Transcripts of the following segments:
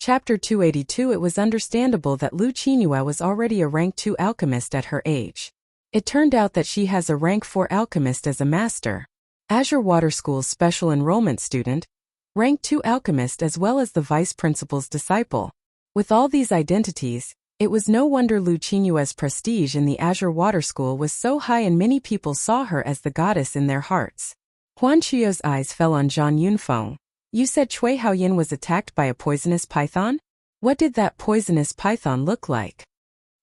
Chapter 282. It was understandable that Lu Qinghua was already a rank 2 alchemist at her age. It turned out that she has a rank 4 alchemist as a master, Azure Water School's special enrollment student, rank 2 alchemist as well as the vice principal's disciple. With all these identities, it was no wonder Lu Qinghua's prestige in the Azure Water School was so high and many people saw her as the goddess in their hearts. Huan Chuyo's eyes fell on Zhang Yunfeng. You said Cui Haoyan was attacked by a poisonous python? What did that poisonous python look like?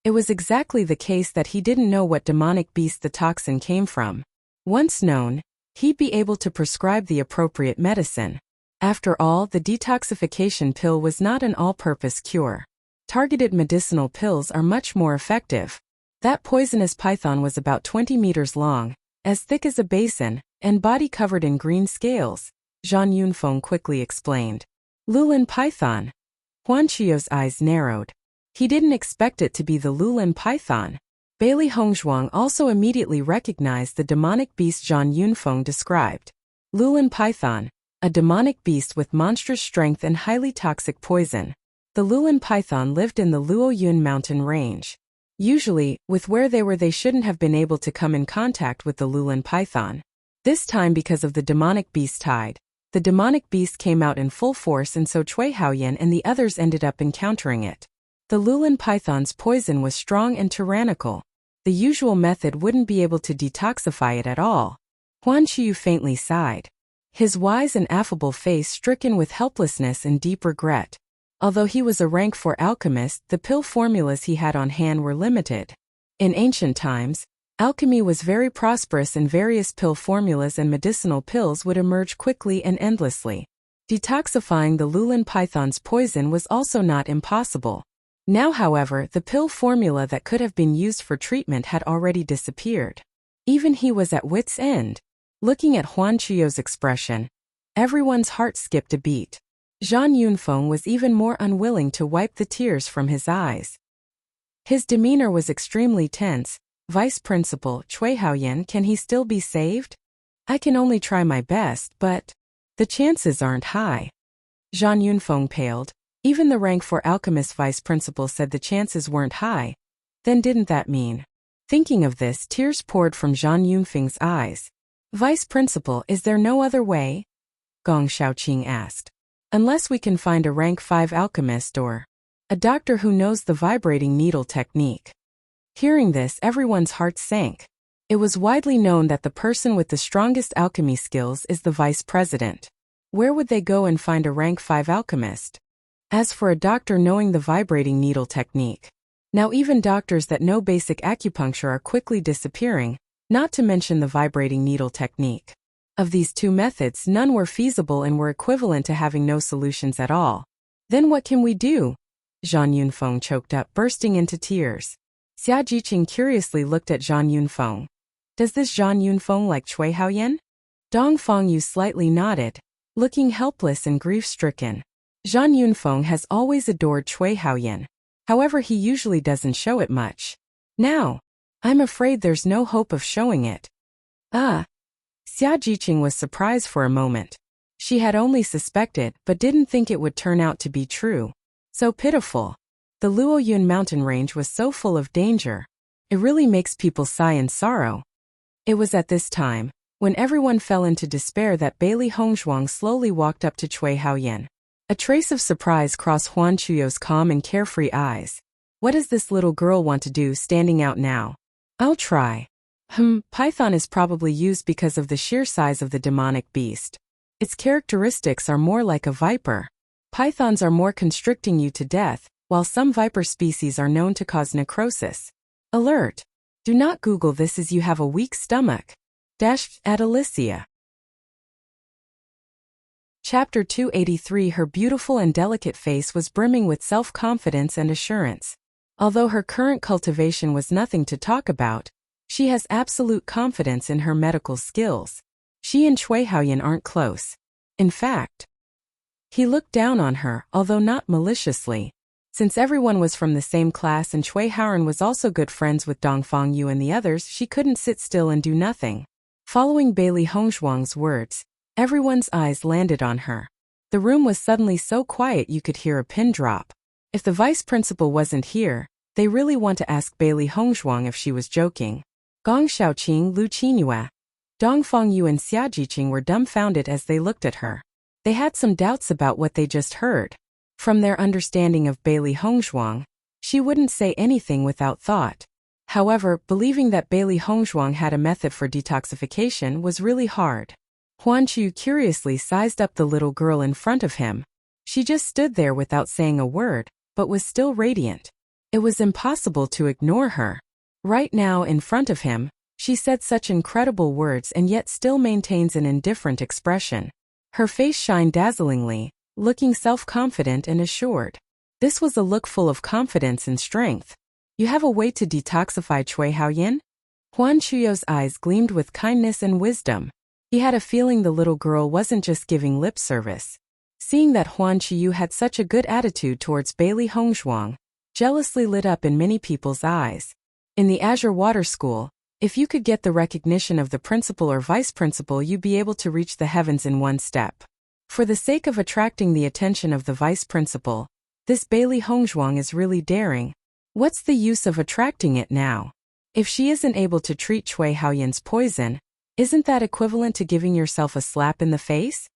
It was exactly the case that he didn't know what demonic beast the toxin came from. Once known, he'd be able to prescribe the appropriate medicine. After all, the detoxification pill was not an all-purpose cure. Targeted medicinal pills are much more effective. That poisonous python was about 20 meters long, as thick as a basin, and body covered in green scales, Zhang Yunfeng quickly explained. Lulin python. Huan Chuyo's eyes narrowed. He didn't expect it to be the Lulin python. Bailey Hongzhuang also immediately recognized the demonic beast Zhang Yunfeng described. Lulin python, a demonic beast with monstrous strength and highly toxic poison. The Lulin python lived in the Luoyun mountain range. Usually, with where they were, they shouldn't have been able to come in contact with the Lulin python. This time, because of the demonic beast tide, the demonic beast came out in full force, and so Cui Haoyan and the others ended up encountering it. The Lulin python's poison was strong and tyrannical. The usual method wouldn't be able to detoxify it at all. Huan Chuyu faintly sighed, his wise and affable face stricken with helplessness and deep regret. Although he was a rank 4 alchemist, the pill formulas he had on hand were limited. In ancient times, alchemy was very prosperous and various pill formulas and medicinal pills would emerge quickly and endlessly. Detoxifying the Lulin python's poison was also not impossible. Now, however, the pill formula that could have been used for treatment had already disappeared. Even he was at wit's end. Looking at Huan Chuyo's expression, everyone's heart skipped a beat. Zhang Yunfeng was even more unwilling to wipe the tears from his eyes. His demeanor was extremely tense. Vice Principal Cui Haoyan, can he still be saved? I can only try my best, but the chances aren't high. Zhang Yunfeng paled. Even the rank 4 alchemist vice principal said the chances weren't high. Then didn't that mean? Thinking of this, tears poured from Zhang Yunfeng's eyes. Vice principal, is there no other way? Gong Shaoqing asked. Unless we can find a rank 5 alchemist or a doctor who knows the vibrating needle technique. Hearing this, everyone's hearts sank. It was widely known that the person with the strongest alchemy skills is the vice president. Where would they go and find a rank 5 alchemist? As for a doctor knowing the vibrating needle technique, now even doctors that know basic acupuncture are quickly disappearing, not to mention the vibrating needle technique. Of these two methods, none were feasible and were equivalent to having no solutions at all. Then what can we do? Zhang Yunfeng choked up, bursting into tears. Xia Jiqing curiously looked at Zhang Yunfeng. Does this Zhang Yunfeng like Cui Haoyan? Dong Fengyu slightly nodded, looking helpless and grief-stricken. Zhang Yunfeng has always adored Cui Haoyan. However, he usually doesn't show it much. Now, I'm afraid there's no hope of showing it. Xia Jiqing was surprised for a moment. She had only suspected, but didn't think it would turn out to be true. So pitiful. The Luoyun mountain range was so full of danger. It really makes people sigh in sorrow. It was at this time, when everyone fell into despair, that Bailey Hongzhuang slowly walked up to Cui Haoyan. A trace of surprise crossed Huan Chuyo's calm and carefree eyes. What does this little girl want to do standing out now? I'll try. Python is probably used because of the sheer size of the demonic beast. Its characteristics are more like a viper. Pythons are more constricting you to death, while some viper species are known to cause necrosis. Alert! Do not Google this as you have a weak stomach. Dashed at Alicia. Chapter 283. Her beautiful and delicate face was brimming with self-confidence and assurance. Although her current cultivation was nothing to talk about, she has absolute confidence in her medical skills. She and Cui Haoyan aren't close. In fact, he looked down on her, although not maliciously. Since everyone was from the same class and Cui Haoyan was also good friends with Dong Fengyu and the others, she couldn't sit still and do nothing. Following Bailey Hongzhuang's words, everyone's eyes landed on her. The room was suddenly so quiet you could hear a pin drop. If the vice principal wasn't here, they really want to ask Bailey Hongzhuang if she was joking. Gong Xiaoqing, Lu Qingyue, Dong Fengyu and Xia Jiqing were dumbfounded as they looked at her. They had some doubts about what they just heard. From their understanding of Bailey Hongzhuang, she wouldn't say anything without thought. However, believing that Bailey Hongzhuang had a method for detoxification was really hard. Huan Chu curiously sized up the little girl in front of him. She just stood there without saying a word, but was still radiant. It was impossible to ignore her. Right now in front of him, she said such incredible words and yet still maintains an indifferent expression. Her face shined dazzlingly, looking self-confident and assured. This was a look full of confidence and strength. You have a way to detoxify Cui Haoyan? Huan Chuyo's eyes gleamed with kindness and wisdom. He had a feeling the little girl wasn't just giving lip service. Seeing that Huan Chuyu had such a good attitude towards Bailey Hongzhuang, jealously lit up in many people's eyes. In the Azure Water School, if you could get the recognition of the principal or vice principal, you'd be able to reach the heavens in one step. For the sake of attracting the attention of the vice principal, this Bailey Hongzhuang is really daring. What's the use of attracting it now? If she isn't able to treat Cui Haoyan's poison, isn't that equivalent to giving yourself a slap in the face?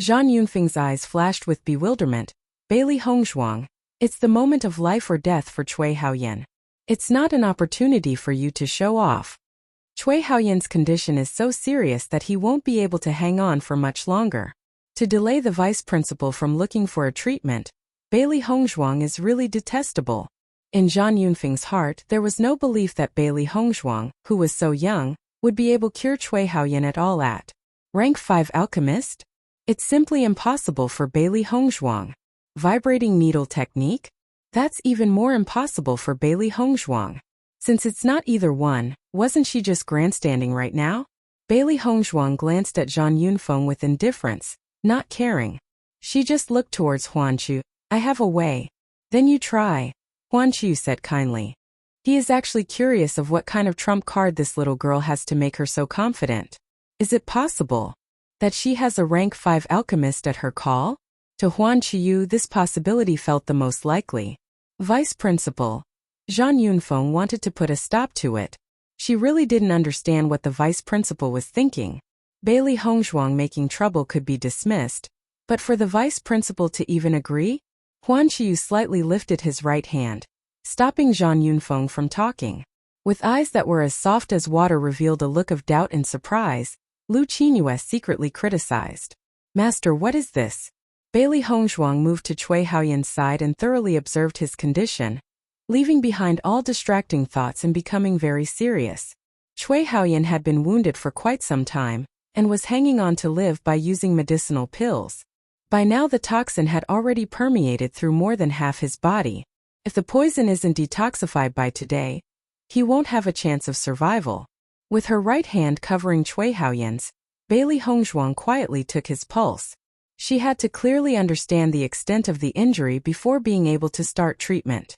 Zhang Yunfeng's eyes flashed with bewilderment. Bailey Hongzhuang, it's the moment of life or death for Cui Haoyan. It's not an opportunity for you to show off. Cui Haoyan's condition is so serious that he won't be able to hang on for much longer. To delay the vice principal from looking for a treatment, Bailey Hongzhuang is really detestable. In Zhang Yunfeng's heart, there was no belief that Bailey Hongzhuang, who was so young, would be able to cure Cui Haoyan at all at rank 5 alchemist? It's simply impossible for Bailey Hongzhuang. Vibrating needle technique? That's even more impossible for Bailey Hongzhuang. Since it's not either one, wasn't she just grandstanding right now? Bailey Hongzhuang glanced at Zhang Yunfeng with indifference, not caring. She just looked towards Huan Chu. I have a way. Then you try, Huan Chu said kindly. He is actually curious of what kind of trump card this little girl has to make her so confident. Is it possible that she has a rank 5 alchemist at her call? To Huan Chu, this possibility felt the most likely. Vice Principal. Zhang Yunfeng wanted to put a stop to it. She really didn't understand what the Vice Principal was thinking. Bailey Hongzhuang making trouble could be dismissed, but for the Vice Principal to even agree? Huan Chu slightly lifted his right hand, stopping Zhang Yunfeng from talking. With eyes that were as soft as water revealed a look of doubt and surprise, Lu Qingyue secretly criticized. Master, what is this? Bailey Hongzhuang moved to Cui Haoyan's side and thoroughly observed his condition, leaving behind all distracting thoughts and becoming very serious. Cui Haoyan had been wounded for quite some time, and was hanging on to live by using medicinal pills. By now the toxin had already permeated through more than half his body. If the poison isn't detoxified by today, he won't have a chance of survival. With her right hand covering Cui Haoyan's, Bailey Hongzhuang quietly took his pulse. She had to clearly understand the extent of the injury before being able to start treatment.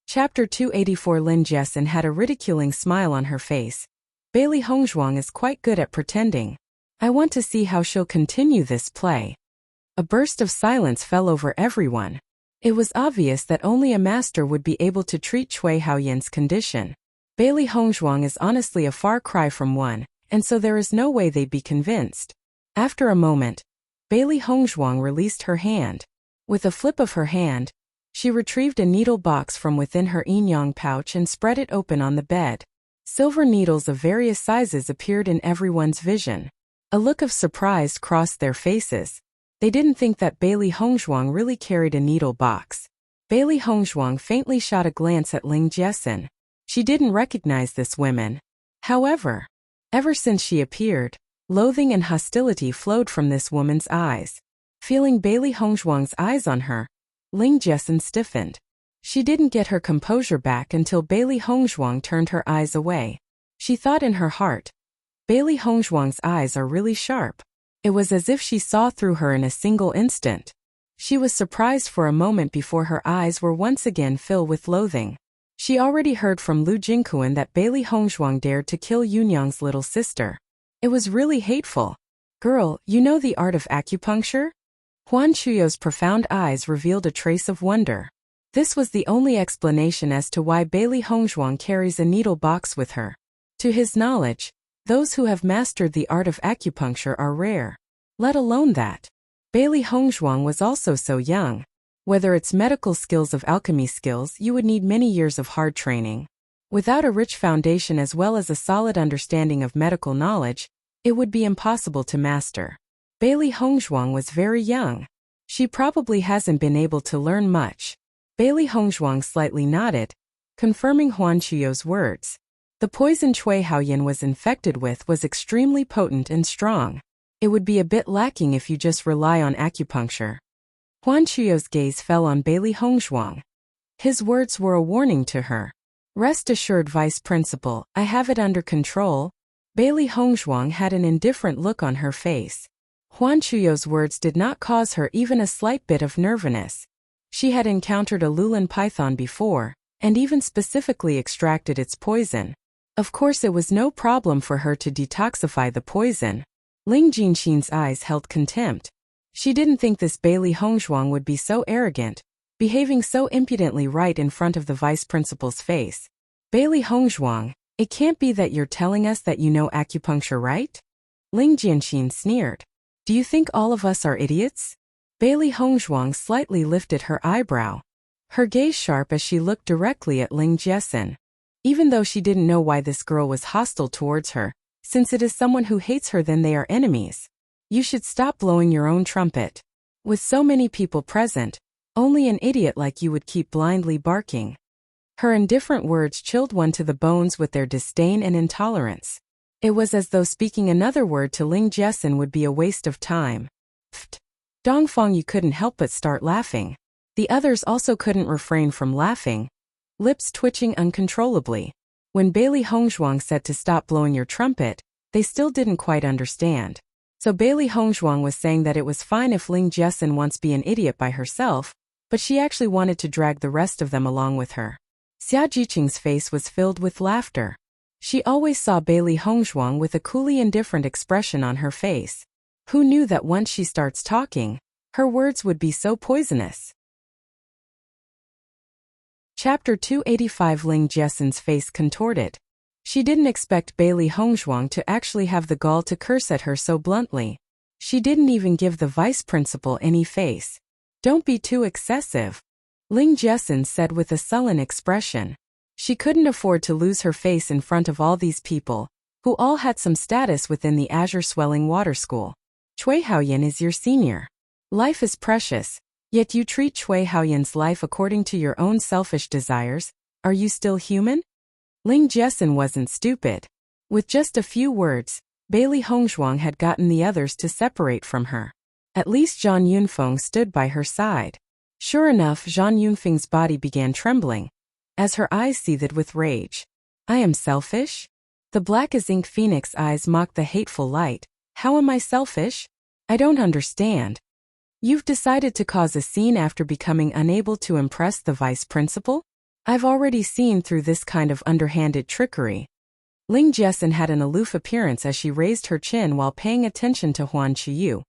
Chapter 284. Lin Jiesin had a ridiculing smile on her face. Bailey Hongzhuang is quite good at pretending. I want to see how she'll continue this play. A burst of silence fell over everyone. It was obvious that only a master would be able to treat Cui Haoyan's condition. Bailey Hongzhuang is honestly a far cry from one, and so there is no way they'd be convinced. After a moment, Bailey Hongzhuang released her hand. With a flip of her hand, she retrieved a needle box from within her yin-yang pouch and spread it open on the bed. Silver needles of various sizes appeared in everyone's vision. A look of surprise crossed their faces. They didn't think that Bailey Hongzhuang really carried a needle box. Bailey Hongzhuang faintly shot a glance at Lin Jiesin. She didn't recognize this woman. However, ever since she appeared, loathing and hostility flowed from this woman's eyes. Feeling Bailey Hongzhuang's eyes on her, Lin Jiesin stiffened. She didn't get her composure back until Bailey Hongzhuang turned her eyes away. She thought in her heart, Bailey Hongzhuang's eyes are really sharp. It was as if she saw through her in a single instant. She was surprised for a moment before her eyes were once again filled with loathing. She already heard from Lu Jingquan that Bailey Hongzhuang dared to kill Yunyang's little sister. It was really hateful. Girl, you know the art of acupuncture? Huan Chuyo's profound eyes revealed a trace of wonder. This was the only explanation as to why Bailey Hongzhuang carries a needle box with her. To his knowledge, those who have mastered the art of acupuncture are rare. Let alone that Bailey Hongzhuang was also so young. Whether it's medical skills of alchemy skills, you would need many years of hard training. Without a rich foundation as well as a solid understanding of medical knowledge, it would be impossible to master. Bailey Hongzhuang was very young. She probably hasn't been able to learn much. Bailey Hongzhuang slightly nodded, confirming Huan Chuyo's words. The poison Cui Haoyan was infected with was extremely potent and strong. It would be a bit lacking if you just rely on acupuncture. Huan Chuyo's gaze fell on Bailey Hongzhuang. His words were a warning to her. Rest assured, Vice Principal, I have it under control. Bailey Hongzhuang had an indifferent look on her face. Huan Chuyo's words did not cause her even a slight bit of nervousness. She had encountered a Lulan python before, and even specifically extracted its poison. Of course it was no problem for her to detoxify the poison. Ling Jinxin's eyes held contempt. She didn't think this Bailey Hongzhuang would be so arrogant, behaving so impudently right in front of the vice principal's face. Bailey Hongzhuang, it can't be that you're telling us that you know acupuncture, right? Ling Jinxin sneered. Do you think all of us are idiots? Bailey Hongzhuang slightly lifted her eyebrow, her gaze sharp as she looked directly at Ling Jiesin. Even though she didn't know why this girl was hostile towards her, since it is someone who hates her then they are enemies. You should stop blowing your own trumpet. With so many people present, only an idiot like you would keep blindly barking. Her indifferent words chilled one to the bones with their disdain and intolerance. It was as though speaking another word to Ling Jiesin would be a waste of time. Pfft. Dongfang, you couldn't help but start laughing. The others also couldn't refrain from laughing, lips twitching uncontrollably. When Bailey Hongzhuang said to stop blowing your trumpet, they still didn't quite understand. So Bailey Hongzhuang was saying that it was fine if Ling Jiesin wants to be an idiot by herself, but she actually wanted to drag the rest of them along with her. Xia Jiqing's face was filled with laughter. She always saw Bailey Hongzhuang with a coolly indifferent expression on her face. Who knew that once she starts talking, her words would be so poisonous? Chapter 285. Ling Jiesin's face contorted. She didn't expect Bailey Hongzhuang to actually have the gall to curse at her so bluntly. She didn't even give the vice principal any face. Don't be too excessive, Ling Jiesin said with a sullen expression. She couldn't afford to lose her face in front of all these people, who all had some status within the Azure Swelling Water School. Cui Haoyan is your senior. Life is precious, yet you treat Cui Haoyan's life according to your own selfish desires. Are you still human? Ling Jiesin wasn't stupid. With just a few words, Bailey Hongzhuang had gotten the others to separate from her. At least Zhang Yunfeng stood by her side. Sure enough, Zhang Yunfeng's body began trembling, as her eyes seethed with rage. I am selfish? The black as ink phoenix eyes mocked the hateful light. How am I selfish? I don't understand. You've decided to cause a scene after becoming unable to impress the vice principal? I've already seen through this kind of underhanded trickery. Ling Jiesin had an aloof appearance as she raised her chin while paying attention to Huan Chuyu,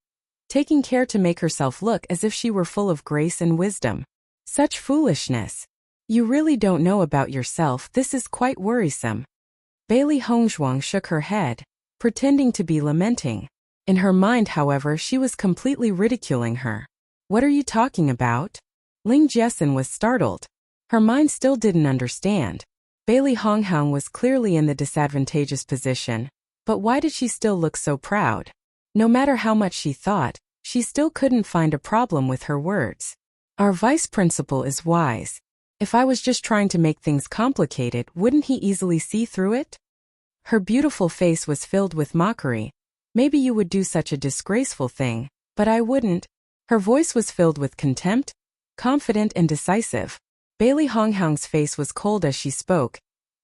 taking care to make herself look as if she were full of grace and wisdom. Such foolishness. You really don't know about yourself. This is quite worrisome. Bailey Hongzhuang shook her head, pretending to be lamenting. In her mind, however, she was completely ridiculing her. What are you talking about? Ling Jiesin was startled. Her mind still didn't understand. Bailey Hongzhuang was clearly in the disadvantageous position, but why did she still look so proud? No matter how much she thought, she still couldn't find a problem with her words. Our vice principal is wise. If I was just trying to make things complicated, wouldn't he easily see through it? Her beautiful face was filled with mockery. Maybe you would do such a disgraceful thing, but I wouldn't. Her voice was filled with contempt, confident and decisive. Bailey Hongzhuang's face was cold as she spoke,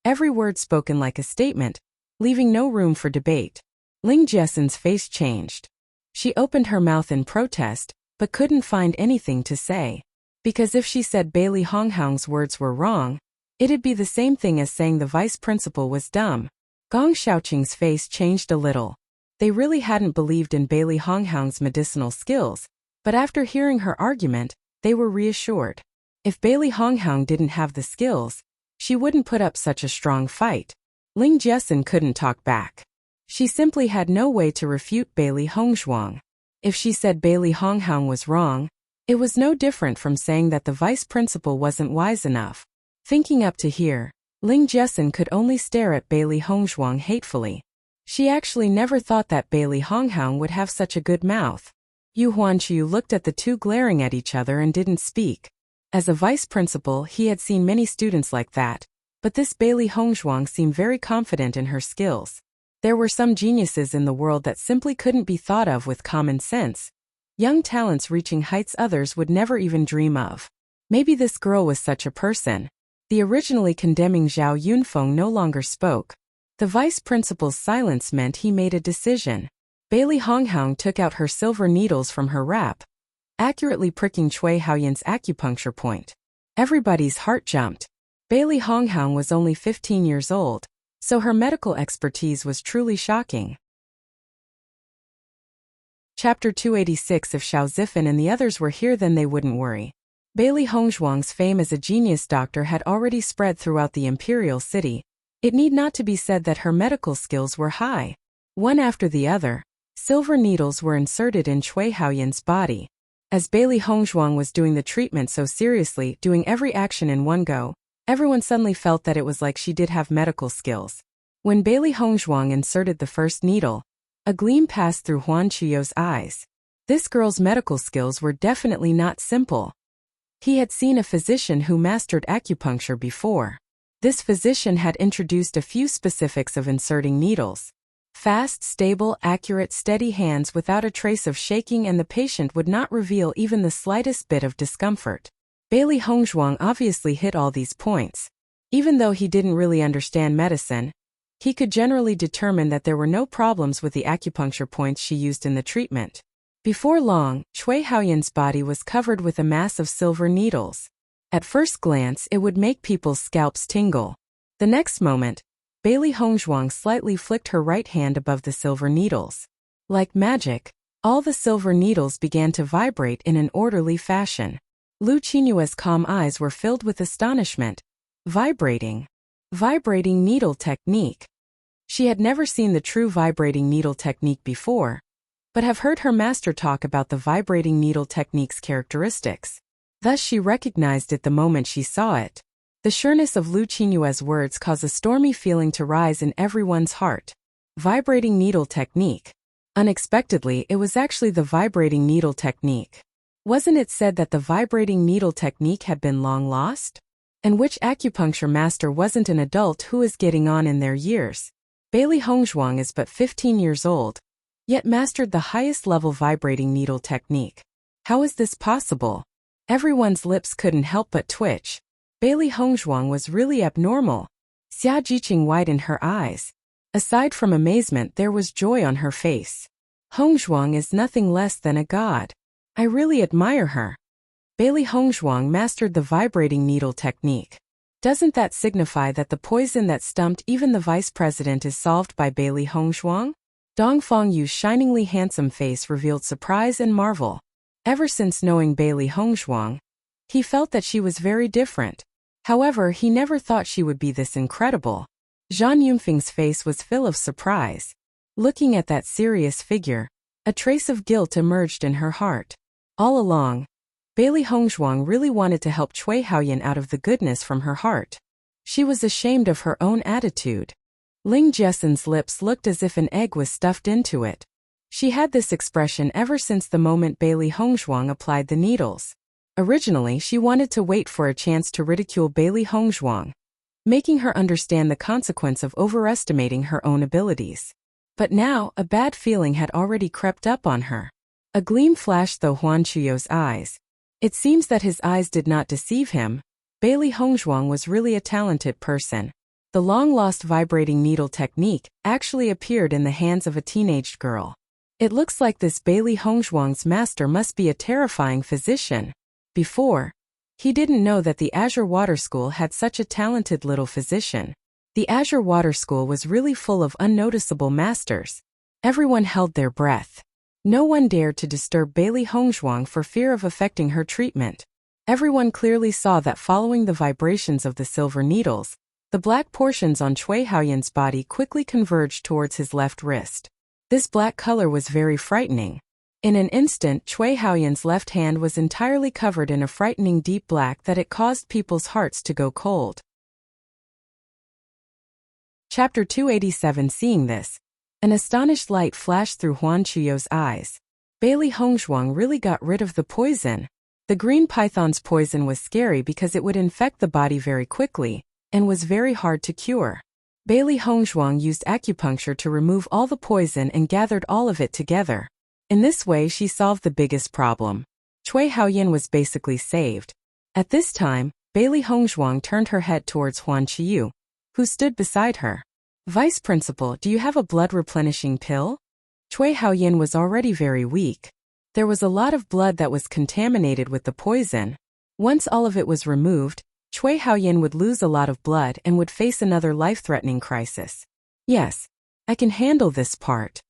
every word spoken like a statement, leaving no room for debate. Ling Jiesin's face changed. She opened her mouth in protest, but couldn't find anything to say. Because if she said Bailey Hongzhuang's words were wrong, it'd be the same thing as saying the vice principal was dumb. Gong Shaoqing's face changed a little. They really hadn't believed in Bailey Honghoung's medicinal skills, but after hearing her argument, they were reassured. If Bailey Honghoung didn't have the skills, she wouldn't put up such a strong fight. Ling Jiesin couldn't talk back. She simply had no way to refute Bailey Hongzhuang. If she said Bailey Honghoung was wrong, it was no different from saying that the vice principal wasn't wise enough. Thinking up to here, Ling Jiesin could only stare at Bailey Hongzhuang hatefully. She actually never thought that Bailey Honghoung would have such a good mouth. Yu Huanqiu looked at the two glaring at each other and didn't speak. As a vice principal, he had seen many students like that, but this Bailey Hongzhuang seemed very confident in her skills. There were some geniuses in the world that simply couldn't be thought of with common sense. Young talents reaching heights others would never even dream of. Maybe this girl was such a person. The originally condemning Zhao Yunfeng no longer spoke. The vice principal's silence meant he made a decision. Bailey Honghoung took out her silver needles from her wrap, accurately pricking Cui Haoyan's acupuncture point. Everybody's heart jumped. Bailey Honghoung was only 15 years old, so her medical expertise was truly shocking. Chapter 286. If Xiao Zifan and the others were here, then they wouldn't worry. Bailey Hongzhuang's fame as a genius doctor had already spread throughout the imperial city. It need not to be said that her medical skills were high. One after the other, silver needles were inserted in Cui Haoyan's body. As Bailey Hongzhuang was doing the treatment so seriously, doing every action in one go, everyone suddenly felt that it was like she did have medical skills. When Bailey Hongzhuang inserted the first needle, a gleam passed through Huan Qiu's eyes. This girl's medical skills were definitely not simple. He had seen a physician who mastered acupuncture before. This physician had introduced a few specifics of inserting needles. Fast, stable, accurate, steady hands without a trace of shaking, and the patient would not reveal even the slightest bit of discomfort. Bailey Hongzhuang obviously hit all these points. Even though he didn't really understand medicine, he could generally determine that there were no problems with the acupuncture points she used in the treatment. Before long, Cui Haoyan's body was covered with a mass of silver needles. At first glance, it would make people's scalps tingle. The next moment, Bailey Hongzhuang slightly flicked her right hand above the silver needles. Like magic, all the silver needles began to vibrate in an orderly fashion. Lu Qinyue's calm eyes were filled with astonishment. Vibrating needle technique. She had never seen the true vibrating needle technique before, but have heard her master talk about the vibrating needle technique's characteristics. Thus she recognized it the moment she saw it. The sureness of Lu Qinyue's words caused a stormy feeling to rise in everyone's heart. Vibrating needle technique. Unexpectedly, it was actually the vibrating needle technique. Wasn't it said that the vibrating needle technique had been long lost? And which acupuncture master wasn't an adult who is getting on in their years? Bailey Hongzhuang is but 15 years old, yet mastered the highest level vibrating needle technique. How is this possible? Everyone's lips couldn't help but twitch. Bailey Hongzhuang was really abnormal. Xia Jiqing widened her eyes. Aside from amazement, there was joy on her face. Hongzhuang is nothing less than a god. I really admire her. Bailey Hongzhuang mastered the vibrating needle technique. Doesn't that signify that the poison that stumped even the vice president is solved by Bailey Hongzhuang? Dong Fengyu's shiningly handsome face revealed surprise and marvel. Ever since knowing Bailey Hongzhuang, he felt that she was very different. However, he never thought she would be this incredible. Zhang Yunfeng's face was full of surprise. Looking at that serious figure, a trace of guilt emerged in her heart. All along, Bailey Hongzhuang really wanted to help Cui Haoyan out of the goodness from her heart. She was ashamed of her own attitude. Ling Jiesin's lips looked as if an egg was stuffed into it. She had this expression ever since the moment Bailey Hongzhuang applied the needles. Originally, she wanted to wait for a chance to ridicule Bailey Hongzhuang, making her understand the consequence of overestimating her own abilities. But now, a bad feeling had already crept up on her. A gleam flashed through Huan Qiu's eyes. It seems that his eyes did not deceive him. Bailey Hongzhuang was really a talented person. The long-lost vibrating needle technique actually appeared in the hands of a teenaged girl. It looks like this Bailey Hongzhuang's master must be a terrifying physician. Before, he didn't know that the Azure Water School had such a talented little physician. The Azure Water School was really full of unnoticeable masters. Everyone held their breath. No one dared to disturb Bailey Hongzhuang for fear of affecting her treatment. Everyone clearly saw that following the vibrations of the silver needles, the black portions on Cui Haoyan's body quickly converged towards his left wrist. This black color was very frightening. In an instant, Cui Haoyan's left hand was entirely covered in a frightening deep black that it caused people's hearts to go cold. Chapter 287. Seeing this, an astonished light flashed through Huan Qiyou's eyes. Bailey Hongzhuang really got rid of the poison. The green python's poison was scary because it would infect the body very quickly, and was very hard to cure. Bailey Hongzhuang used acupuncture to remove all the poison and gathered all of it together. In this way she solved the biggest problem. Cui Haoyan was basically saved. At this time, Bailey Hongzhuang turned her head towards Huan Qiyu, who stood beside her. Vice Principal, do you have a blood replenishing pill? Cui Haoyan was already very weak. There was a lot of blood that was contaminated with the poison. Once all of it was removed, Cui Haoyan would lose a lot of blood and would face another life-threatening crisis. Yes, I can handle this part.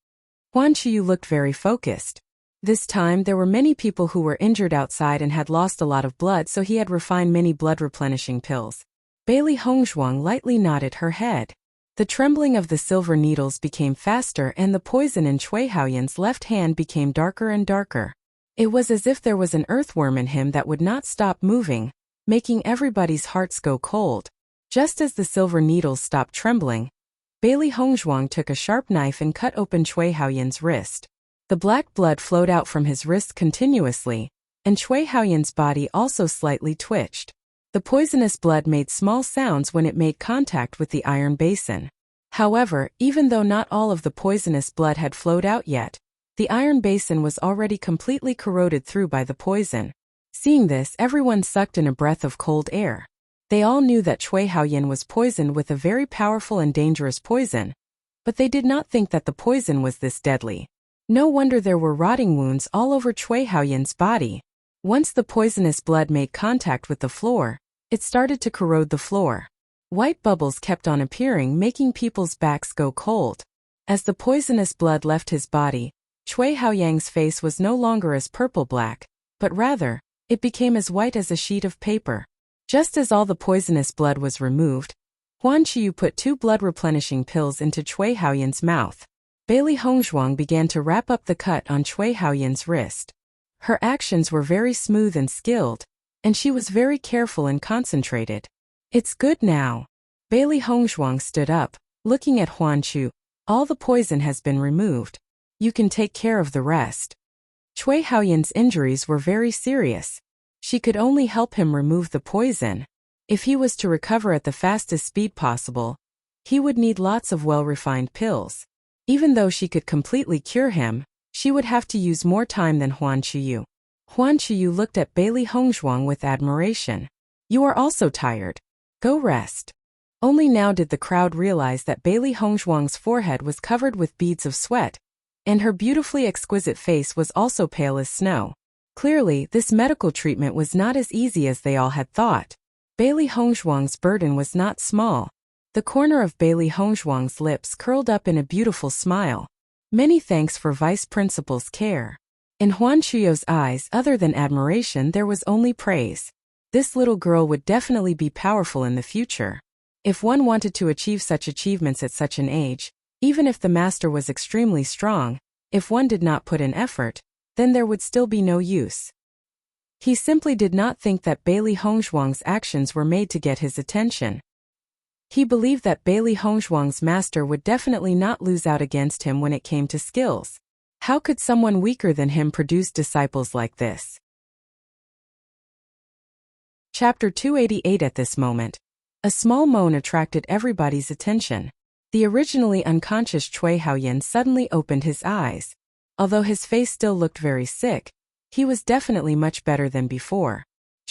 Huan Qiyu looked very focused. This time there were many people who were injured outside and had lost a lot of blood, so he had refined many blood replenishing pills. Bailey Hongzhuang lightly nodded her head. The trembling of the silver needles became faster and the poison in Cui Haoyan's left hand became darker and darker. It was as if there was an earthworm in him that would not stop moving, making everybody's hearts go cold. Just as the silver needles stopped trembling, Bailey Hongzhuang took a sharp knife and cut open Cui Haoyan's wrist. The black blood flowed out from his wrist continuously, and Cui Haoyan's body also slightly twitched. The poisonous blood made small sounds when it made contact with the iron basin. However, even though not all of the poisonous blood had flowed out yet, the iron basin was already completely corroded through by the poison. Seeing this, everyone sucked in a breath of cold air. They all knew that Cui Haoyan was poisoned with a very powerful and dangerous poison, but they did not think that the poison was this deadly. No wonder there were rotting wounds all over Cui Haoyan's body. Once the poisonous blood made contact with the floor, it started to corrode the floor. White bubbles kept on appearing, making people's backs go cold. As the poisonous blood left his body, Cui Haoyan's face was no longer as purple-black, but rather, it became as white as a sheet of paper. Just as all the poisonous blood was removed, Huan Qiyu put 2 blood-replenishing pills into Cui Haoyan's mouth. Bailey Hongzhuang began to wrap up the cut on Cui Haoyan's wrist. Her actions were very smooth and skilled, and she was very careful and concentrated. It's good now. Bailey Hongzhuang stood up, looking at Huan Qiyu. All the poison has been removed. You can take care of the rest. Cui Haoyan's injuries were very serious. She could only help him remove the poison. If he was to recover at the fastest speed possible, he would need lots of well-refined pills. Even though she could completely cure him, she would have to use more time than Huan Qiyu. Huan Qiyu looked at Bailey Hongzhuang with admiration. You are also tired. Go rest. Only now did the crowd realize that Bailey Hongzhuang's forehead was covered with beads of sweat, and her beautifully exquisite face was also pale as snow. Clearly, this medical treatment was not as easy as they all had thought. Bailey Hongzhuang's burden was not small. The corner of Bailey Hongzhuang's lips curled up in a beautiful smile. Many thanks for Vice Principal's care. In Huan Qiyou's eyes, other than admiration, there was only praise. This little girl would definitely be powerful in the future. If one wanted to achieve such achievements at such an age, even if the master was extremely strong, if one did not put in effort, then there would still be no use. He simply did not think that Bailey Hongzhuang's actions were made to get his attention. He believed that Bailey Hongzhuang's master would definitely not lose out against him when it came to skills. How could someone weaker than him produce disciples like this? Chapter 288. At this moment, a small moan attracted everybody's attention. The originally unconscious Cui Haoyan suddenly opened his eyes. Although his face still looked very sick, he was definitely much better than before.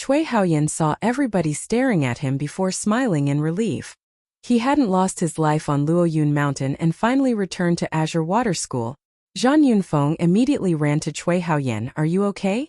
Cui Haoyan saw everybody staring at him before smiling in relief. He hadn't lost his life on Luoyun Mountain and finally returned to Azure Water School. Zhang Yunfeng immediately ran to Cui Haoyan. Are you okay?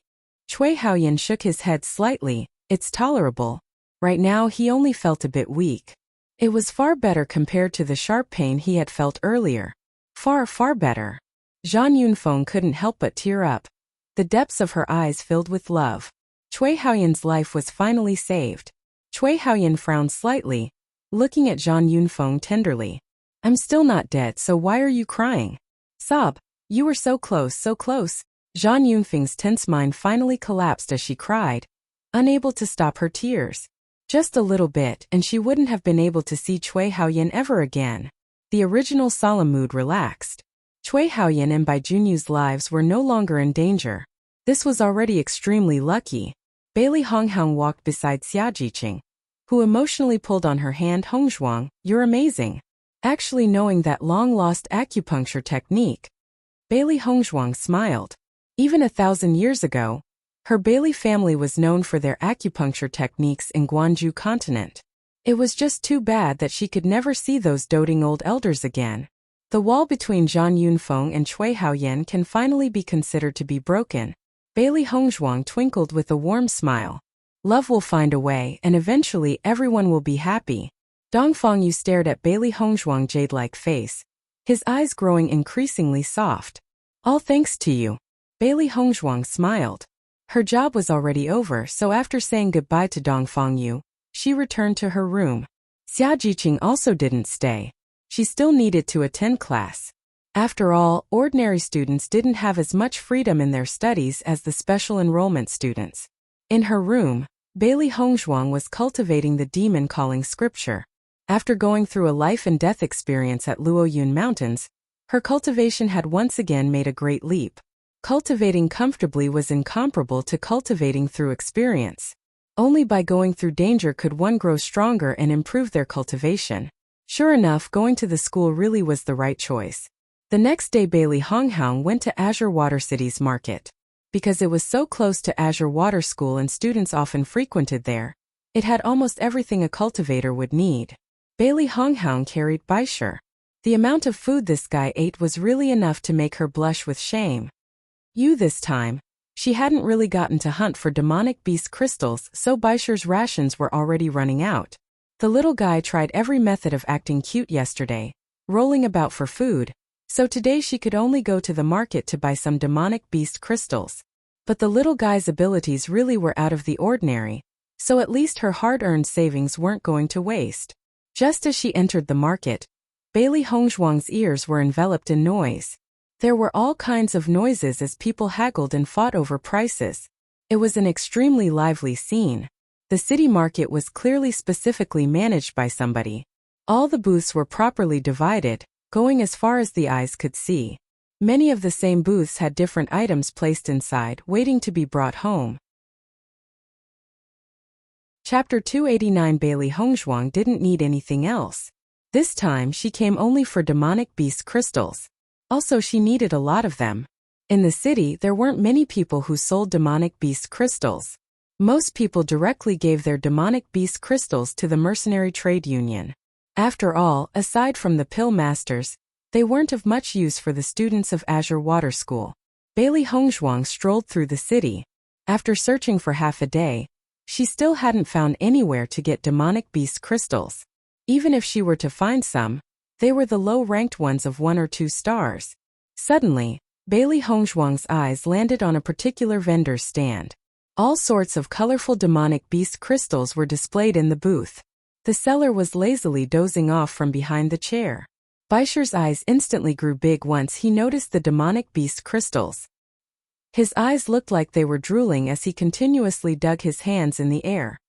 Cui Haoyan shook his head slightly. It's tolerable. Right now he only felt a bit weak. It was far better compared to the sharp pain he had felt earlier. Far, far better. Zhang Yunfeng couldn't help but tear up. The depths of her eyes filled with love. Cui Haoyan's life was finally saved. Cui Haoyan frowned slightly, looking at Zhang Yunfeng tenderly. I'm still not dead, so why are you crying? Sob. You were so close, so close. Zhang Yunfeng's tense mind finally collapsed as she cried, unable to stop her tears. Just a little bit, and she wouldn't have been able to see Cui Haoyan ever again. The original solemn mood relaxed. Cui Haoyan and Bai Junyu's lives were no longer in danger. This was already extremely lucky. Bailey Honghang walked beside Xia Jiqing, who emotionally pulled on her hand. Hongzhuang, you're amazing. Actually knowing that long-lost acupuncture technique. Bailey Hongzhuang smiled. Even 1,000 years ago, her Bailey family was known for their acupuncture techniques in Guanju continent. It was just too bad that she could never see those doting old elders again. The wall between Zhang Yunfeng and Cui Haoyan can finally be considered to be broken. Bailey Hongzhuang twinkled with a warm smile. Love will find a way, and eventually everyone will be happy. Dongfang Yu stared at Bailey Hongzhuang's jade-like face, his eyes growing increasingly soft. All thanks to you. Bailey Hongzhuang smiled. Her job was already over, so after saying goodbye to Dongfang Yu, she returned to her room. Xia Jiqing also didn't stay. She still needed to attend class. After all, ordinary students didn't have as much freedom in their studies as the special enrollment students. In her room, Bailey Hongzhuang was cultivating the demon calling scripture. After going through a life and death experience at Luoyun Mountains, her cultivation had once again made a great leap. Cultivating comfortably was incomparable to cultivating through experience. Only by going through danger could one grow stronger and improve their cultivation. Sure enough, going to the school really was the right choice. The next day Bailey Honghang went to Azure Water City's market. Because it was so close to Azure Water School and students often frequented there, it had almost everything a cultivator would need. Bailey Honghang carried Baisher. The amount of food this guy ate was really enough to make her blush with shame. This time, she hadn't really gotten to hunt for demonic beast crystals, so Baisher's rations were already running out. The little guy tried every method of acting cute yesterday, rolling about for food, so today she could only go to the market to buy some demonic beast crystals. But the little guy's abilities really were out of the ordinary, so at least her hard-earned savings weren't going to waste. Just as she entered the market, Bailey Hongzhuang's ears were enveloped in noise. There were all kinds of noises as people haggled and fought over prices. It was an extremely lively scene. The city market was clearly specifically managed by somebody. All the booths were properly divided, going as far as the eyes could see. Many of the same booths had different items placed inside, waiting to be brought home. Chapter 289. Bailey Hongzhuang didn't need anything else. This time she came only for demonic beast crystals. Also, she needed a lot of them. In the city, there weren't many people who sold demonic beast crystals. Most people directly gave their demonic beast crystals to the mercenary trade union. After all, aside from the pill masters, they weren't of much use for the students of Azure Water School. Bailey Hongzhuang strolled through the city. After searching for half a day, she still hadn't found anywhere to get demonic beast crystals. Even if she were to find some, they were the low-ranked ones of 1 or 2 stars. Suddenly, Bailey Hongzhuang's eyes landed on a particular vendor's stand. All sorts of colorful demonic beast crystals were displayed in the booth. The seller was lazily dozing off from behind the chair. Baisher's eyes instantly grew big once he noticed the demonic beast crystals. His eyes looked like they were drooling as he continuously dug his hands in the air.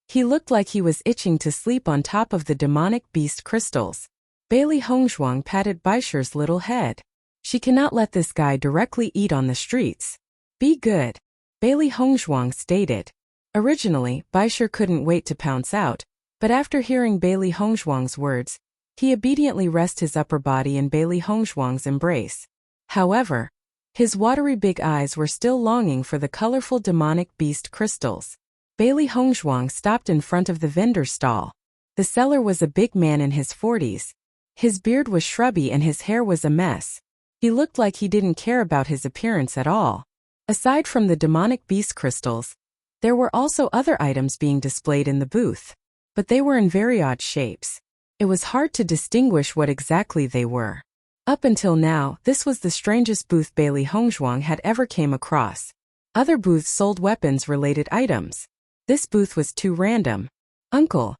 He looked like he was itching to sleep on top of the demonic beast crystals. Bailey Hongzhuang patted Baisher's little head. She cannot let this guy directly eat on the streets. Be good, Bailey Hongzhuang stated. Originally, Baisher couldn't wait to pounce out, but after hearing Bailey Hongzhuang's words, he obediently rested his upper body in Bailey Hongzhuang's embrace. However, his watery big eyes were still longing for the colorful demonic beast crystals. Bailey Hongzhuang stopped in front of the vendor's stall. The seller was a big man in his 40s. His beard was shrubby and his hair was a mess. He looked like he didn't care about his appearance at all. Aside from the demonic beast crystals, there were also other items being displayed in the booth, but they were in very odd shapes. It was hard to distinguish what exactly they were. Up until now, this was the strangest booth Bailey Hongzhuang had ever came across. Other booths sold weapons-related items. This booth was too random. "Uncle,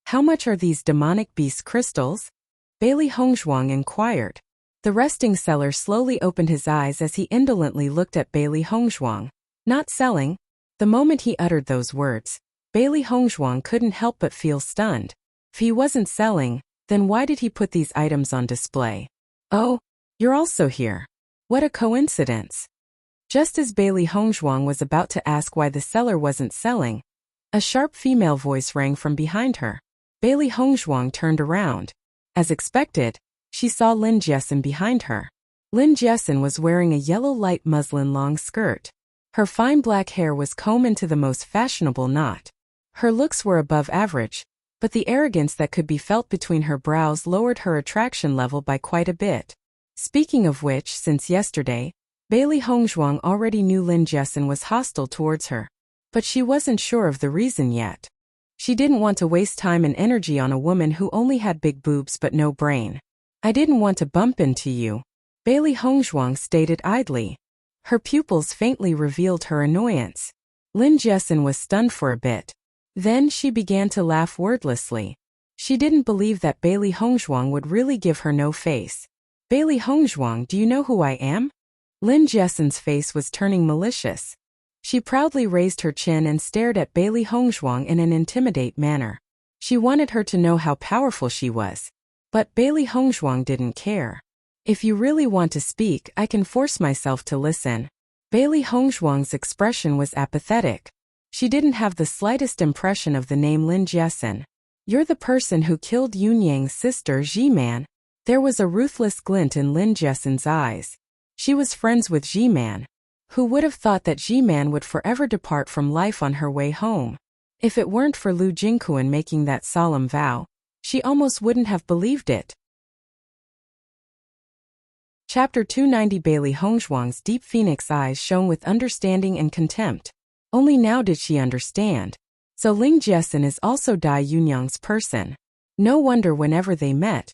how much are these demonic beast crystals?" Bailey Hongzhuang inquired. The resting seller slowly opened his eyes as he indolently looked at Bailey Hongzhuang. "Not selling." The moment he uttered those words, Bailey Hongzhuang couldn't help but feel stunned. If he wasn't selling, then why did he put these items on display? "Oh, you're also here. What a coincidence." Just as Bailey Hongzhuang was about to ask why the seller wasn't selling, a sharp female voice rang from behind her. Bailey Hongzhuang turned around. As expected, she saw Lin Jiesin behind her. Lin Jiesin was wearing a yellow light muslin long skirt. Her fine black hair was combed into the most fashionable knot. Her looks were above average, but the arrogance that could be felt between her brows lowered her attraction level by quite a bit. Speaking of which, since yesterday, Bailey Hongzhuang already knew Lin Jiesin was hostile towards her, but she wasn't sure of the reason yet. She didn't want to waste time and energy on a woman who only had big boobs but no brain. "I didn't want to bump into you," Bailey Hongzhuang stated idly. Her pupils faintly revealed her annoyance. Lin Jiesin was stunned for a bit. Then she began to laugh wordlessly. She didn't believe that Bailey Hongzhuang would really give her no face. "Bailey Hongzhuang, do you know who I am?" Lin Jiesin's face was turning malicious. She proudly raised her chin and stared at Bailey Hongzhuang in an intimidate manner. She wanted her to know how powerful she was. But Bailey Hongzhuang didn't care. "If you really want to speak, I can force myself to listen." Bailey Hongzhuang's expression was apathetic. She didn't have the slightest impression of the name Lin Jiesin. "You're the person who killed Yunyang's sister Ji-man." There was a ruthless glint in Lin Jiesin's eyes. She was friends with Ji-man. Who would have thought that Ji-man would forever depart from life on her way home? If it weren't for Lu Jingquan making that solemn vow, she almost wouldn't have believed it. Chapter 290. Bailey Hongzhuang's deep phoenix eyes shone with understanding and contempt. Only now did she understand. So Lin Jiesin is also Dai Yunyang's person. No wonder whenever they met,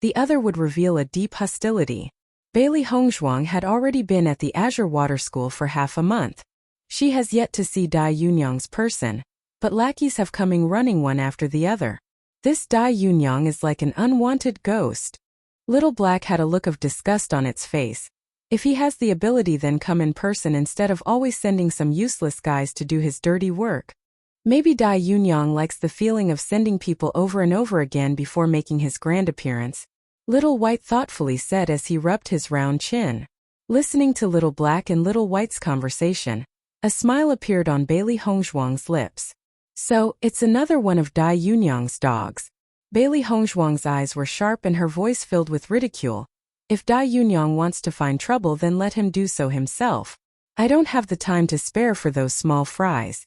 the other would reveal a deep hostility. Bailey Hongzhuang had already been at the Azure Water School for half a month. She has yet to see Dai Yunyang's person, but lackeys have coming running one after the other. This Dai Yunyang is like an unwanted ghost. Little Black had a look of disgust on its face. If he has the ability, then come in person instead of always sending some useless guys to do his dirty work. Maybe Dai Yunyang likes the feeling of sending people over and over again before making his grand appearance, Little White thoughtfully said as he rubbed his round chin. Listening to Little Black and Little White's conversation, a smile appeared on Bailey Hongzhuang's lips. "So, it's another one of Dai Yunyang's dogs." Bailey Hongzhuang's eyes were sharp and her voice filled with ridicule. "If Dai Yunyang wants to find trouble, then let him do so himself. I don't have the time to spare for those small fries."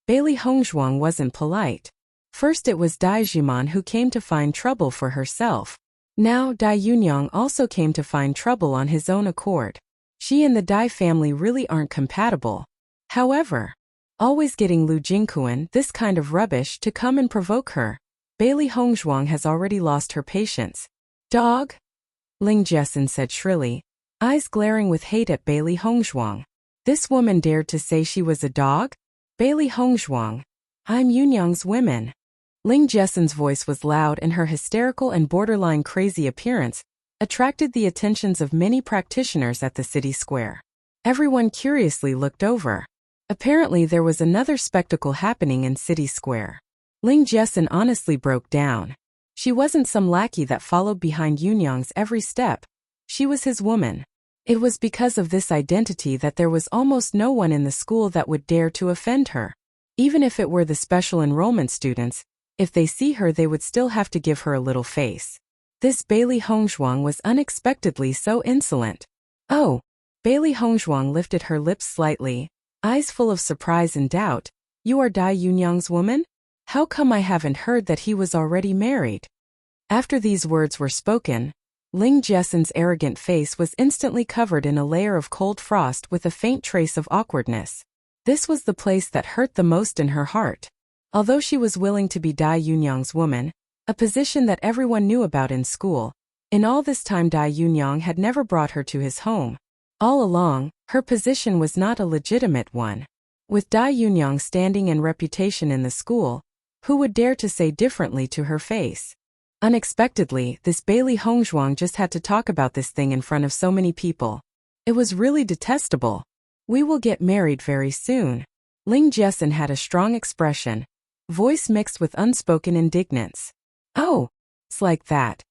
Bailey Hongzhuang wasn't polite. First it was Dai Jiman who came to find trouble for herself. Now Dai Yunyang also came to find trouble on his own accord. She and the Dai family really aren't compatible. However, always getting Lu Jingquan, this kind of rubbish, to come and provoke her. Bailey Hongzhuang has already lost her patience. "Dog?" Lin Jiesin said shrilly, eyes glaring with hate at Bailey Hongzhuang. This woman dared to say she was a dog? Bailey Hongzhuang, I'm Yunyang's woman. Lin Jiesin's voice was loud and her hysterical and borderline crazy appearance attracted the attentions of many practitioners at the city square. Everyone curiously looked over. Apparently there was another spectacle happening in City Square. Lin Jiesin honestly broke down. She wasn't some lackey that followed behind Yunyang's every step. She was his woman. It was because of this identity that there was almost no one in the school that would dare to offend her. Even if it were the special enrollment students, if they see her they would still have to give her a little face. This Bailey Hongzhuang was unexpectedly so insolent. "Oh." Bailey Hongzhuang lifted her lips slightly, eyes full of surprise and doubt. "You are Dai Yunyang's woman? How come I haven't heard that he was already married?" After these words were spoken, Lin Jiesin's arrogant face was instantly covered in a layer of cold frost with a faint trace of awkwardness. This was the place that hurt the most in her heart. Although she was willing to be Dai Yunyang's woman, a position that everyone knew about in school, In all this time Dai Yunyang had never brought her to his home. All along, her position was not a legitimate one. With Dai Yunyang standing and reputation in the school, who would dare to say differently to her face? Unexpectedly, this Bailey Hongzhuang just had to talk about this thing in front of so many people. It was really detestable. We will get married very soon. Ling Jiesin had a strong expression, voice mixed with unspoken indignance. Oh, it's like that.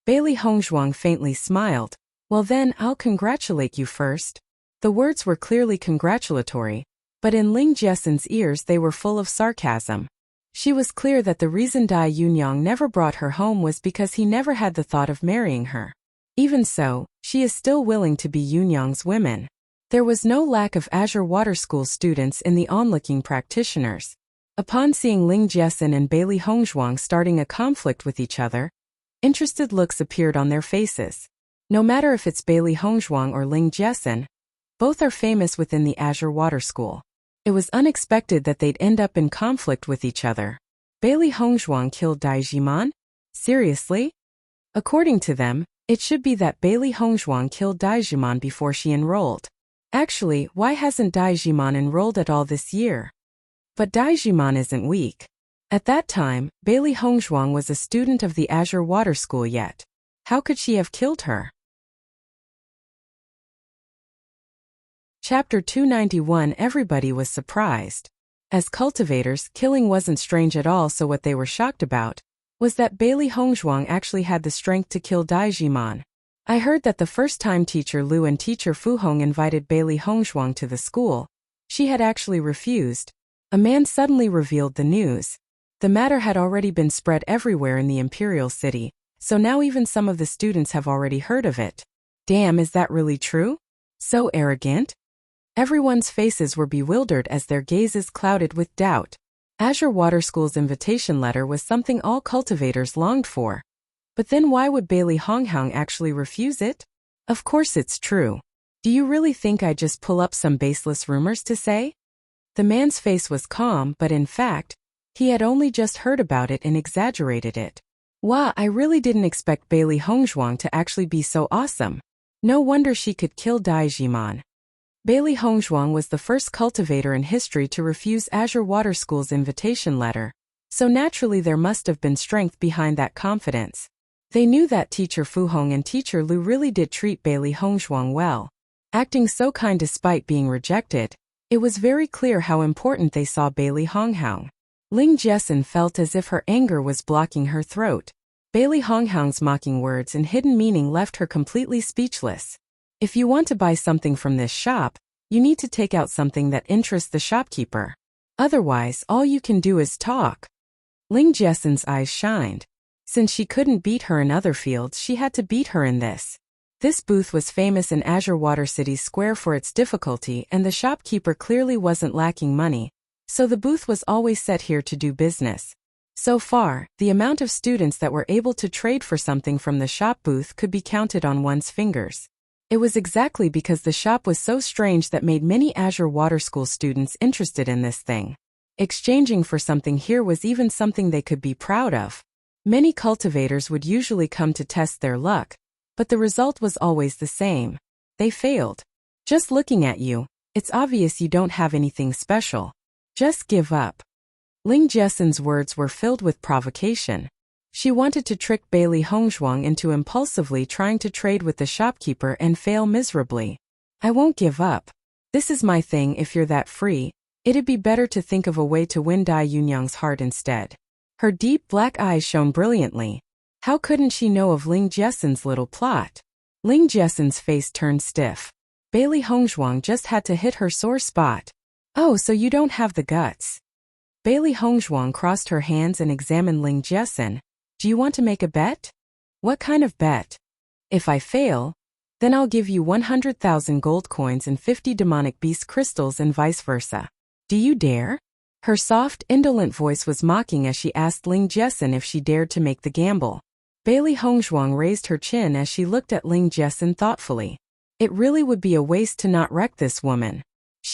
Bailey Hongzhuang faintly smiled. Well then, I'll congratulate you first. The words were clearly congratulatory, but in Ling Jiesin's ears they were full of sarcasm. She was clear that the reason Dai Yunyang never brought her home was because he never had the thought of marrying her. Even so, she is still willing to be Yunyang's woman. There was no lack of Azure Water School students in the onlooking practitioners. Upon seeing Ling Jiesin and Bailey Hongzhuang starting a conflict with each other, interested looks appeared on their faces. No matter if it's Bailey Hongzhuang or Ling Jiesin, both are famous within the Azure Water School. It was unexpected that they'd end up in conflict with each other. Bailey Hongzhuang killed Dai Jiman? Seriously? According to them, it should be that Bailey Hongzhuang killed Dai Jiman before she enrolled. Actually, why hasn't Dai Jiman enrolled at all this year? But Dai Jiman isn't weak. At that time, Bailey Hongzhuang was a student of the Azure Water School yet. How could she have killed her? Chapter 291. Everybody was surprised. As cultivators, killing wasn't strange at all, so what they were shocked about was that Bailey Hongzhuang actually had the strength to kill Dai Jiman. I heard that the first time Teacher Lu and Teacher Fu Hong invited Bailey Hongzhuang to the school, she had actually refused. A man suddenly revealed the news. The matter had already been spread everywhere in the Imperial City, so now even some of the students have already heard of it. Damn, is that really true? So arrogant? Everyone's faces were bewildered as their gazes clouded with doubt. Azure Water School's invitation letter was something all cultivators longed for. But then why would Bailey Honghang actually refuse it? Of course it's true. Do you really think I just pull up some baseless rumors to say? The man's face was calm, but in fact, he had only just heard about it and exaggerated it. Wow, I really didn't expect Bailey Hongzhuang to actually be so awesome. No wonder she could kill Dai Jiman. Bailey Hongzhuang was the first cultivator in history to refuse Azure Water School's invitation letter, so naturally there must have been strength behind that confidence. They knew that Teacher Fu Hong and Teacher Lu really did treat Bailey Hongzhuang well. Acting so kind despite being rejected, it was very clear how important they saw Bailey Honghang. Ling Jiesin felt as if her anger was blocking her throat. Bailey Honghang's mocking words and hidden meaning left her completely speechless. If you want to buy something from this shop, you need to take out something that interests the shopkeeper. Otherwise, all you can do is talk. Ling Jiesin's eyes shined. Since she couldn't beat her in other fields, she had to beat her in this. This booth was famous in Azure Water City Square for its difficulty, and the shopkeeper clearly wasn't lacking money, so the booth was always set here to do business. So far, the amount of students that were able to trade for something from the shop booth could be counted on one's fingers. It was exactly because the shop was so strange that made many Azure Water School students interested in this thing. Exchanging for something here was even something they could be proud of. Many cultivators would usually come to test their luck, but the result was always the same. They failed. Just looking at you, it's obvious you don't have anything special. Just give up. Ling Jiesin's words were filled with provocation. She wanted to trick Bailey Hongzhuang into impulsively trying to trade with the shopkeeper and fail miserably. I won't give up. This is my thing. If you're that free, it'd be better to think of a way to win Dai Yunyang's heart instead. Her deep black eyes shone brilliantly. How couldn't she know of Ling Jiesin's little plot? Ling Jiesin's face turned stiff. Bailey Hongzhuang just had to hit her sore spot. Oh, so you don't have the guts. Bailey Hongzhuang crossed her hands and examined Ling Jiesin. Do you want to make a bet? What kind of bet? If I fail, then I'll give you 100,000 gold coins and 50 demonic beast crystals and vice versa. Do you dare? Her soft, indolent voice was mocking as she asked Ling Jiesin if she dared to make the gamble. Bailey Hongzhuang raised her chin as she looked at Ling Jiesin thoughtfully. It really would be a waste to not wreck this woman.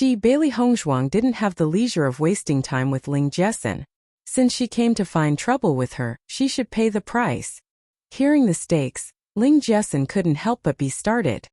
Bailey Hongzhuang didn't have the leisure of wasting time with Ling Jiesin. Since she came to find trouble with her, she should pay the price. Hearing the stakes, Ling Jessen couldn't help but be startled.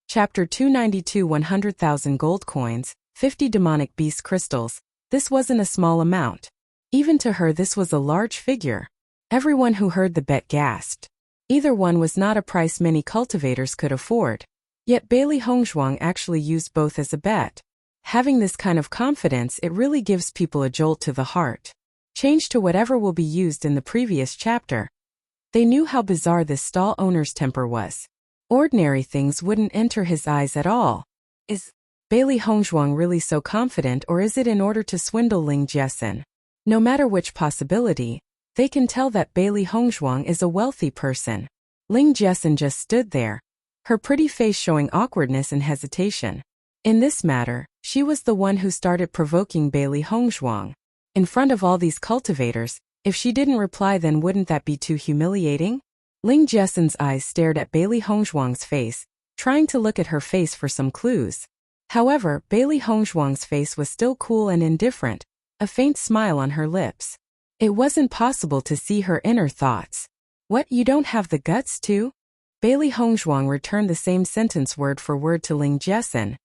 Chapter 292 100,000 gold coins, 50 demonic beast crystals. This wasn't a small amount. Even to her this was a large figure. Everyone who heard the bet gasped. Either one was not a price many cultivators could afford. Yet Bailey Hongzhuang actually used both as a bet. Having this kind of confidence, it really gives people a jolt to the heart. Change to whatever will be used in the previous chapter. They knew how bizarre this stall owner's temper was. Ordinary things wouldn't enter his eyes at all. Is Bailey Hongzhuang really so confident, or is it in order to swindle Ling Jessen? No matter which possibility, they can tell that Bailey Hongzhuang is a wealthy person. Ling Jessen just stood there, her pretty face showing awkwardness and hesitation. In this matter, she was the one who started provoking Bailey Hongzhuang. In front of all these cultivators, if she didn't reply, then wouldn't that be too humiliating? Ling Jessen's eyes stared at Bailey Hongzhuang's face, trying to look at her face for some clues. However, Bailey Hongzhuang's face was still cool and indifferent, a faint smile on her lips. It wasn't possible to see her inner thoughts. What, you don't have the guts to? Bailey Hongzhuang returned the same sentence word for word to Ling Jessen,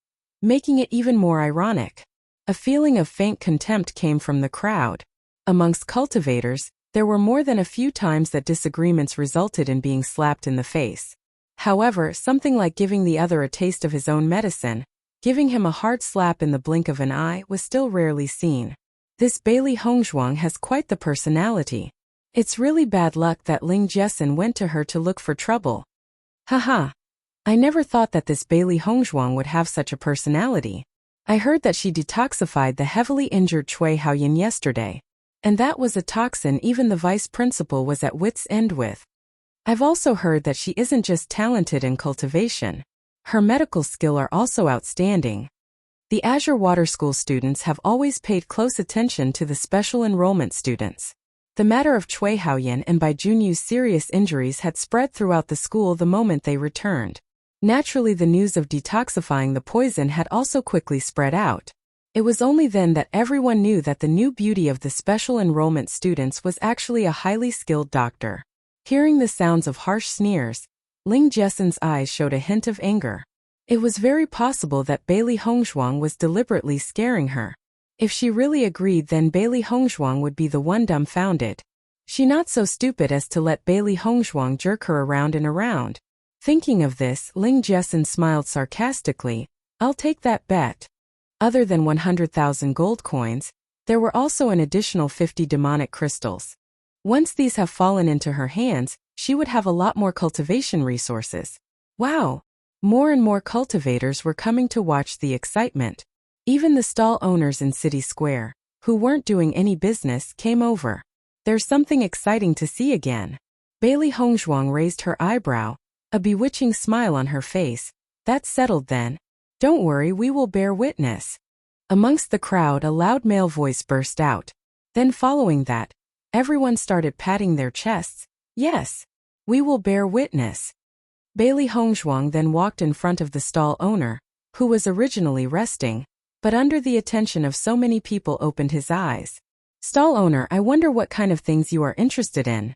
making it even more ironic. A feeling of faint contempt came from the crowd. Amongst cultivators, there were more than a few times that disagreements resulted in being slapped in the face. However, something like giving the other a taste of his own medicine, giving him a hard slap in the blink of an eye, was still rarely seen. This Bailey Hongzhuang has quite the personality. It's really bad luck that Ling Jessen went to her to look for trouble. Haha. I never thought that this Bailey Hongzhuang would have such a personality. I heard that she detoxified the heavily injured Cui Haoyan yesterday. And that was a toxin even the vice principal was at wit's end with. I've also heard that she isn't just talented in cultivation. Her medical skill are also outstanding. The Azure Water School students have always paid close attention to the special enrollment students. The matter of Cui Haoyan and Bai Junyu's serious injuries had spread throughout the school the moment they returned. Naturally, the news of detoxifying the poison had also quickly spread out. It was only then that everyone knew that the new beauty of the special enrollment students was actually a highly skilled doctor. Hearing the sounds of harsh sneers, Ling Jessen's eyes showed a hint of anger. It was very possible that Bailey Hongzhuang was deliberately scaring her. If she really agreed, then Bailey Hongzhuang would be the one dumbfounded. She not so stupid as to let Bailey Hongzhuang jerk her around and around. Thinking of this, Ling Jessen smiled sarcastically. I'll take that bet. Other than 100,000 gold coins, there were also an additional 50 demonic crystals. Once these have fallen into her hands, she would have a lot more cultivation resources. Wow! More and more cultivators were coming to watch the excitement. Even the stall owners in City Square, who weren't doing any business, came over. There's something exciting to see again. Bailey Hongzhuang raised her eyebrow, a bewitching smile on her face. That's settled then. Don't worry, we will bear witness. Amongst the crowd, a loud male voice burst out. Then following that, everyone started patting their chests. Yes, we will bear witness. Bailey Hongzhuang then walked in front of the stall owner, who was originally resting, but under the attention of so many people opened his eyes. Stall owner, I wonder what kind of things you are interested in?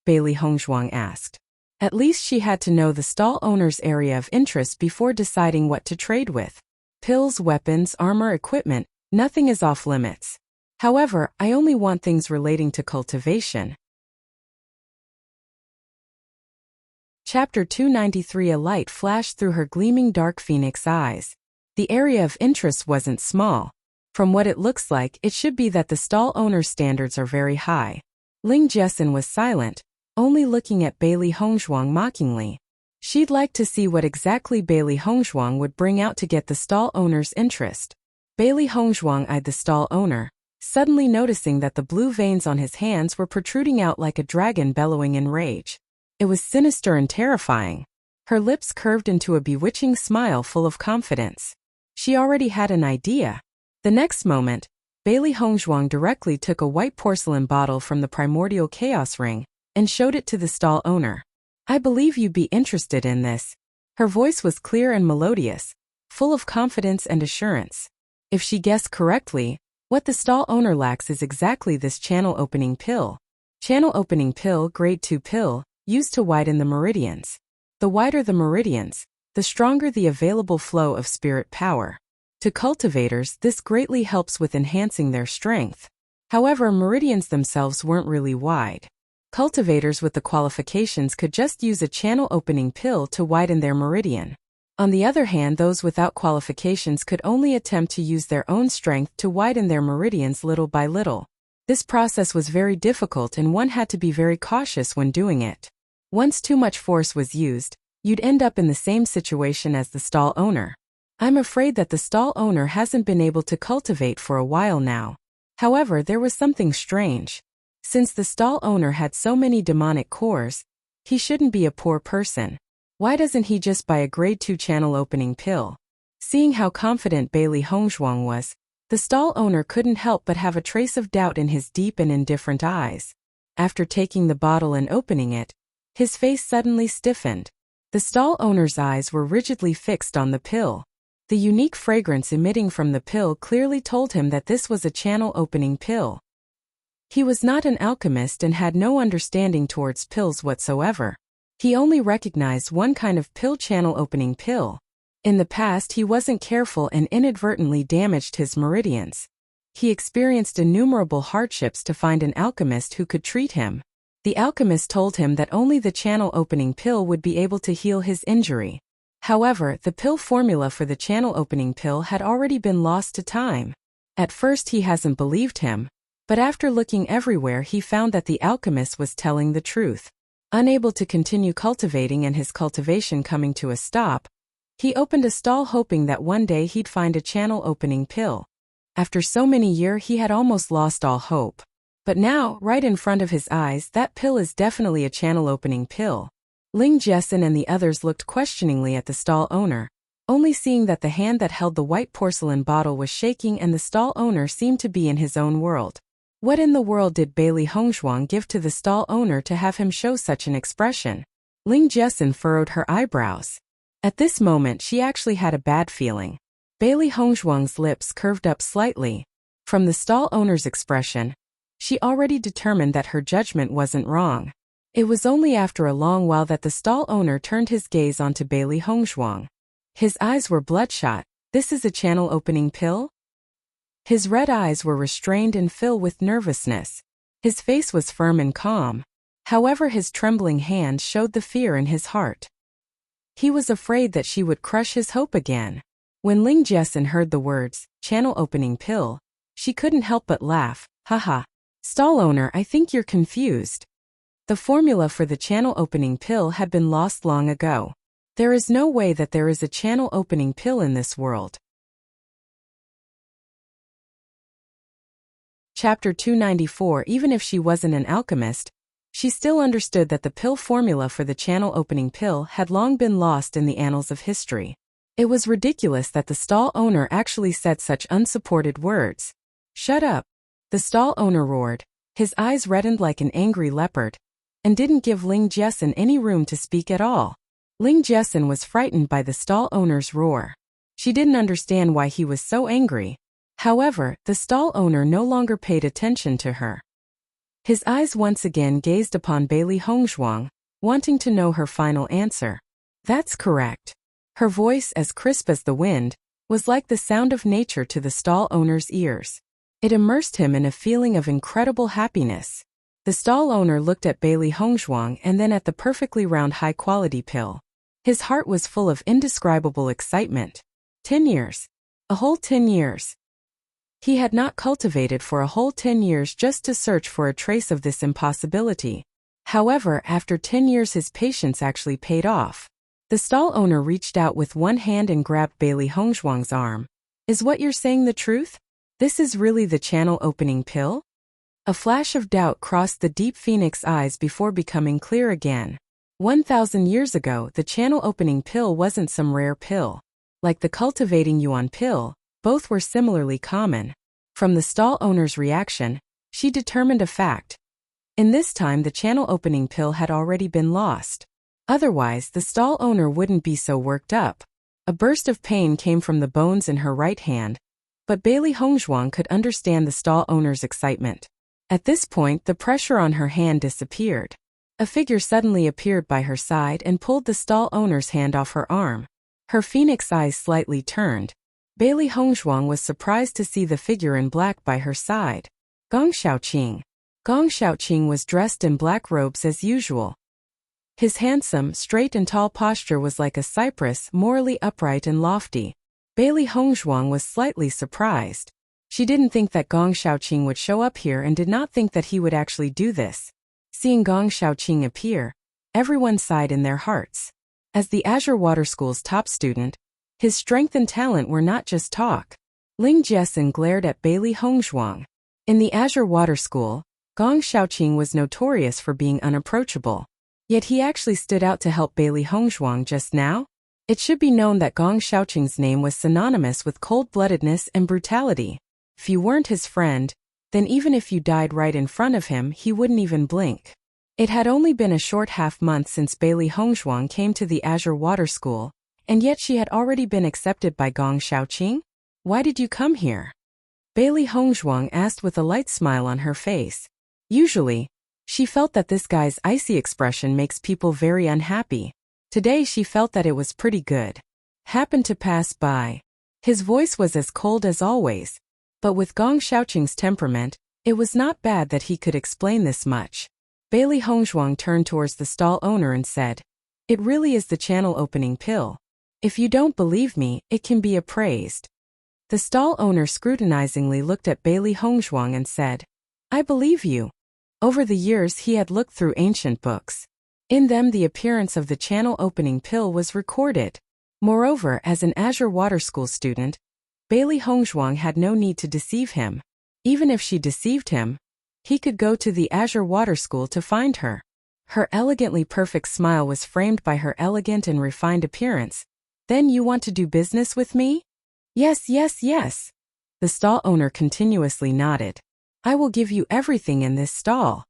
Bailey Hongzhuang asked. At least she had to know the stall owner's area of interest before deciding what to trade with. Pills, weapons, armor, equipment, nothing is off limits. However, I only want things relating to cultivation. Chapter 293. A light flashed through her gleaming dark phoenix eyes. The area of interest wasn't small. From what it looks like, it should be that the stall owner's standards are very high. Ling Jessen was silent, only looking at Bailey Hongzhuang mockingly. She'd like to see what exactly Bailey Hongzhuang would bring out to get the stall owner's interest. Bailey Hongzhuang eyed the stall owner, suddenly noticing that the blue veins on his hands were protruding out like a dragon bellowing in rage. It was sinister and terrifying. Her lips curved into a bewitching smile full of confidence. She already had an idea. The next moment, Bailey Hongzhuang directly took a white porcelain bottle from the primordial chaos ring and showed it to the stall owner. I believe you'd be interested in this. Her voice was clear and melodious, full of confidence and assurance. If she guessed correctly, what the stall owner lacks is exactly this channel-opening pill. Channel opening pill, grade 2 pill, used to widen the meridians. The wider the meridians, the stronger the available flow of spirit power. To cultivators, this greatly helps with enhancing their strength. However, meridians themselves weren't really wide. Cultivators with the qualifications could just use a channel opening pill to widen their meridian. On the other hand, those without qualifications could only attempt to use their own strength to widen their meridians little by little. This process was very difficult and one had to be very cautious when doing it. Once too much force was used, you'd end up in the same situation as the stall owner. I'm afraid that the stall owner hasn't been able to cultivate for a while now. However, there was something strange. Since the stall owner had so many demonic cores, he shouldn't be a poor person. Why doesn't he just buy a grade 2 channel opening pill? Seeing how confident Bailey Hongzhuang was, the stall owner couldn't help but have a trace of doubt in his deep and indifferent eyes. After taking the bottle and opening it, his face suddenly stiffened. The stall owner's eyes were rigidly fixed on the pill. The unique fragrance emitting from the pill clearly told him that this was a channel opening pill. He was not an alchemist and had no understanding towards pills whatsoever. He only recognized one kind of pill, channel opening pill. In the past, he wasn't careful and inadvertently damaged his meridians. He experienced innumerable hardships to find an alchemist who could treat him. The alchemist told him that only the channel opening pill would be able to heal his injury. However, the pill formula for the channel opening pill had already been lost to time. At first he hasn't believed him, but after looking everywhere he found that the alchemist was telling the truth. Unable to continue cultivating and his cultivation coming to a stop, he opened a stall hoping that one day he'd find a channel opening pill. After so many years he had almost lost all hope. But now, right in front of his eyes, that pill is definitely a channel opening pill. Ling Jessen and the others looked questioningly at the stall owner, only seeing that the hand that held the white porcelain bottle was shaking and the stall owner seemed to be in his own world. What in the world did Bailey Hongzhuang give to the stall owner to have him show such an expression? Ling Jessen furrowed her eyebrows. At this moment she actually had a bad feeling. Bailey Hongzhuang's lips curved up slightly. From the stall owner's expression, she already determined that her judgment wasn't wrong. It was only after a long while that the stall owner turned his gaze onto Bailey Hongzhuang. His eyes were bloodshot. This is a channel opening pill? His red eyes were restrained and filled with nervousness. His face was firm and calm. However, his trembling hand showed the fear in his heart. He was afraid that she would crush his hope again. When Ling Jessen heard the words, channel opening pill, she couldn't help but laugh. Haha. Stall owner, I think you're confused. The formula for the channel opening pill had been lost long ago. There is no way that there is a channel opening pill in this world. Chapter 294. Even if she wasn't an alchemist, she still understood that the pill formula for the channel opening pill had long been lost in the annals of history. It was ridiculous that the stall owner actually said such unsupported words. Shut up! The stall owner roared. His eyes reddened like an angry leopard, and didn't give Ling Jessen any room to speak at all. Ling Jessen was frightened by the stall owner's roar. She didn't understand why he was so angry. However, the stall owner no longer paid attention to her. His eyes once again gazed upon Bailey Hongzhuang, wanting to know her final answer. That's correct. Her voice, as crisp as the wind, was like the sound of nature to the stall owner's ears. It immersed him in a feeling of incredible happiness. The stall owner looked at Bailey Hongzhuang and then at the perfectly round high-quality pill. His heart was full of indescribable excitement. 10 years. A whole 10 years. He had not cultivated for a whole 10 years just to search for a trace of this impossibility. However, after 10 years his patience actually paid off. The stall owner reached out with one hand and grabbed Bailey Hongzhuang's arm. Is what you're saying the truth? This is really the channel opening pill? A flash of doubt crossed the deep phoenix eyes before becoming clear again. 1,000 years ago, the channel opening pill wasn't some rare pill. Like the cultivating yuan pill, both were similarly common. From the stall owner's reaction, she determined a fact. In this time the channel opening pill had already been lost. Otherwise, the stall owner wouldn't be so worked up. A burst of pain came from the bones in her right hand, but Bailey Hongzhuang could understand the stall owner's excitement. At this point, the pressure on her hand disappeared. A figure suddenly appeared by her side and pulled the stall owner's hand off her arm. Her phoenix eyes slightly turned. Bailey Hongzhuang was surprised to see the figure in black by her side. Gong Xiaoqing. Gong Xiaoqing was dressed in black robes as usual. His handsome, straight and tall posture was like a cypress, morally upright and lofty. Bailey Hongzhuang was slightly surprised. She didn't think that Gong Xiaoqing would show up here and did not think that he would actually do this. Seeing Gong Xiaoqing appear, everyone sighed in their hearts. As the Azure Water School's top student, his strength and talent were not just talk. Ling Jiesin glared at Bailey Hongzhuang. In the Azure Water School, Gong Xiaoqing was notorious for being unapproachable. Yet he actually stood out to help Bailey Hongzhuang just now. It should be known that Gong Xiaoqing's name was synonymous with cold-bloodedness and brutality. If you weren't his friend, then even if you died right in front of him, he wouldn't even blink. It had only been a short half-month since Bailey Hongzhuang came to the Azure Water School, and yet she had already been accepted by Gong Xiaoqing. Why did you come here? Bailey Hongzhuang asked with a light smile on her face. Usually, she felt that this guy's icy expression makes people very unhappy. Today she felt that it was pretty good. Happened to pass by. His voice was as cold as always. But with Gong Xiaoqing's temperament, it was not bad that he could explain this much. Bailey Hongzhuang turned towards the stall owner and said, "It really is the channel opening pill. If you don't believe me, it can be appraised." The stall owner scrutinizingly looked at Bailey Hongzhuang and said, "I believe you." Over the years he had looked through ancient books. In them the appearance of the channel opening pill was recorded. Moreover, as an Azure Water School student, Bailey Hongzhuang had no need to deceive him. Even if she deceived him, he could go to the Azure Water School to find her. Her elegantly perfect smile was framed by her elegant and refined appearance. "Then you want to do business with me?" "Yes, yes, yes." The stall owner continuously nodded. "I will give you everything in this stall."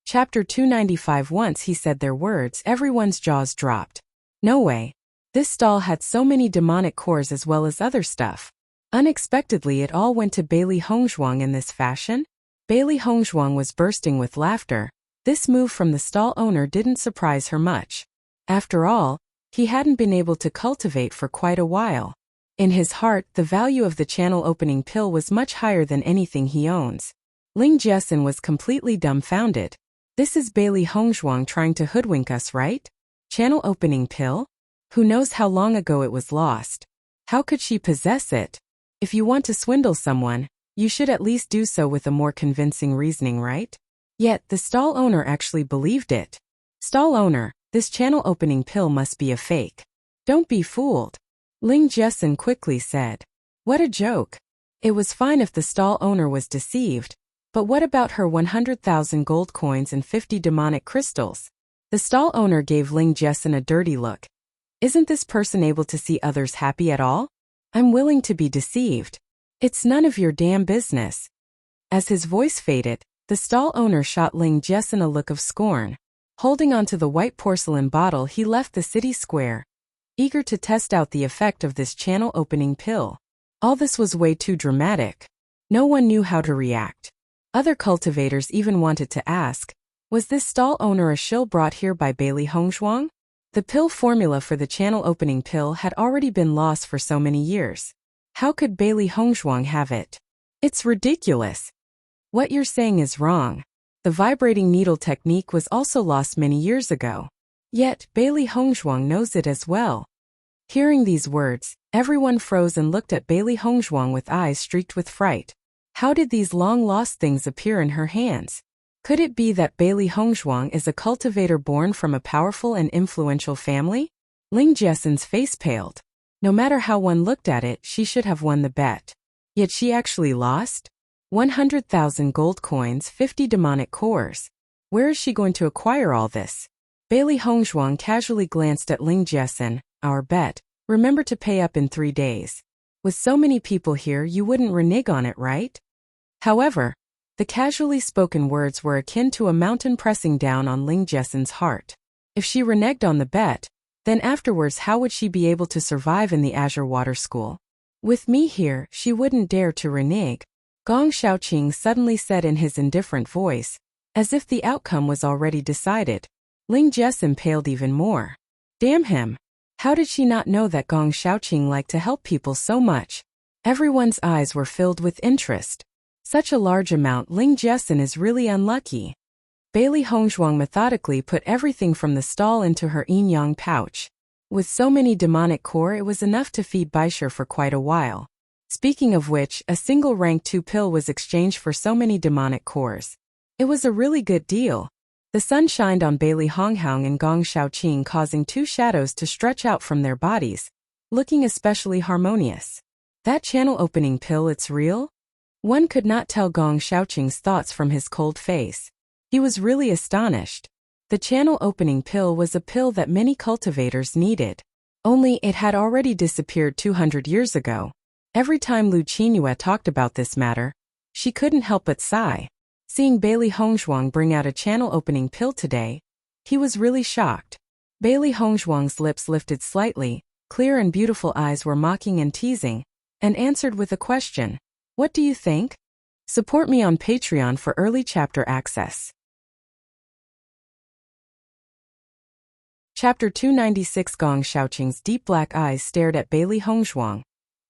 Chapter 295. Once he said their words, everyone's jaws dropped. No way. This stall had so many demonic cores as well as other stuff. Unexpectedly it all went to Bailey Hongzhuang in this fashion. Bailey Hongzhuang was bursting with laughter. This move from the stall owner didn't surprise her much. After all, he hadn't been able to cultivate for quite a while. In his heart, the value of the channel opening pill was much higher than anything he owns. Ling Jiesin was completely dumbfounded. This is Bailey Hongzhuang trying to hoodwink us, right? Channel opening pill? Who knows how long ago it was lost? How could she possess it? If you want to swindle someone, you should at least do so with a more convincing reasoning, right? Yet, the stall owner actually believed it. Stall owner, this channel opening pill must be a fake. Don't be fooled. Ling Jiesin quickly said. What a joke. It was fine if the stall owner was deceived, but what about her 100,000 gold coins and 50 demonic crystals? The stall owner gave Ling Jiesin a dirty look. Isn't this person able to see others happy at all? I'm willing to be deceived. It's none of your damn business. As his voice faded, the stall owner shot Ling Jiesin a look of scorn. Holding onto the white porcelain bottle, he left the city square, eager to test out the effect of this channel opening pill. All this was way too dramatic. No one knew how to react. Other cultivators even wanted to ask, was this stall owner a shill brought here by Bailey Hongzhuang? The pill formula for the channel opening pill had already been lost for so many years. How could Bailey Hongzhuang have it? It's ridiculous. What you're saying is wrong. The vibrating needle technique was also lost many years ago. Yet, Bailey Hongzhuang knows it as well. Hearing these words, everyone froze and looked at Bailey Hongzhuang with eyes streaked with fright. How did these long-lost things appear in her hands? Could it be that Bailey Hongzhuang is a cultivator born from a powerful and influential family? Ling Jiesin's face paled. No matter how one looked at it, she should have won the bet. Yet she actually lost? 100,000 gold coins, 50 demonic cores. Where is she going to acquire all this? Bailey Hongzhuang casually glanced at Ling Jiesin. Our bet. Remember to pay up in 3 days. With so many people here, you wouldn't renege on it, right? However, the casually spoken words were akin to a mountain pressing down on Ling Jiesin's heart. If she reneged on the bet, then afterwards how would she be able to survive in the Azure Water School? With me here, she wouldn't dare to renege, Gong Xiaoqing suddenly said in his indifferent voice, as if the outcome was already decided. Ling Jessen paled even more. Damn him! How did she not know that Gong Xiaoqing liked to help people so much? Everyone's eyes were filled with interest. Such a large amount. Ling Jessen is really unlucky. Bailey Hongzhuang methodically put everything from the stall into her yin-yang pouch. With so many demonic core, it was enough to feed Baisher for quite a while. Speaking of which, a single rank 2 pill was exchanged for so many demonic cores. It was a really good deal. The sun shined on Bailey Honghaung and Gong Xiaoqing, causing 2 shadows to stretch out from their bodies, looking especially harmonious. That channel opening pill, it's real? One could not tell Gong Xiaoqing's thoughts from his cold face. He was really astonished. The channel opening pill was a pill that many cultivators needed. Only it had already disappeared 200 years ago. Every time Lu Qingyue talked about this matter, she couldn't help but sigh. Seeing Bailey Hongzhuang bring out a channel opening pill today, he was really shocked. Bailey Hongzhuang's lips lifted slightly, clear and beautiful eyes were mocking and teasing, and answered with a question. What do you think? Support me on Patreon for early chapter access. Chapter 296. Gong Xiaoqing's deep black eyes stared at Bailey Hongzhuang.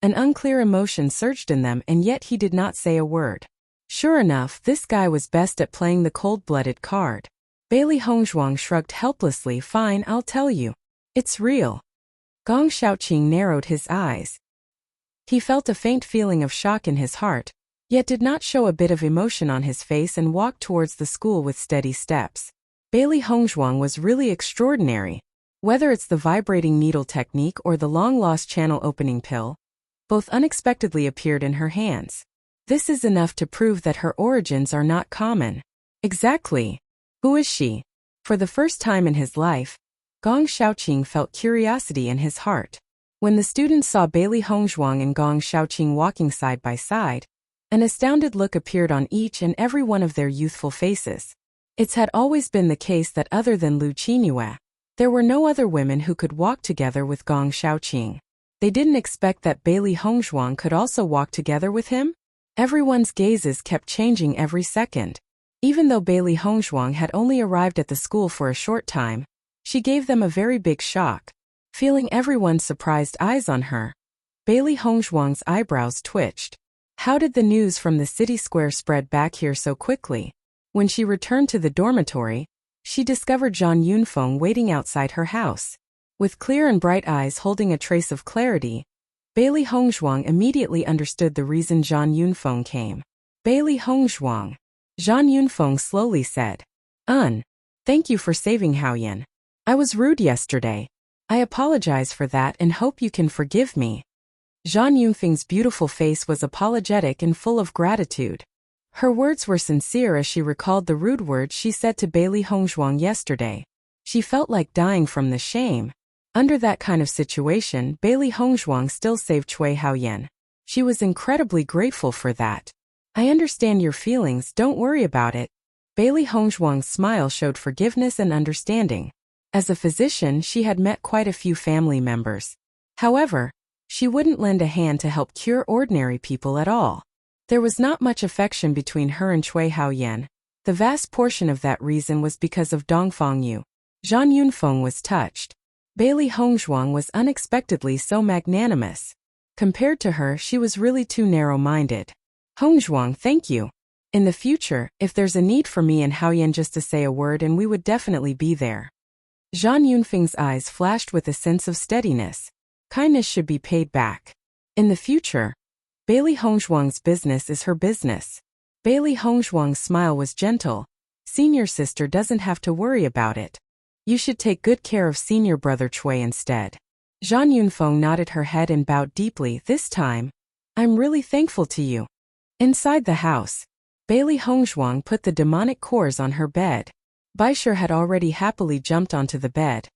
An unclear emotion surged in them, and yet he did not say a word. Sure enough, this guy was best at playing the cold-blooded card. Bailey Hongzhuang shrugged helplessly. Fine, I'll tell you. It's real. Gong Xiaoqing narrowed his eyes. He felt a faint feeling of shock in his heart, yet did not show a bit of emotion on his face and walked towards the school with steady steps. Bailey Hongzhuang was really extraordinary. Whether it's the vibrating needle technique or the long-lost channel opening pill, both unexpectedly appeared in her hands. This is enough to prove that her origins are not common. Exactly. Who is she? For the first time in his life, Gong Xiaoqing felt curiosity in his heart. When the students saw Bailey Hongzhuang and Gong Xiaoqing walking side by side, an astounded look appeared on each and every one of their youthful faces. It had always been the case that other than Lu Qingyue, there were no other women who could walk together with Gong Xiaoqing. They didn't expect that Bailey Hongzhuang could also walk together with him. Everyone's gazes kept changing every second. Even though Bailey Hongzhuang had only arrived at the school for a short time, she gave them a very big shock. Feeling everyone's surprised eyes on her, Bailey Hongzhuang's eyebrows twitched. How did the news from the city square spread back here so quickly? When she returned to the dormitory, she discovered Zhang Yunfeng waiting outside her house. With clear and bright eyes holding a trace of clarity, Bailey Hongzhuang immediately understood the reason Zhang Yunfeng came. Bailey Hongzhuang. Zhang Yunfeng slowly said. Thank you for saving Haoyan. I was rude yesterday. I apologize for that and hope you can forgive me. Zhang Yunfeng's beautiful face was apologetic and full of gratitude. Her words were sincere as she recalled the rude words she said to Bailey Hongzhuang yesterday. She felt like dying from the shame. Under that kind of situation, Bailey Hongzhuang still saved Cui Haoyan. She was incredibly grateful for that. I understand your feelings, don't worry about it. Bailey Hongzhuang's smile showed forgiveness and understanding. As a physician, she had met quite a few family members. However, she wouldn't lend a hand to help cure ordinary people at all. There was not much affection between her and Cui Haoyan. The vast portion of that reason was because of Dongfang Yu. Zhang Yunfeng was touched. Bailey Hongzhuang was unexpectedly so magnanimous. Compared to her, she was really too narrow-minded. Hongzhuang, thank you. In the future, if there's a need for me and Haoyan, just to say a word and we would definitely be there. Zhang Yunfeng's eyes flashed with a sense of steadiness. Kindness should be paid back. In the future, Bailey Hongzhuang's business is her business. Bailey Hongzhuang's smile was gentle. Senior sister doesn't have to worry about it. You should take good care of senior brother Cui instead. Zhang Yunfeng nodded her head and bowed deeply. This time, I'm really thankful to you. Inside the house, Bailey Hongzhuang put the demonic cores on her bed. Baisher had already happily jumped onto the bed,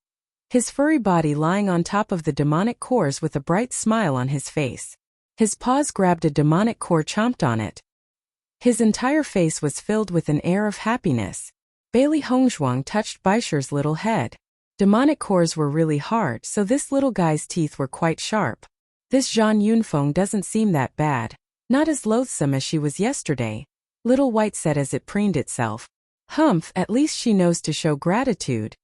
his furry body lying on top of the demonic cores with a bright smile on his face. His paws grabbed a demonic core, chomped on it. His entire face was filled with an air of happiness. Bailey Hongzhuang touched Baisher's little head. Demonic cores were really hard, so this little guy's teeth were quite sharp. This Zhan Yunfeng doesn't seem that bad. Not as loathsome as she was yesterday. Little White said as it preened itself. Humph, at least she knows to show gratitude.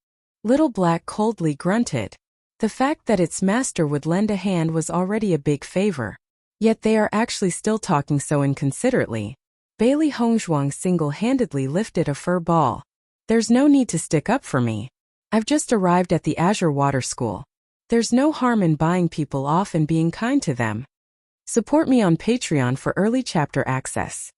Little Black coldly grunted. The fact that its master would lend a hand was already a big favor. Yet they are actually still talking so inconsiderately. Bailey Hongzhuang single-handedly lifted a fur ball. There's no need to stick up for me. I've just arrived at the Azure Water School. There's no harm in buying people off and being kind to them. Support me on Patreon for early chapter access.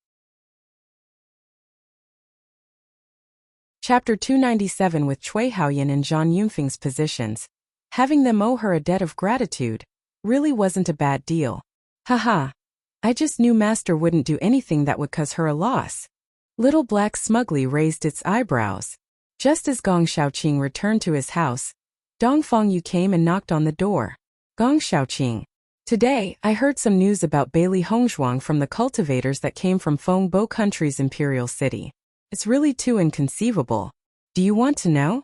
Chapter 297 with Cui Haoyan and Zhan Yunfeng's positions. Having them owe her a debt of gratitude really wasn't a bad deal. Haha. I just knew Master wouldn't do anything that would cause her a loss. Little Black smugly raised its eyebrows. Just as Gong Shaoqing returned to his house, Dong Fengyu came and knocked on the door. Gong Shaoqing. Today, I heard some news about Bailey Hongzhuang from the cultivators that came from Fengbo Country's imperial city. It's really too inconceivable. Do you want to know?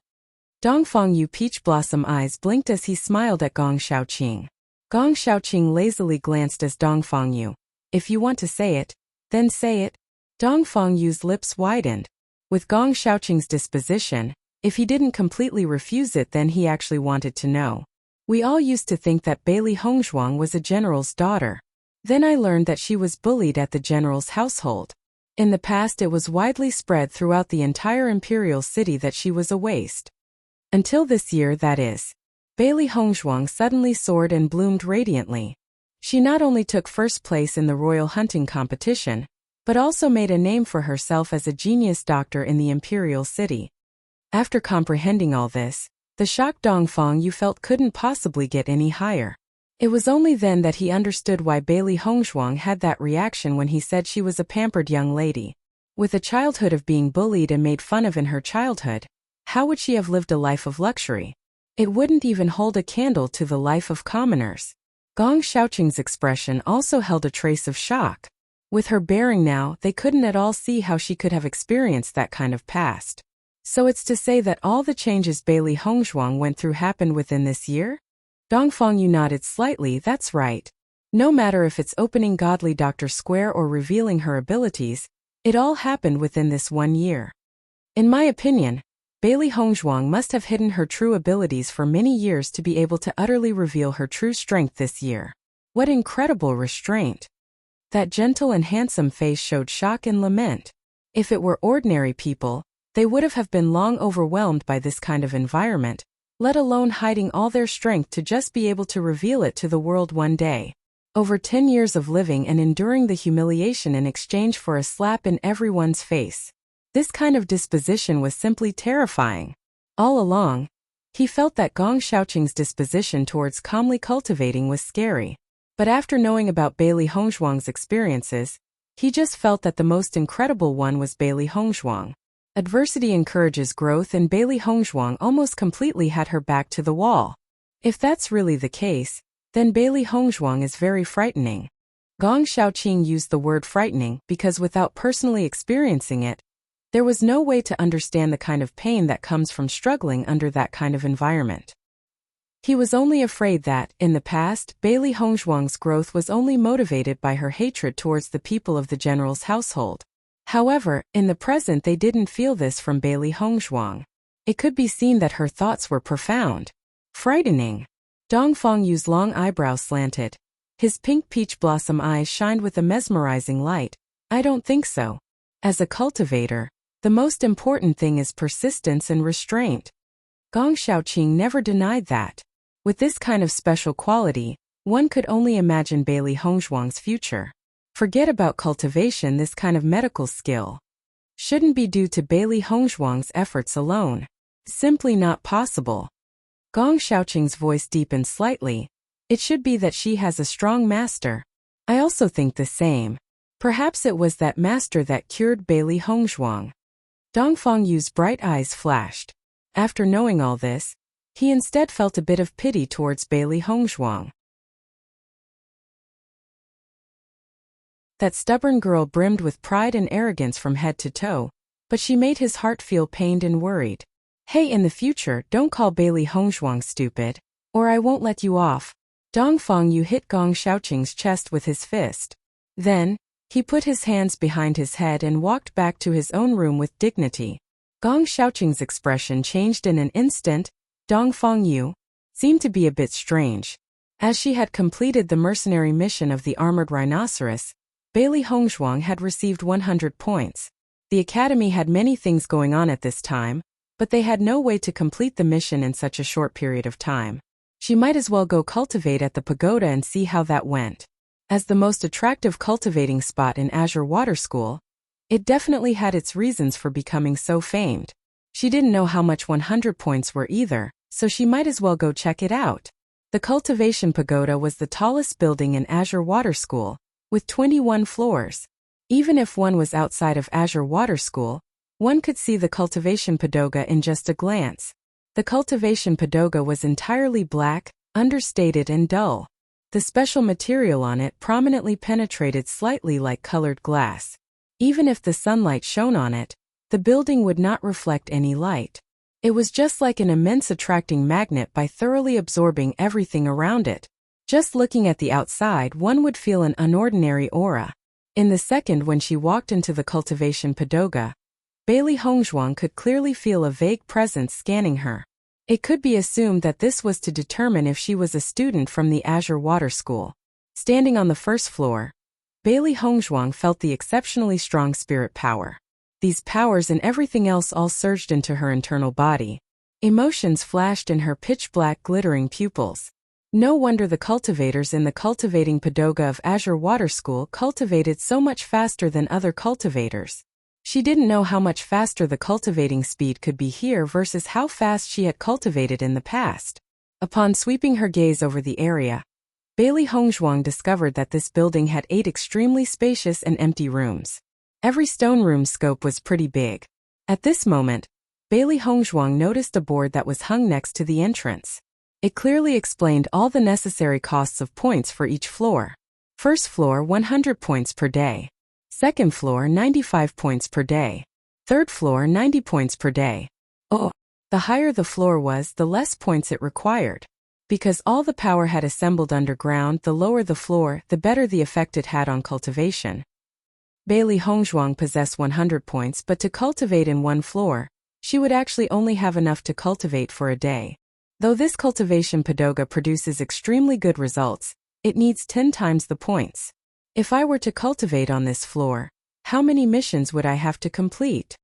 Dong Fengyu peach blossom eyes blinked as he smiled at Gong Shaoqing. Gong Shaoqing lazily glanced as Dong Fengyu. If you want to say it, then say it. Dong Fengyu's lips widened. With Gong Shaoqing's disposition, if he didn't completely refuse it, then he actually wanted to know. We all used to think that Bailey Hongzhuang was a general's daughter. Then I learned that she was bullied at the general's household. In the past, it was widely spread throughout the entire imperial city that she was a waste. Until this year, that is. Bailey Hongzhuang suddenly soared and bloomed radiantly. She not only took first place in the royal hunting competition, but also made a name for herself as a genius doctor in the imperial city. After comprehending all this, the shocked Dong Fengyu felt couldn't possibly get any higher. It was only then that he understood why Bailey Hongzhuang had that reaction when he said she was a pampered young lady. With a childhood of being bullied and made fun of in her childhood, how would she have lived a life of luxury? It wouldn't even hold a candle to the life of commoners. Gong Shaoqing's expression also held a trace of shock. With her bearing now, they couldn't at all see how she could have experienced that kind of past. So it's to say that all the changes Bailey Hongzhuang went through happened within this year? Dong Fengyu nodded slightly. That's right. No matter if it's opening Godly Doctor Square or revealing her abilities, it all happened within this 1 year. In my opinion, Bailey Hongzhuang must have hidden her true abilities for many years to be able to utterly reveal her true strength this year. What incredible restraint. That gentle and handsome face showed shock and lament. If it were ordinary people, they would have been long overwhelmed by this kind of environment, let alone hiding all their strength to just be able to reveal it to the world one day. Over 10 years of living and enduring the humiliation in exchange for a slap in everyone's face. This kind of disposition was simply terrifying. All along, he felt that Gong Shaoqing's disposition towards calmly cultivating was scary. But after knowing about Bailey Hongzhuang's experiences, he just felt that the most incredible one was Bailey Hongzhuang. Adversity encourages growth, and Bailey Hongzhuang almost completely had her back to the wall. If that's really the case, then Bailey Hongzhuang is very frightening. Gong Shaoqing used the word frightening because without personally experiencing it, there was no way to understand the kind of pain that comes from struggling under that kind of environment. He was only afraid that, in the past, Bailey Hongzhuang's growth was only motivated by her hatred towards the people of the general's household. However, in the present they didn't feel this from Bailey Hongzhuang. It could be seen that her thoughts were profound. Frightening. Dong Fengyu's long eyebrows slanted. His pink peach blossom eyes shined with a mesmerizing light. I don't think so. As a cultivator, the most important thing is persistence and restraint. Gong Shaoqing never denied that. With this kind of special quality, one could only imagine Bailey Hongzhuang's future. Forget about cultivation, this kind of medical skill shouldn't be due to Bailey Hongzhuang's efforts alone. Simply not possible. Gong Shaoqing's voice deepened slightly. It should be that she has a strong master. I also think the same. Perhaps it was that master that cured Bailey Hongzhuang. Dong Fengyu's bright eyes flashed. After knowing all this, he instead felt a bit of pity towards Bailey Hongzhuang. That stubborn girl brimmed with pride and arrogance from head to toe, but she made his heart feel pained and worried. Hey, in the future, don't call Bailey Hongzhuang stupid, or I won't let you off. Dongfang Yu hit Gong Xiaoqing's chest with his fist. Then, he put his hands behind his head and walked back to his own room with dignity. Gong Xiaoqing's expression changed in an instant. Dongfang Yu seemed to be a bit strange. As she had completed the mercenary mission of the armored rhinoceros, Bailey Hongzhuang had received 100 points. The academy had many things going on at this time, but they had no way to complete the mission in such a short period of time. She might as well go cultivate at the pagoda and see how that went. As the most attractive cultivating spot in Azure Water School, it definitely had its reasons for becoming so famed. She didn't know how much 100 points were either, so she might as well go check it out. The cultivation pagoda was the tallest building in Azure Water School, with 21 floors. Even if one was outside of Azure Water School, one could see the cultivation pagoda in just a glance. The cultivation pagoda was entirely black, understated and dull. The special material on it prominently penetrated slightly like colored glass. Even if the sunlight shone on it, the building would not reflect any light. It was just like an immense attracting magnet by thoroughly absorbing everything around it. Just looking at the outside, one would feel an unordinary aura. In the second when she walked into the cultivation pagoda, Bailey Hongzhuang could clearly feel a vague presence scanning her. It could be assumed that this was to determine if she was a student from the Azure Water School. Standing on the first floor, Bailey Hongzhuang felt the exceptionally strong spirit power. These powers and everything else all surged into her internal body. Emotions flashed in her pitch-black glittering pupils. No wonder the cultivators in the cultivating pagoda of Azure Water School cultivated so much faster than other cultivators. She didn't know how much faster the cultivating speed could be here versus how fast she had cultivated in the past. Upon sweeping her gaze over the area, Bailey Hongzhuang discovered that this building had 8 extremely spacious and empty rooms. Every stone room's scope was pretty big. At this moment, Bailey Hongzhuang noticed a board that was hung next to the entrance. It clearly explained all the necessary costs of points for each floor. First floor 100 points per day. Second floor 95 points per day. Third floor 90 points per day. Oh, the higher the floor was, the less points it required. Because all the power had assembled underground, the lower the floor, the better the effect it had on cultivation. Bailey Hongzhuang possessed 100 points, but to cultivate in one floor, she would actually only have enough to cultivate for a day. Though this cultivation pagoda produces extremely good results, it needs 10 times the points. If I were to cultivate on this floor, how many missions would I have to complete?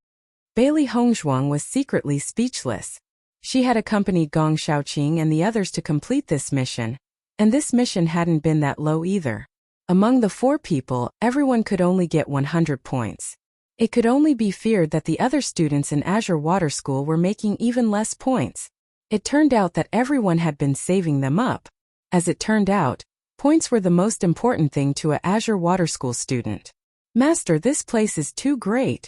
Bailey Hongzhuang was secretly speechless. She had accompanied Gong Xiaoqing and the others to complete this mission, and this mission hadn't been that low either. Among the 4 people, everyone could only get 100 points. It could only be feared that the other students in Azure Water School were making even less points. It turned out that everyone had been saving them up. As it turned out, points were the most important thing to a Azure Water School student. "Master, this place is too great,"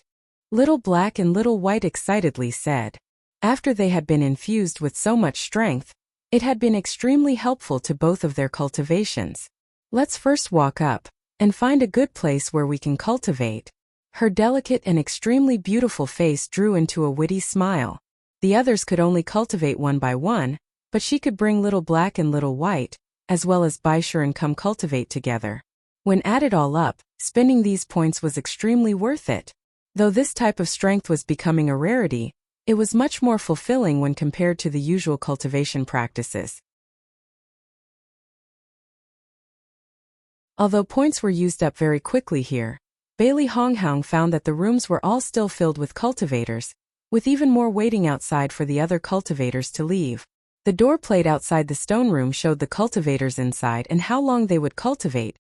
Little Black and Little White excitedly said. After they had been infused with so much strength, it had been extremely helpful to both of their cultivations. "Let's first walk up and find a good place where we can cultivate." Her delicate and extremely beautiful face drew into a witty smile. The others could only cultivate one by one, but she could bring Little Black and Little White, as well as Baisher, and come cultivate together. When added all up, spending these points was extremely worth it. Though this type of strength was becoming a rarity, it was much more fulfilling when compared to the usual cultivation practices. Although points were used up very quickly here, Bailey Hongzhuang found that the rooms were all still filled with cultivators, with even more waiting outside for the other cultivators to leave. The door plate outside the stone room showed the cultivators inside and how long they would cultivate,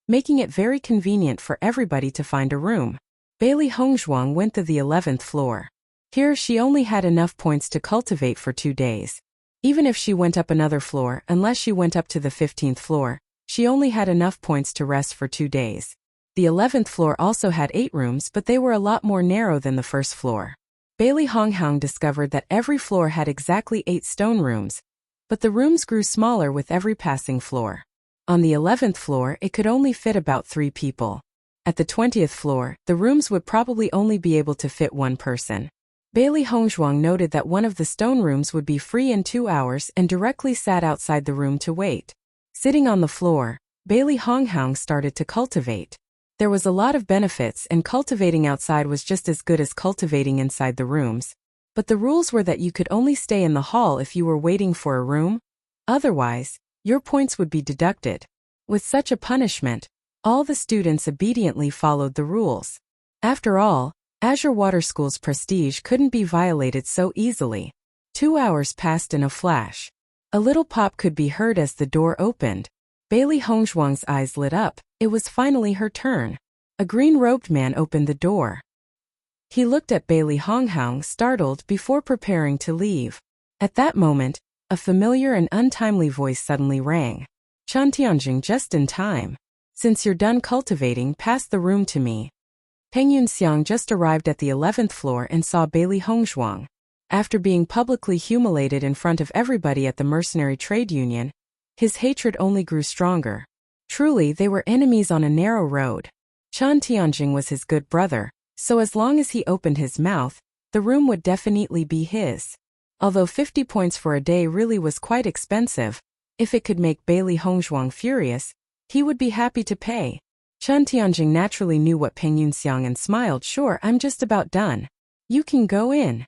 making it very convenient for everybody to find a room. Bailey Hongzhuang went to the 11th floor. Here she only had enough points to cultivate for 2 days. Even if she went up another floor, unless she went up to the 15th floor, she only had enough points to rest for 2 days. The 11th floor also had 8 rooms, but they were a lot more narrow than the first floor. Bailey Hongzhuang discovered that every floor had exactly 8 stone rooms, but the rooms grew smaller with every passing floor. On the 11th floor, it could only fit about 3 people. At the 20th floor, the rooms would probably only be able to fit 1 person. Bailey Hongzhuang noted that one of the stone rooms would be free in 2 hours and directly sat outside the room to wait. Sitting on the floor, Bailey Honghang started to cultivate. There was a lot of benefits, and cultivating outside was just as good as cultivating inside the rooms. But the rules were that you could only stay in the hall if you were waiting for a room. Otherwise, your points would be deducted. With such a punishment, all the students obediently followed the rules. After all, Azure Water School's prestige couldn't be violated so easily. 2 hours passed in a flash. A little pop could be heard as the door opened. Bailey Hongzhuang's eyes lit up. It was finally her turn. A green-robed man opened the door. He looked at Bailey Honghang, startled, before preparing to leave. At that moment, a familiar and untimely voice suddenly rang. "Chen Tianjing, just in time. Since you're done cultivating, pass the room to me." Peng Yunxiang just arrived at the 11th floor and saw Bailey Hongzhuang. After being publicly humiliated in front of everybody at the mercenary trade union, his hatred only grew stronger. Truly, they were enemies on a narrow road. Chen Tianjing was his good brother, so as long as he opened his mouth, the room would definitely be his. Although 50 points for a day really was quite expensive, if it could make Bailey Hongzhuang furious, he would be happy to pay. Chen Tianjing naturally knew what Peng Yunxiang and smiled. "Sure, I'm just about done. You can go in."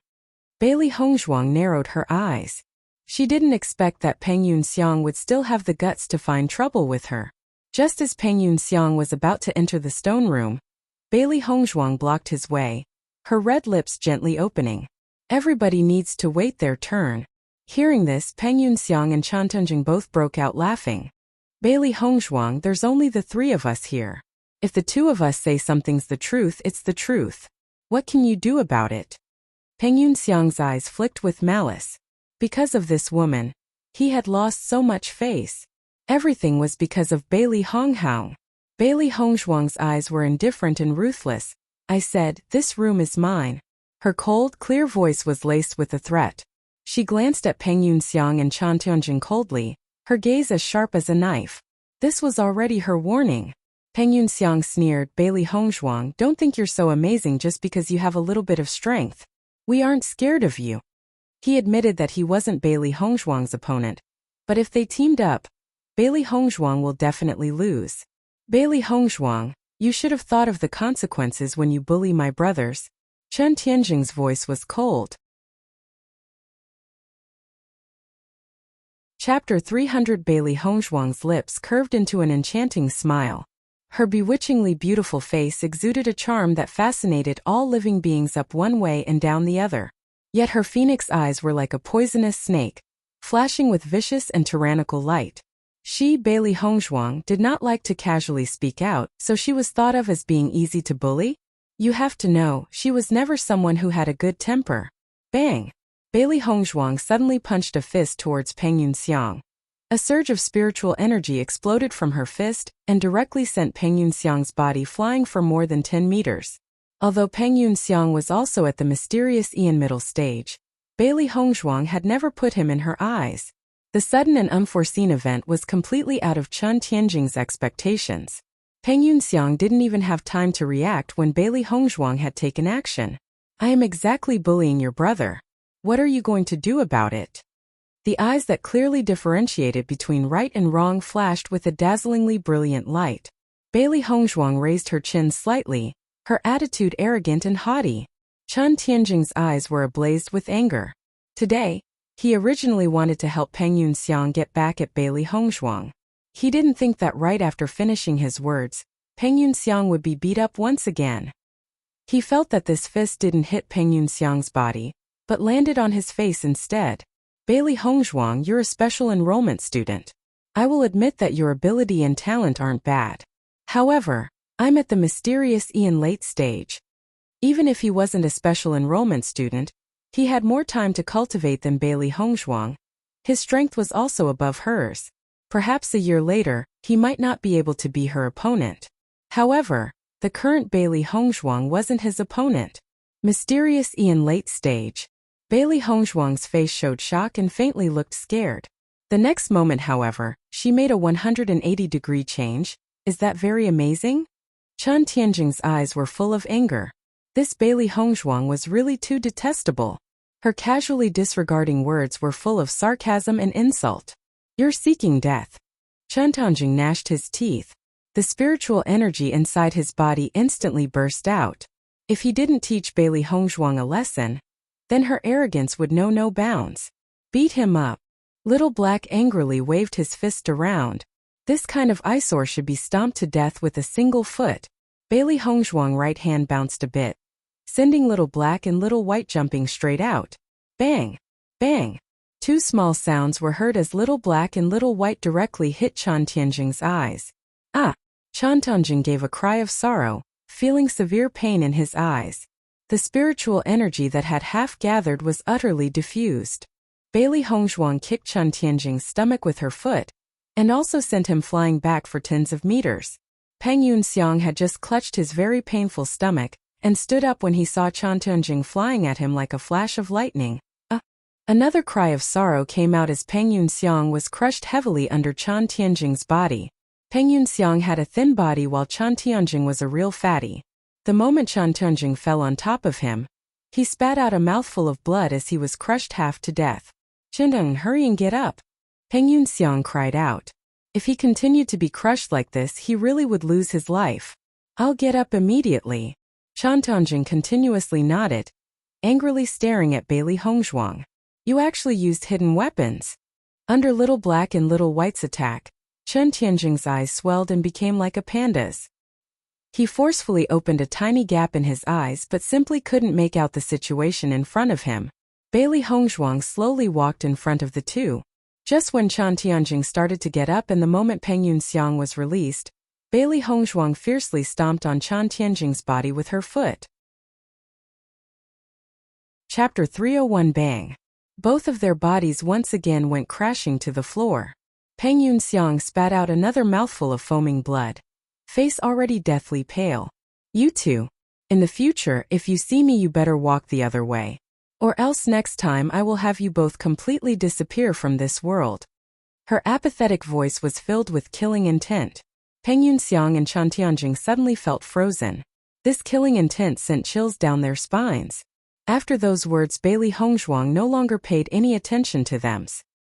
Bailey Hongzhuang narrowed her eyes. She didn't expect that Peng Yunxiang would still have the guts to find trouble with her. Just as Peng Yunxiang was about to enter the stone room, Bailey Hongzhuang blocked his way, her red lips gently opening. Everybody needs to wait their turn. Hearing this, Peng Yunxiang and Chen Tianjing both broke out laughing. "Bailey Hongzhuang, there's only the three of us here. If the two of us say something's the truth, it's the truth. What can you do about it?" Peng Yunxiang's eyes flicked with malice. Because of this woman, he had lost so much face. Everything was because of Bailey Honghang. Bailey Hongzhuang's eyes were indifferent and ruthless. "I said, this room is mine." Her cold, clear voice was laced with a threat. She glanced at Peng Yunxiang and Chen Tianjing coldly, her gaze as sharp as a knife. This was already her warning. Peng Yunxiang sneered, "Bailey Hongzhuang, don't think you're so amazing just because you have a little bit of strength. We aren't scared of you." He admitted that he wasn't Bailey Hongzhuang's opponent, but if they teamed up, Bailey Hongzhuang will definitely lose. "Bailey Hongzhuang, you should have thought of the consequences when you bully my brothers." Chen Tianjing's voice was cold. Chapter 300. Bailey Hongzhuang's lips curved into an enchanting smile. Her bewitchingly beautiful face exuded a charm that fascinated all living beings up one way and down the other. Yet her phoenix eyes were like a poisonous snake, flashing with vicious and tyrannical light. She, Bailey Hongzhuang, did not like to casually speak out, so she was thought of as being easy to bully. You have to know, she was never someone who had a good temper. Bang! Bailey Hongzhuang suddenly punched a fist towards Peng Yunxiang. A surge of spiritual energy exploded from her fist and directly sent Peng Yunxiang's body flying for more than 10 meters. Although Peng Yunxiang was also at the mysterious Ian middle stage, Bailey Hongzhuang had never put him in her eyes. The sudden and unforeseen event was completely out of Chen Tianjing's expectations. Peng Yunxiang didn't even have time to react when Bailey Hongzhuang had taken action. "I am exactly bullying your brother. What are you going to do about it?" The eyes that clearly differentiated between right and wrong flashed with a dazzlingly brilliant light. Bailey Hongzhuang raised her chin slightly, her attitude arrogant and haughty. Chen Tianjing's eyes were ablaze with anger. Today, he originally wanted to help Peng Yunxiang get back at Bailey Hongzhuang. He didn't think that right after finishing his words, Peng Yunxiang would be beat up once again. He felt that this fist didn't hit Peng Yunxiang's body, but landed on his face instead. "Bailey Hongzhuang, you're a special enrollment student. I will admit that your ability and talent aren't bad. However, I'm at the mysterious Ian late stage." Even if he wasn't a special enrollment student, he had more time to cultivate than Bailey Hongzhuang. His strength was also above hers. Perhaps a year later, he might not be able to be her opponent. However, the current Bailey Hongzhuang wasn't his opponent. Mysterious Ian late stage. Bailey Hongzhuang's face showed shock and faintly looked scared. The next moment, however, she made a 180-degree change. "Is that very amazing?" Chen Tianjing's eyes were full of anger. This Bailey Hongzhuang was really too detestable. Her casually disregarding words were full of sarcasm and insult. "You're seeking death. Chen Tanjing gnashed his teeth. The spiritual energy inside his body instantly burst out. If he didn't teach Bailey Hongzhuang a lesson, then her arrogance would know no bounds. Beat him up. Little Black angrily waved his fist around. This kind of eyesore should be stomped to death with a single foot. Bailey Hongzhuang's right hand bounced a bit, sending Little Black and Little White jumping straight out. Bang! Bang! Two small sounds were heard as Little Black and Little White directly hit Chen Tianjing's eyes. Ah! Chen Tianjing gave a cry of sorrow, feeling severe pain in his eyes. The spiritual energy that had half gathered was utterly diffused. Bailey Hongzhuang kicked Chen Tianjing's stomach with her foot, and also sent him flying back for tens of meters. Peng Yunxiang had just clutched his very painful stomach, and stood up when he saw Chen Tianjing flying at him like a flash of lightning. Another cry of sorrow came out as Peng Yunxiang was crushed heavily under Chen Tianjing's body. Peng Yunxiang had a thin body while Chen Tianjing was a real fatty. The moment Chen Tianjing fell on top of him, he spat out a mouthful of blood as he was crushed half to death. "Chindeng, hurry and get up!" Peng Yunxiang cried out. If he continued to be crushed like this, he really would lose his life. "I'll get up immediately." Chen Tianjing continuously nodded, angrily staring at Bailey Hongzhuang. "You actually used hidden weapons." Under Little Black and Little White's attack, Chen Tianjing's eyes swelled and became like a panda's. He forcefully opened a tiny gap in his eyes but simply couldn't make out the situation in front of him. Bailey Hongzhuang slowly walked in front of the two. Just when Chen Tianjing started to get up and the moment Peng Yunxiang was released, Bailey Hongzhuang fiercely stomped on Chen Tianjing's body with her foot. Chapter 301 Bang! Both of their bodies once again went crashing to the floor. Peng Yunxiang spat out another mouthful of foaming blood, face already deathly pale. "You two. In the future, if you see me, you better walk the other way. Or else next time I will have you both completely disappear from this world." Her apathetic voice was filled with killing intent. Peng Yunxiang and Chen Tianjing suddenly felt frozen. This killing intent sent chills down their spines. After those words, Bailey Hongzhuang no longer paid any attention to them.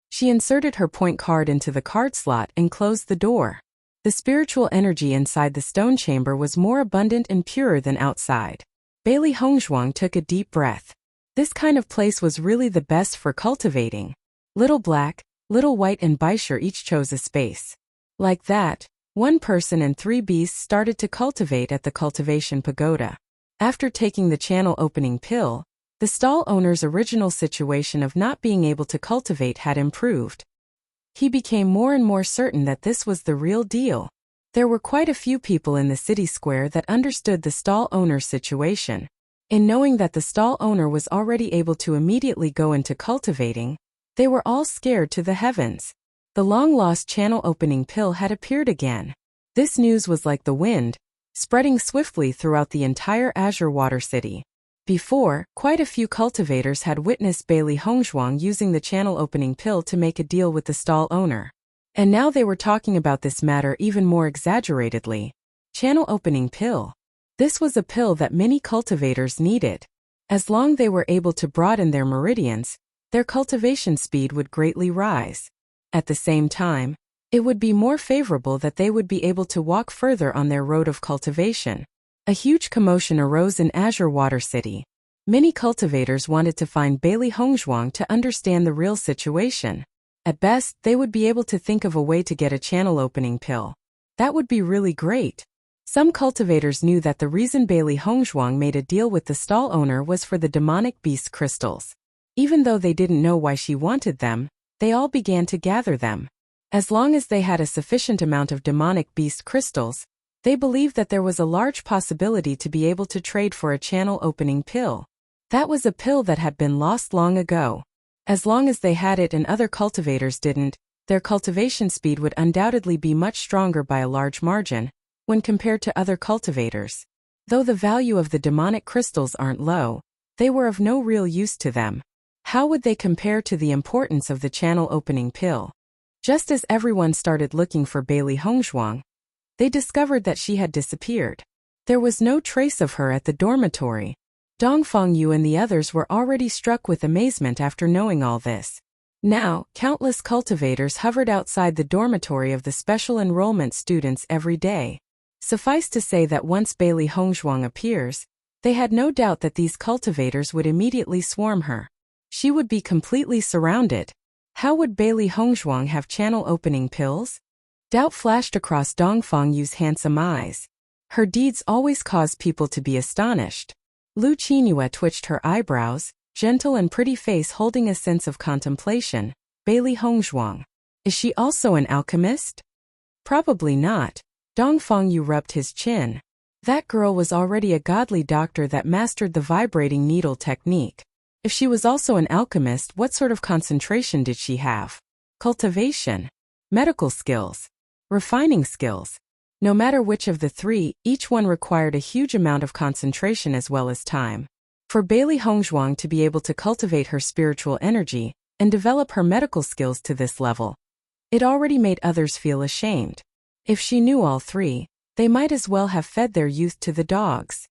She inserted her point card into the card slot and closed the door. The spiritual energy inside the stone chamber was more abundant and purer than outside. Bailey Hongzhuang took a deep breath. This kind of place was really the best for cultivating. Little Black, Little White and Baisher each chose a space. Like that, one person and 3 beasts started to cultivate at the cultivation pagoda. After taking the channel opening pill, the stall owner's original situation of not being able to cultivate had improved. He became more and more certain that this was the real deal. There were quite a few people in the city square that understood the stall owner's situation. In knowing that the stall owner was already able to immediately go into cultivating, they were all scared to the heavens. The long-lost channel opening pill had appeared again. This news was like the wind, spreading swiftly throughout the entire Azure Water City. Before, quite a few cultivators had witnessed Bailey Hongzhuang using the channel opening pill to make a deal with the stall owner. And now they were talking about this matter even more exaggeratedly. Channel opening pill. This was a pill that many cultivators needed. As long as they were able to broaden their meridians, their cultivation speed would greatly rise. At the same time, it would be more favorable that they would be able to walk further on their road of cultivation. A huge commotion arose in Azure Water City. Many cultivators wanted to find Bailey Hongzhuang to understand the real situation. At best, they would be able to think of a way to get a channel opening pill. That would be really great. Some cultivators knew that the reason Bailey Hongzhuang made a deal with the stall owner was for the demonic beast crystals. Even though they didn't know why she wanted them, they all began to gather them. As long as they had a sufficient amount of demonic beast crystals, they believed that there was a large possibility to be able to trade for a channel opening pill. That was a pill that had been lost long ago. As long as they had it and other cultivators didn't, their cultivation speed would undoubtedly be much stronger by a large margin when compared to other cultivators. Though the value of the demonic crystals aren't low, they were of no real use to them. How would they compare to the importance of the channel opening pill? Just as everyone started looking for Bailey Hongzhuang, they discovered that she had disappeared. There was no trace of her at the dormitory. Dongfang Yu and the others were already struck with amazement after knowing all this. Now, countless cultivators hovered outside the dormitory of the special enrollment students every day. Suffice to say that once Bailey Hongzhuang appears, they had no doubt that these cultivators would immediately swarm her. She would be completely surrounded. How would Bailey Hongzhuang have channel-opening pills? Doubt flashed across Dong Fengyu's handsome eyes. Her deeds always cause people to be astonished. Lu Qingyue twitched her eyebrows, gentle and pretty face holding a sense of contemplation. Bailey Hongzhuang. Is she also an alchemist? Probably not. Dong Fengyu rubbed his chin. That girl was already a godly doctor that mastered the vibrating needle technique. If she was also an alchemist, what sort of concentration did she have? Cultivation. Medical skills. Refining skills. No matter which of the three, each one required a huge amount of concentration as well as time. For Bailey Hongzhuang to be able to cultivate her spiritual energy and develop her medical skills to this level, it already made others feel ashamed. If she knew all three, they might as well have fed their youth to the dogs.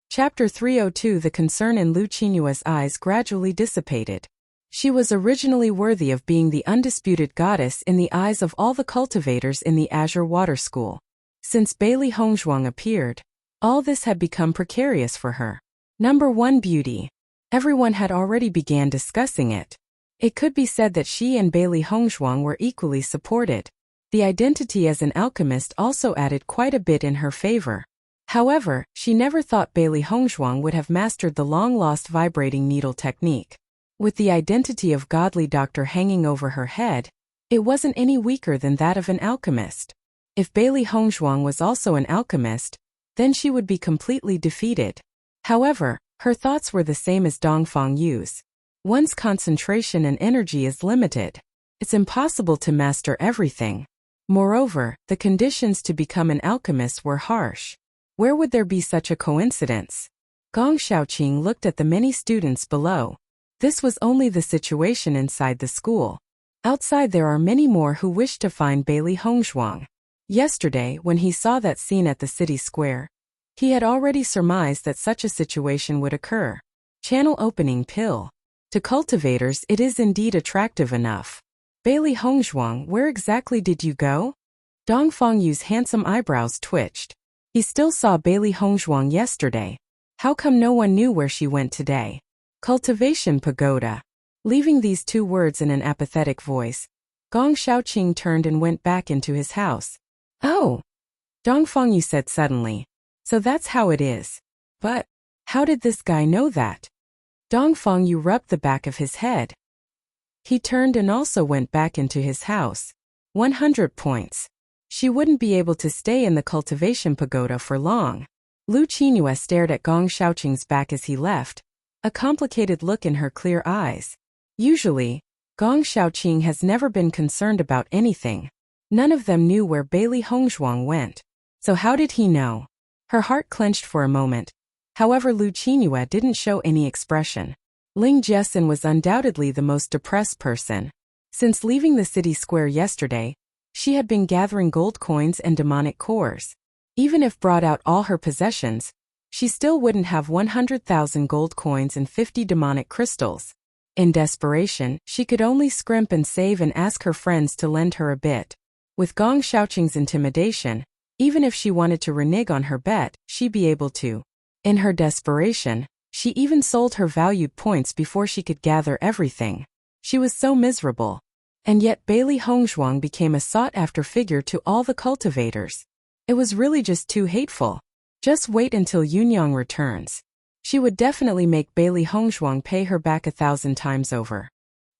Chapter 302. The concern in Lu Qinyue's eyes gradually dissipated. She was originally worthy of being the undisputed goddess in the eyes of all the cultivators in the Azure Water School. Since Bailey Hongzhuang appeared, all this had become precarious for her. Number 1, beauty. Everyone had already began discussing it. It could be said that she and Bailey Hongzhuang were equally supported. The identity as an alchemist also added quite a bit in her favor. However, she never thought Bailey Hongzhuang would have mastered the long-lost vibrating needle technique. With the identity of godly doctor hanging over her head, it wasn't any weaker than that of an alchemist. If Bailey Hongzhuang was also an alchemist, then she would be completely defeated. However, her thoughts were the same as Dong Fengyu's. One's concentration and energy is limited. It's impossible to master everything. Moreover, the conditions to become an alchemist were harsh. Where would there be such a coincidence? Gong Shaoqing looked at the many students below. This was only the situation inside the school. Outside there are many more who wish to find Bailey Hongzhuang. Yesterday, when he saw that scene at the city square, he had already surmised that such a situation would occur. Channel opening pill. To cultivators it is indeed attractive enough. Bailey Hongzhuang, where exactly did you go? Dong Fengyu's handsome eyebrows twitched. He still saw Bailey Hongzhuang yesterday. How come no one knew where she went today? Cultivation pagoda. Leaving these two words in an apathetic voice, Gong Shaoqing turned and went back into his house. Oh! Dong Fengyu said suddenly. So that's how it is. But how did this guy know that? Dong Fengyu rubbed the back of his head. He turned and also went back into his house. 100 points. She wouldn't be able to stay in the cultivation pagoda for long. Lu Qinyue stared at Gong Shaoqing's back as he left, a complicated look in her clear eyes. Usually, Gong Shaoqing has never been concerned about anything. None of them knew where Bailey Hongzhuang went. So how did he know? Her heart clenched for a moment. However, Lu Qinyue didn't show any expression. Ling Jessen was undoubtedly the most depressed person. Since leaving the city square yesterday, she had been gathering gold coins and demonic cores. Even if brought out all her possessions, she still wouldn't have 100,000 gold coins and 50 demonic crystals. In desperation, she could only scrimp and save and ask her friends to lend her a bit. With Gong Shaoqing's intimidation, even if she wanted to renege on her bet, she'd be able to. In her desperation, she even sold her valued points before she could gather everything. She was so miserable. And yet Bailey Hongzhuang became a sought-after figure to all the cultivators. It was really just too hateful. Just wait until Yunyang returns. She would definitely make Bailey Hongzhuang pay her back 1,000 times over.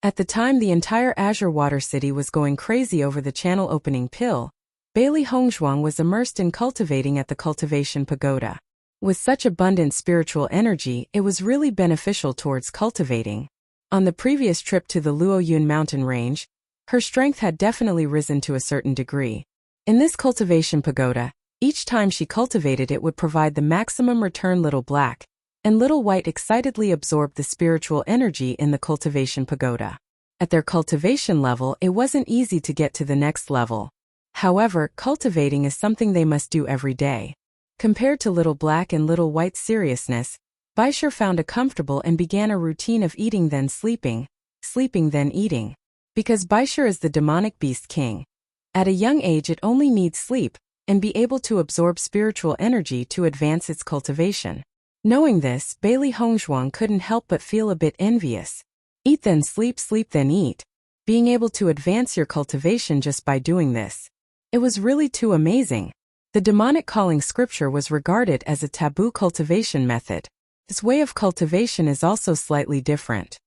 At the time the entire Azure Water City was going crazy over the channel opening pill, Bailey Hongzhuang was immersed in cultivating at the cultivation pagoda. With such abundant spiritual energy, it was really beneficial towards cultivating. On the previous trip to the Luoyun mountain range, her strength had definitely risen to a certain degree. In this cultivation pagoda, each time she cultivated it would provide the maximum return. Little Black and Little White excitedly absorbed the spiritual energy in the cultivation pagoda. At their cultivation level, it wasn't easy to get to the next level. However, cultivating is something they must do every day. Compared to Little Black and Little White's seriousness, Baisher found a comfortable and began a routine of eating then sleeping, sleeping then eating. Because Baisher is the demonic beast king. At a young age it only needs sleep, and be able to absorb spiritual energy to advance its cultivation. Knowing this, Bailey Hongzhuang couldn't help but feel a bit envious. Eat then sleep, sleep then eat. Being able to advance your cultivation just by doing this. It was really too amazing. The demonic calling scripture was regarded as a taboo cultivation method. This way of cultivation is also slightly different.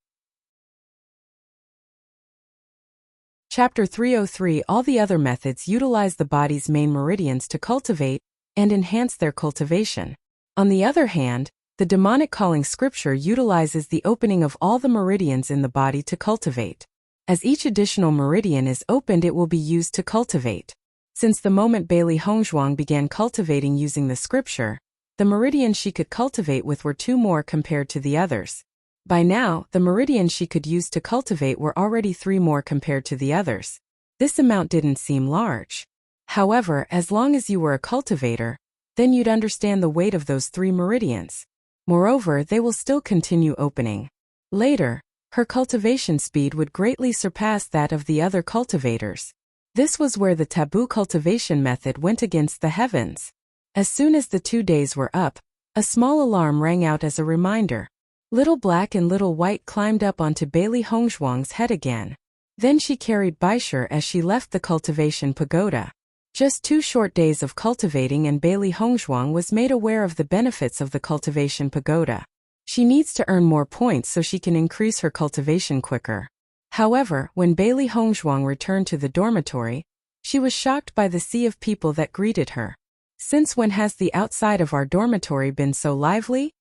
Chapter 303. All the other methods utilize the body's main meridians to cultivate and enhance their cultivation. On the other hand, the demonic calling scripture utilizes the opening of all the meridians in the body to cultivate. As each additional meridian is opened, it will be used to cultivate. Since the moment Bailey Hongzhuang began cultivating using the scripture, the meridians she could cultivate with were 2 more compared to the others. By now, the meridians she could use to cultivate were already 3 more compared to the others. This amount didn't seem large. However, as long as you were a cultivator, then you'd understand the weight of those 3 meridians. Moreover, they will still continue opening. Later, her cultivation speed would greatly surpass that of the other cultivators. This was where the taboo cultivation method went against the heavens. As soon as the 2 days were up, a small alarm rang out as a reminder. Little Black and Little White climbed up onto Bailey Hongzhuang's head again. Then she carried Baisher as she left the cultivation pagoda. Just 2 short days of cultivating and Bailey Hongzhuang was made aware of the benefits of the cultivation pagoda. She needs to earn more points so she can increase her cultivation quicker. However, when Bailey Hongzhuang returned to the dormitory, she was shocked by the sea of people that greeted her. Since when has the outside of our dormitory been so lively?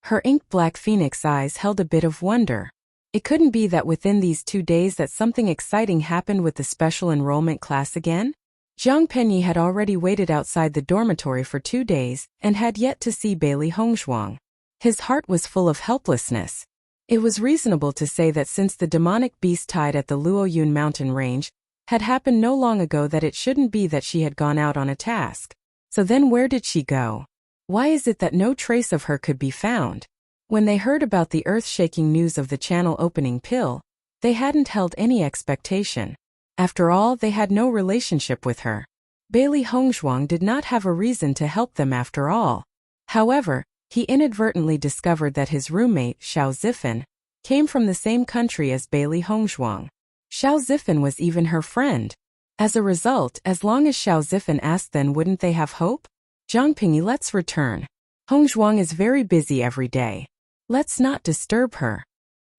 Her ink-black phoenix eyes held a bit of wonder. It couldn't be that within these 2 days that something exciting happened with the special enrollment class again? Zhang Penyi had already waited outside the dormitory for 2 days and had yet to see Bailey Hongzhuang. His heart was full of helplessness. It was reasonable to say that since the demonic beast tied at the Luoyun mountain range had happened no long ago, that it shouldn't be that she had gone out on a task. So then where did she go? Why is it that no trace of her could be found? When they heard about the earth-shaking news of the channel opening pill, they hadn't held any expectation. After all, they had no relationship with her. Bailey Hongzhuang did not have a reason to help them after all. However, he inadvertently discovered that his roommate, Xiao Zifan, came from the same country as Bailey Hongzhuang. Xiao Zifan was even her friend. As a result, as long as Xiao Zifan asked, then wouldn't they have hope? Zhang Pingyi, let's return. Hongzhuang is very busy every day. Let's not disturb her.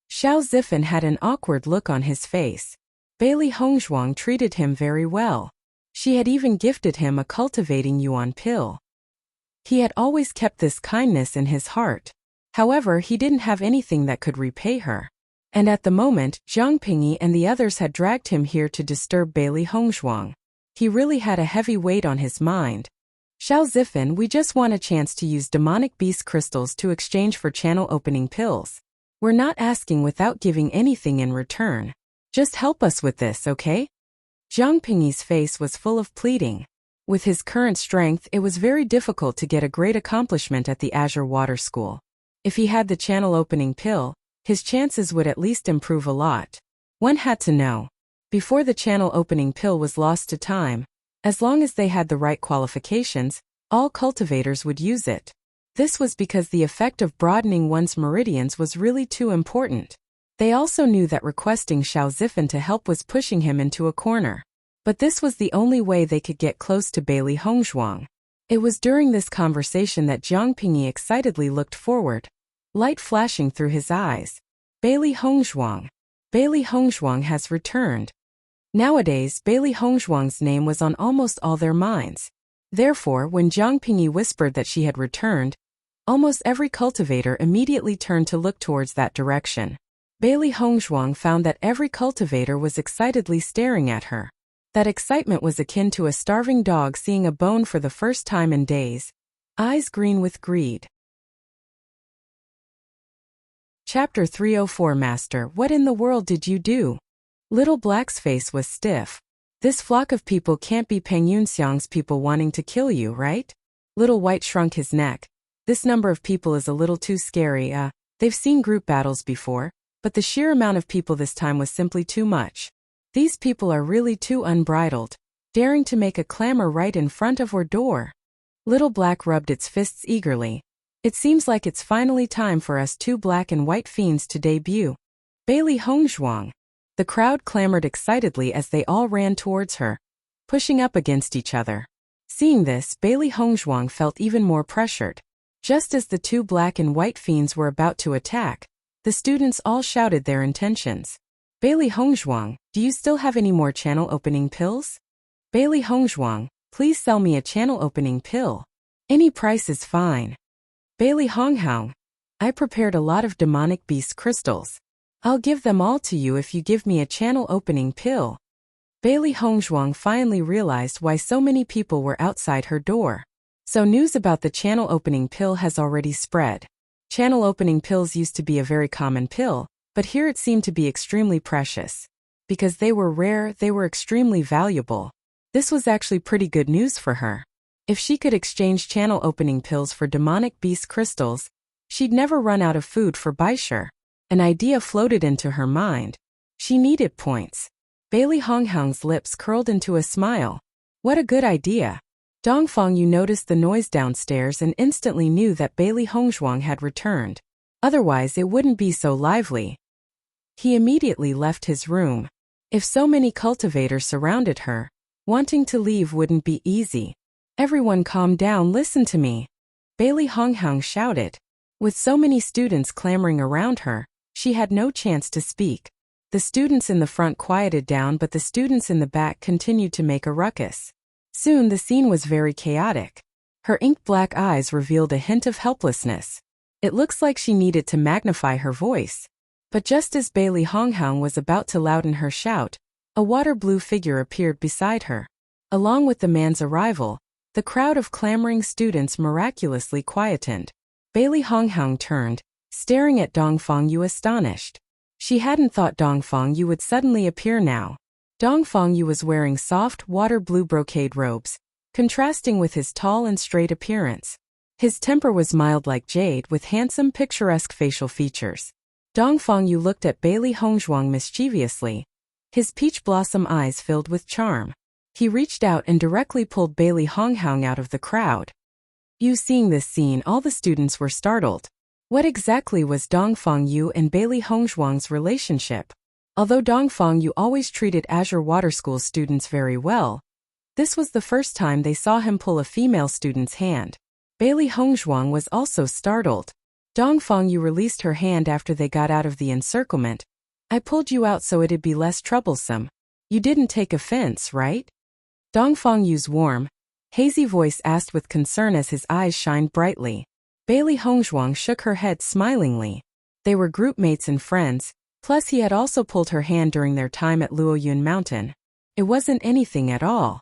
Xiao Zifan had an awkward look on his face. Bailey Hongzhuang treated him very well. She had even gifted him a cultivating yuan pill. He had always kept this kindness in his heart. However, he didn't have anything that could repay her. And at the moment, Zhang Pingyi and the others had dragged him here to disturb Bailey Hongzhuang. He really had a heavy weight on his mind. Xiao Zifan, we just want a chance to use demonic beast crystals to exchange for channel opening pills. We're not asking without giving anything in return. Just help us with this, okay? Zhang Pingyi's face was full of pleading. With his current strength, it was very difficult to get a great accomplishment at the Azure Water School. If he had the channel opening pill, his chances would at least improve a lot. One had to know. Before the channel opening pill was lost to time, as long as they had the right qualifications, all cultivators would use it. This was because the effect of broadening one's meridians was really too important. They also knew that requesting Xiao Zifan to help was pushing him into a corner. But this was the only way they could get close to Bailey Hongzhuang. It was during this conversation that Zhang Pingyi excitedly looked forward, light flashing through his eyes. Bailey Hongzhuang. Bailey Hongzhuang has returned. Nowadays, Bailey Hongzhuang's name was on almost all their minds. Therefore, when Zhang Pingyi whispered that she had returned, almost every cultivator immediately turned to look towards that direction. Bailey Hongzhuang found that every cultivator was excitedly staring at her. That excitement was akin to a starving dog seeing a bone for the first time in days, eyes green with greed. Chapter 304. Master, what in the world did you do? Little Black's face was stiff. This flock of people can't be Peng Yunxiang's people wanting to kill you, right? Little White shrunk his neck. This number of people is a little too scary. They've seen group battles before, but the sheer amount of people this time was simply too much. These people are really too unbridled, daring to make a clamor right in front of our door. Little Black rubbed its fists eagerly. It seems like it's finally time for us two black and white fiends to debut. Bailey Hongzhuang. The crowd clamored excitedly as they all ran towards her, pushing up against each other. Seeing this, Bailey Hongzhuang felt even more pressured. Just as the two black and white fiends were about to attack, the students all shouted their intentions. Bailey Hongzhuang, do you still have any more channel opening pills? Bailey Hongzhuang, please sell me a channel opening pill. Any price is fine. Bailey Hongzhuang, I prepared a lot of demonic beast crystals. I'll give them all to you if you give me a channel opening pill. Bailey Hongzhuang finally realized why so many people were outside her door. So news about the channel opening pill has already spread. Channel opening pills used to be a very common pill, but here it seemed to be extremely precious. Because they were rare, they were extremely valuable. This was actually pretty good news for her. If she could exchange channel opening pills for demonic beast crystals, she'd never run out of food for Baisher. An idea floated into her mind. She needed points. Bailey Hongzhuang's lips curled into a smile. What a good idea. Dongfang Yu noticed the noise downstairs and instantly knew that Bailey Hongzhuang had returned. Otherwise it wouldn't be so lively. He immediately left his room. If so many cultivators surrounded her, wanting to leave wouldn't be easy. Everyone calm down, listen to me. Bailey Hongzhuang shouted. With so many students clamoring around her, she had no chance to speak. The students in the front quieted down, but the students in the back continued to make a ruckus. Soon the scene was very chaotic. Her ink-black eyes revealed a hint of helplessness. It looks like she needed to magnify her voice. But just as Bailey Hongzhuang was about to louden her shout, a water-blue figure appeared beside her. Along with the man's arrival, the crowd of clamoring students miraculously quietened. Bailey Hongzhuang turned, staring at Dongfang Yu astonished. She hadn't thought Dongfang Yu would suddenly appear now. Dongfang Yu was wearing soft, water-blue brocade robes, contrasting with his tall and straight appearance. His temper was mild like jade with handsome, picturesque facial features. Dongfang Yu looked at Bailey Hongzhuang mischievously. His peach blossom eyes filled with charm. He reached out and directly pulled Bailey Hongzhuang out of the crowd. Seeing this scene, all the students were startled. What exactly was Dongfang Yu and Bailey Hongzhuang's relationship? Although Dongfang Yu always treated Azure Water School students very well, this was the first time they saw him pull a female student's hand. Bailey Hongzhuang was also startled. Dongfang Yu released her hand after they got out of the encirclement. I pulled you out so it'd be less troublesome. You didn't take offense, right? Dongfang Yu's warm, hazy voice asked with concern as his eyes shined brightly. Bailey Hongzhuang shook her head smilingly. They were group mates and friends, plus he had also pulled her hand during their time at Luoyun Mountain. It wasn't anything at all.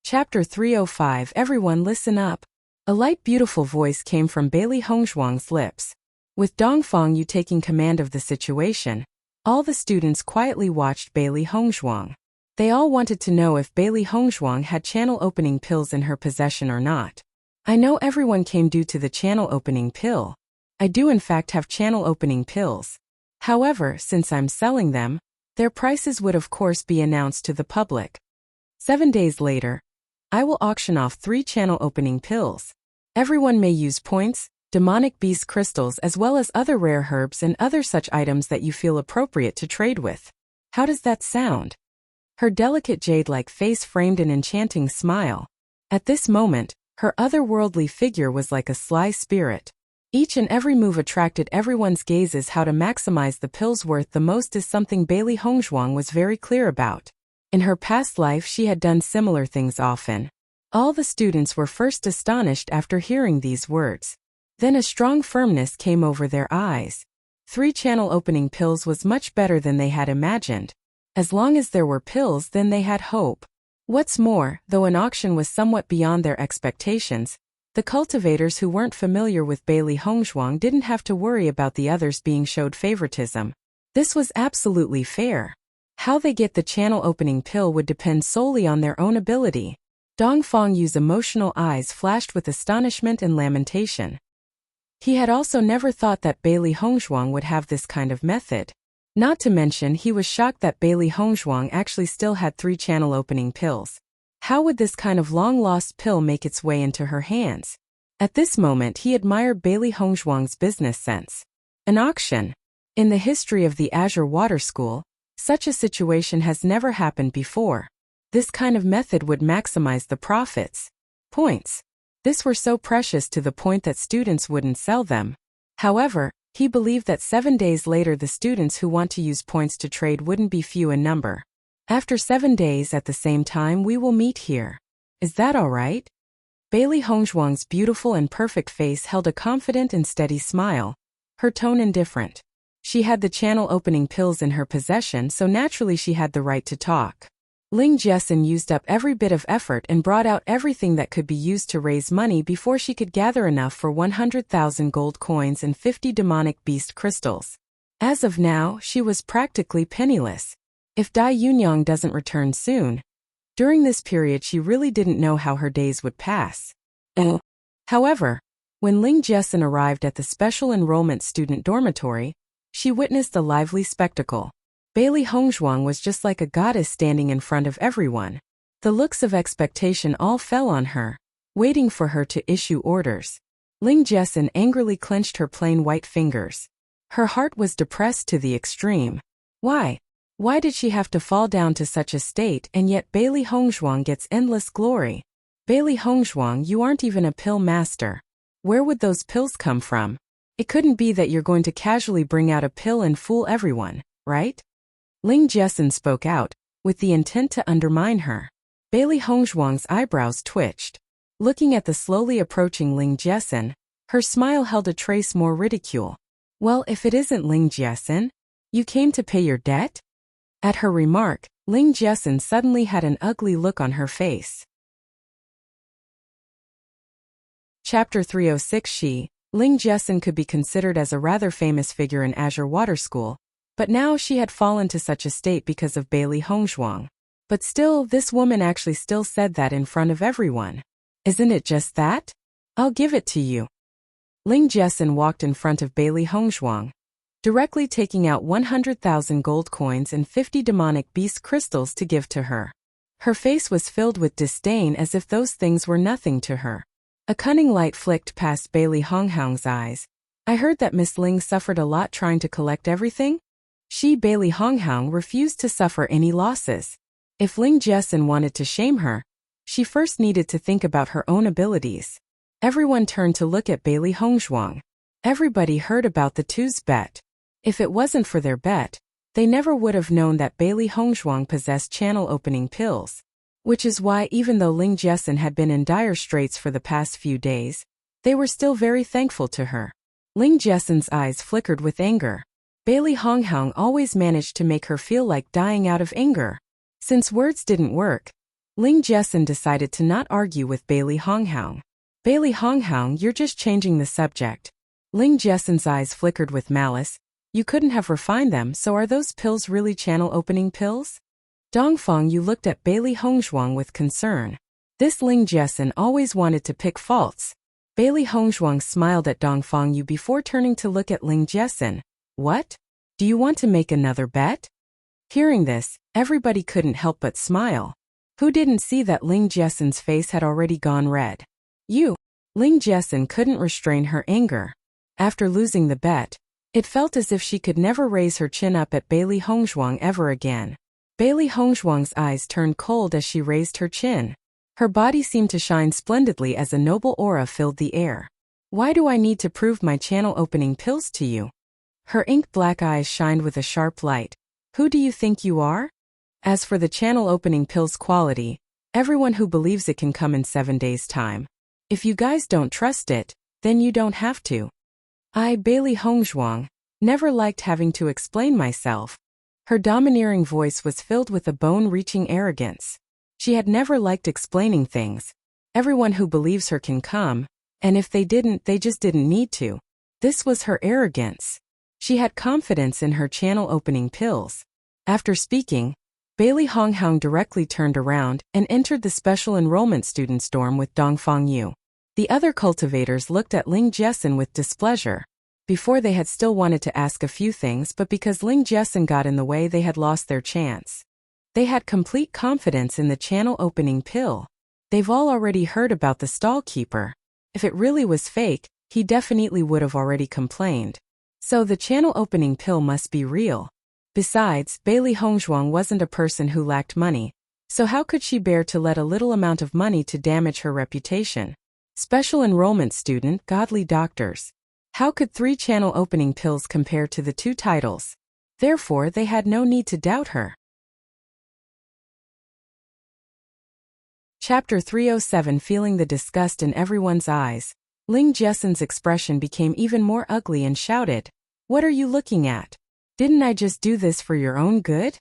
Chapter 305. Everyone listen up. A light beautiful voice came from Bailey Hongzhuang's lips. With Dongfang Yu taking command of the situation, all the students quietly watched Bailey Hongzhuang. They all wanted to know if Bailey Hongzhuang had channel opening pills in her possession or not. I know everyone came due to the channel opening pill. I do in fact have channel opening pills. However, since I'm selling them, their prices would of course be announced to the public. 7 days later, I will auction off 3 channel opening pills. Everyone may use points, demonic beast crystals as well as other rare herbs and other such items that you feel appropriate to trade with. How does that sound? Her delicate jade-like face framed an enchanting smile. At this moment, her otherworldly figure was like a sly spirit. Each and every move attracted everyone's gazes. How to maximize the pills worth the most is something Bailey Hongzhuang was very clear about. In her past life she had done similar things often. All the students were first astonished after hearing these words. Then a strong firmness came over their eyes. 3 channel opening pills was much better than they had imagined. As long as there were pills, then they had hope. What's more, though an auction was somewhat beyond their expectations, the cultivators who weren't familiar with Bailey Hongzhuang didn't have to worry about the others being showed favoritism. This was absolutely fair. How they get the channel opening pill would depend solely on their own ability. Dongfang Yu's emotional eyes flashed with astonishment and lamentation. He had also never thought that Bailey Hongzhuang would have this kind of method. Not to mention, he was shocked that Bailey Hongzhuang actually still had 3 channel opening pills. How would this kind of long-lost pill make its way into her hands? At this moment, he admired Bailey Hongzhuang's business sense. An auction. In the history of the Azure Water School, such a situation has never happened before. This kind of method would maximize the profits. Points. This were so precious to the point that students wouldn't sell them. However, he believed that 7 days later the students who want to use points to trade wouldn't be few in number. After 7 days at the same time we will meet here. Is that all right? Bailey Hongzhuang's beautiful and perfect face held a confident and steady smile. Her tone indifferent. She had the channel opening pills in her possession, so naturally she had the right to talk. Ling Jessen used up every bit of effort and brought out everything that could be used to raise money before she could gather enough for 100,000 gold coins and 50 demonic beast crystals. As of now, she was practically penniless. If Dai Yunyang doesn't return soon. During this period she really didn't know how her days would pass. However, when Ling Jessen arrived at the special enrollment student dormitory, she witnessed a lively spectacle. Bailey Hongzhuang was just like a goddess standing in front of everyone. The looks of expectation all fell on her, waiting for her to issue orders. Ling Jessen angrily clenched her plain white fingers. Her heart was depressed to the extreme. Why? Why did she have to fall down to such a state, and yet Bailey Hongzhuang gets endless glory? Bailey Hongzhuang, you aren't even a pill master. Where would those pills come from? It couldn't be that you're going to casually bring out a pill and fool everyone, right? Ling Jessen spoke out, with the intent to undermine her. Bailey Hongzhuang's eyebrows twitched. Looking at the slowly approaching Ling Jessen, her smile held a trace more ridicule. Well, if it isn't Ling Jessen, you came to pay your debt? At her remark, Ling Jessen suddenly had an ugly look on her face. Chapter 306. Ling Jessen could be considered as a rather famous figure in Azure Water School, but now she had fallen to such a state because of Bailey Hongzhuang. But still, this woman actually still said that in front of everyone. Isn't it just that? I'll give it to you. Ling Jessen walked in front of Bailey Hongzhuang, directly taking out 100,000 gold coins and 50 demonic beast crystals to give to her. Her face was filled with disdain as if those things were nothing to her. A cunning light flicked past Bailey Hongzhuang's eyes. I heard that Miss Ling suffered a lot trying to collect everything? She, Bailey Hongzhuang, refused to suffer any losses. If Ling Jessen wanted to shame her, she first needed to think about her own abilities. Everyone turned to look at Bailey Hongzhuang. Everybody heard about the two's bet. If it wasn't for their bet, they never would have known that Bailey Hongzhuang possessed channel opening pills. Which is why, even though Ling Jessen had been in dire straits for the past few days, they were still very thankful to her. Ling Jessen's eyes flickered with anger. Bailey Hongzhuang always managed to make her feel like dying out of anger. Since words didn't work, Ling Jessen decided to not argue with Bailey Hongzhuang. Bailey Hongzhuang, you're just changing the subject. Ling Jessen's eyes flickered with malice. You couldn't have refined them, so are those pills really channel opening pills? Dongfang Yu looked at Bailey Hongzhuang with concern. This Ling Jessen always wanted to pick faults. Bailey Hongzhuang smiled at Dongfang Yu before turning to look at Ling Jessen. What? Do you want to make another bet? Hearing this, everybody couldn't help but smile. Who didn't see that Ling Jessen's face had already gone red? You. Ling Jessen couldn't restrain her anger. After losing the bet, it felt as if she could never raise her chin up at Bailey Hongzhuang ever again. Bailey Hongzhuang's eyes turned cold as she raised her chin. Her body seemed to shine splendidly as a noble aura filled the air. Why do I need to prove my channel opening pills to you? Her ink-black eyes shined with a sharp light. Who do you think you are? As for the channel opening pills quality, everyone who believes it can come in 7 days' time. If you guys don't trust it, then you don't have to. I, Bailey Hongzhuang, never liked having to explain myself. Her domineering voice was filled with a bone-reaching arrogance. She had never liked explaining things. Everyone who believes her can come, and if they didn't, they just didn't need to. This was her arrogance. She had confidence in her channel opening pills. After speaking, Bailey Honghang directly turned around and entered the special enrollment student's dorm with Dongfang Yu. The other cultivators looked at Ling Jiesin with displeasure. Before they had still wanted to ask a few things, but because Ling Jiesin got in the way, they had lost their chance. They had complete confidence in the channel opening pill. They've all already heard about the stall keeper. If it really was fake, he definitely would have already complained. So the channel opening pill must be real. Besides, Bailey Hongzhuang wasn't a person who lacked money, so how could she bear to let a little amount of money to damage her reputation? Special enrollment student, godly doctors. How could 3 channel opening pills compare to the 2 titles? Therefore, they had no need to doubt her. Chapter 307. Feeling the disgust in everyone's eyes, Ling Jiesin's expression became even more ugly and shouted, "What are you looking at? Didn't I just do this for your own good?"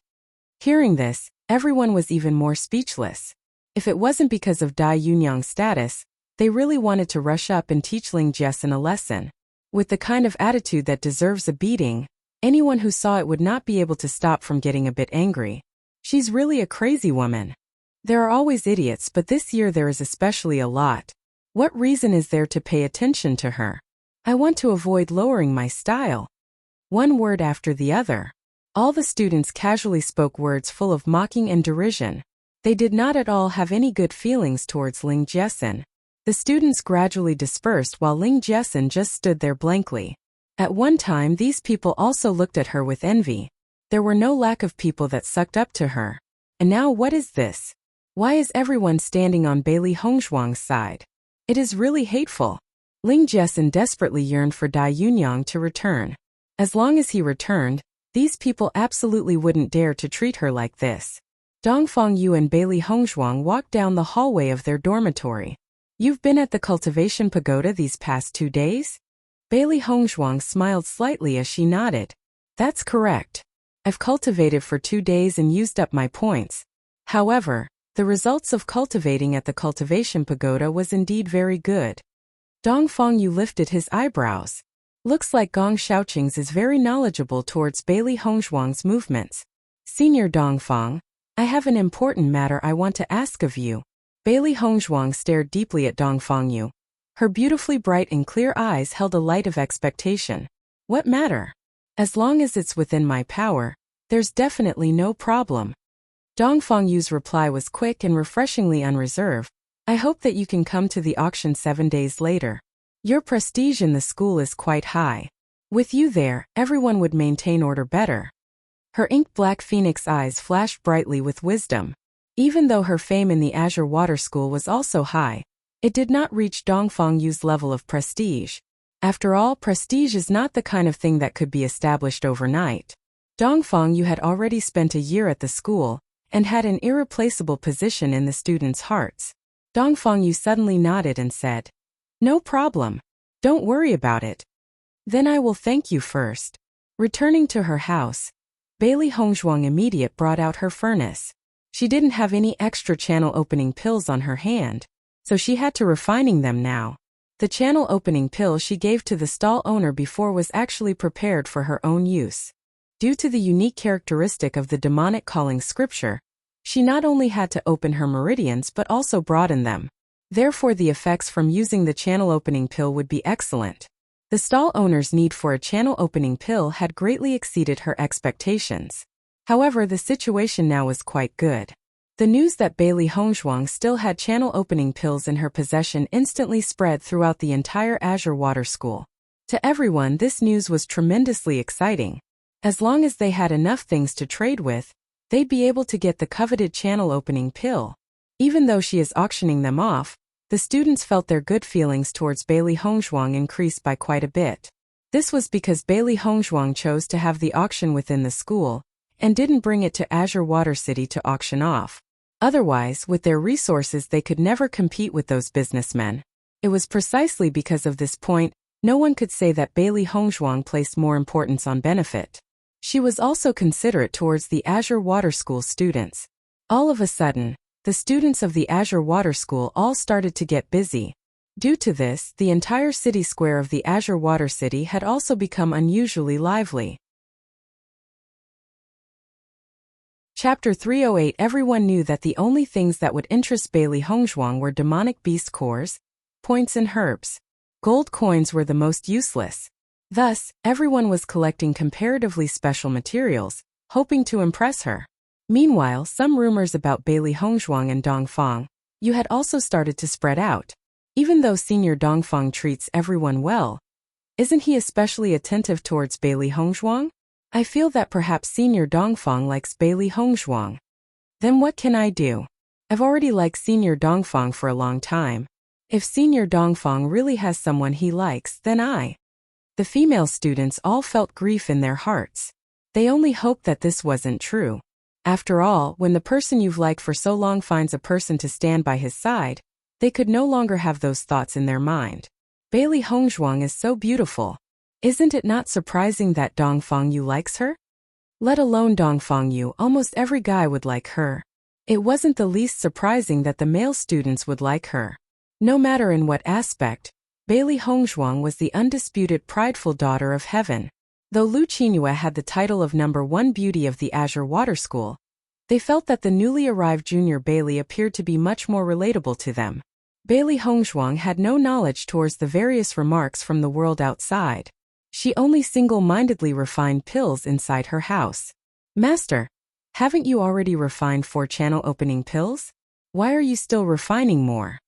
Hearing this, everyone was even more speechless. If it wasn't because of Dai Yunyang's status, they really wanted to rush up and teach Ling Jiesin a lesson. With the kind of attitude that deserves a beating, anyone who saw it would not be able to stop from getting a bit angry. She's really a crazy woman. There are always idiots, but this year there is especially a lot. What reason is there to pay attention to her? I want to avoid lowering my style. One word after the other. All the students casually spoke words full of mocking and derision. They did not at all have any good feelings towards Ling Jiesin. The students gradually dispersed while Ling Jiesin just stood there blankly. At one time, these people also looked at her with envy. There were no lack of people that sucked up to her. And now what is this? Why is everyone standing on Bailey Hongzhuang's side? It is really hateful. Ling Jiesin desperately yearned for Dai Yunyang to return. As long as he returned, these people absolutely wouldn't dare to treat her like this. Dongfang Yu and Bailey Hongzhuang walked down the hallway of their dormitory. "You've been at the cultivation pagoda these past 2 days?" Bailey Hongzhuang smiled slightly as she nodded. "That's correct. I've cultivated for 2 days and used up my points. However, the results of cultivating at the cultivation pagoda was indeed very good." Dongfang Yu lifted his eyebrows. Looks like Gong Shaoqing's is very knowledgeable towards Bailey Hongzhuang's movements. "Senior Dongfang, I have an important matter I want to ask of you." Bailey Hongzhuang stared deeply at Dongfang Yu. Her beautifully bright and clear eyes held a light of expectation. "What matter? As long as it's within my power, there's definitely no problem." Dongfang Yu's reply was quick and refreshingly unreserved. "I hope that you can come to the auction 7 days later. Your prestige in the school is quite high. With you there, everyone would maintain order better." Her ink-black phoenix eyes flashed brightly with wisdom. Even though her fame in the Azure Water School was also high, it did not reach Dongfang Yu's level of prestige. After all, prestige is not the kind of thing that could be established overnight. Dongfang Yu had already spent a year at the school, and had an irreplaceable position in the students' hearts. Dongfang Yu suddenly nodded and said, "No problem. Don't worry about it. Then I will thank you first." Returning to her house, Bailey Hongzhuang immediate brought out her furnace. She didn't have any extra channel opening pills on her hand, so she had to refining them now. The channel opening pill she gave to the stall owner before was actually prepared for her own use. Due to the unique characteristic of the demonic calling scripture, she not only had to open her meridians but also broaden them. Therefore, the effects from using the channel opening pill would be excellent. The stall owner's need for a channel opening pill had greatly exceeded her expectations. However, the situation now was quite good. The news that Bailey Hongzhuang still had channel opening pills in her possession instantly spread throughout the entire Azure Water School. To everyone, this news was tremendously exciting. As long as they had enough things to trade with, they'd be able to get the coveted channel opening pill. Even though she is auctioning them off, the students felt their good feelings towards Bailey Hongzhuang increased by quite a bit. This was because Bailey Hongzhuang chose to have the auction within the school, and didn't bring it to Azure Water City to auction off. Otherwise, with their resources they could never compete with those businessmen. It was precisely because of this point, no one could say that Bailey Hongzhuang placed more importance on benefit. She was also considerate towards the Azure Water School students. All of a sudden, the students of the Azure Water School all started to get busy. Due to this, the entire city square of the Azure Water City had also become unusually lively. Chapter 308. Everyone knew that the only things that would interest Bailey Hongzhuang were demonic beast cores, points and herbs. Gold coins were the most useless. Thus, everyone was collecting comparatively special materials, hoping to impress her. Meanwhile, some rumors about Bailey Hongzhuang and Dongfang Yu had also started to spread out. Even though Senior Dongfang treats everyone well, isn't he especially attentive towards Bailey Hongzhuang? I feel that perhaps Senior Dongfang likes Bailey Hongzhuang. Then what can I do? I've already liked Senior Dongfang for a long time. If Senior Dongfang really has someone he likes, then The female students all felt grief in their hearts. They only hoped that this wasn't true. After all, when the person you've liked for so long finds a person to stand by his side, they could no longer have those thoughts in their mind. Bailey Hongzhuang is so beautiful. Isn't it not surprising that Dongfang Yu likes her? Let alone Dongfang Yu, almost every guy would like her. It wasn't the least surprising that the male students would like her. No matter in what aspect, Bailey Hongzhuang was the undisputed prideful daughter of heaven. Though Lu Qingyue had the title of #1 beauty of the Azure Water School, they felt that the newly arrived junior Bailey appeared to be much more relatable to them. Bailey Hongzhuang had no knowledge towards the various remarks from the world outside. She only single-mindedly refined pills inside her house. Master, haven't you already refined 4 channel opening pills? Why are you still refining more?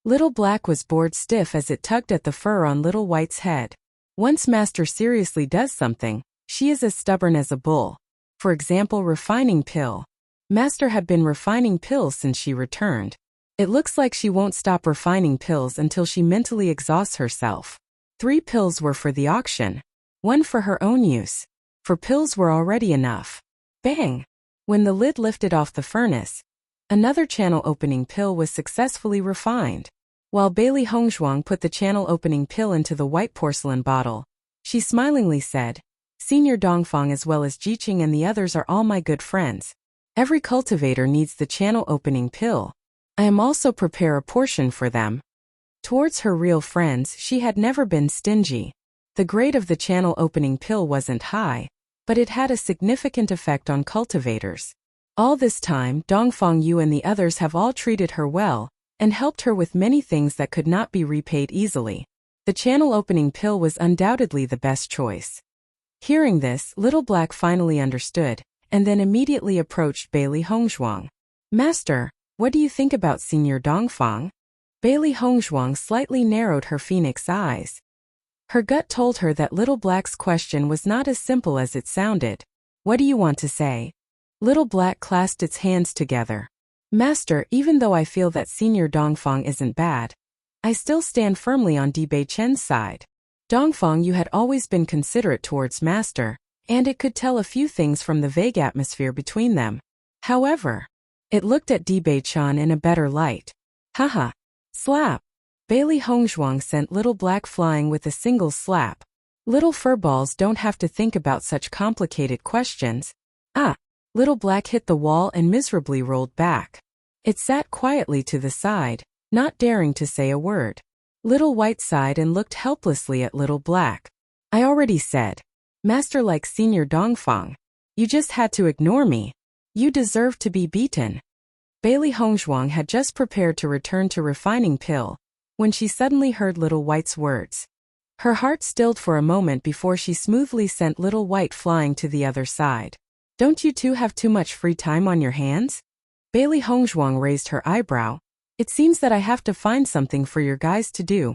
Little Black was bored stiff as it tugged at the fur on Little White's head. Once Master seriously does something, she is as stubborn as a bull. For example, refining pill. Master had been refining pills since she returned. It looks like she won't stop refining pills until she mentally exhausts herself. 3 pills were for the auction. 1 for her own use. 4 pills were already enough. Bang! When the lid lifted off the furnace, another channel opening pill was successfully refined. While Bailey Hongzhuang put the channel opening pill into the white porcelain bottle, she smilingly said, Senior Dongfang as well as Jiqing and the others are all my good friends. Every cultivator needs the channel opening pill. I am also prepare a portion for them. Towards her real friends, she had never been stingy. The grade of the channel opening pill wasn't high, but it had a significant effect on cultivators. All this time, Dongfang Yu and the others have all treated her well, and helped her with many things that could not be repaid easily. The channel opening pill was undoubtedly the best choice. Hearing this, Little Black finally understood, and then immediately approached Bailey Hongzhuang. Master, what do you think about Senior Dongfang? Bailey Hongzhuang slightly narrowed her phoenix eyes. Her gut told her that Little Black's question was not as simple as it sounded. What do you want to say? Little Black clasped its hands together. Master, even though I feel that Senior Dongfang isn't bad, I still stand firmly on Bei Chen's side. Dongfang Yu had always been considerate towards Master, and it could tell a few things from the vague atmosphere between them. However, it looked at Bei Chen in a better light. Haha. Slap! Bailey Hongzhuang sent Little Black flying with a single slap. Little furballs don't have to think about such complicated questions. Little Black hit the wall and miserably rolled back. It sat quietly to the side, not daring to say a word. Little White sighed and looked helplessly at Little Black. I already said. Master likes Senior Dongfang. You just had to ignore me. You deserve to be beaten. Bailey Hongzhuang had just prepared to return to refining pill, when she suddenly heard Little White's words. Her heart stilled for a moment before she smoothly sent Little White flying to the other side. Don't you two have too much free time on your hands? Bailey Hongzhuang raised her eyebrow. It seems that I have to find something for your guys to do.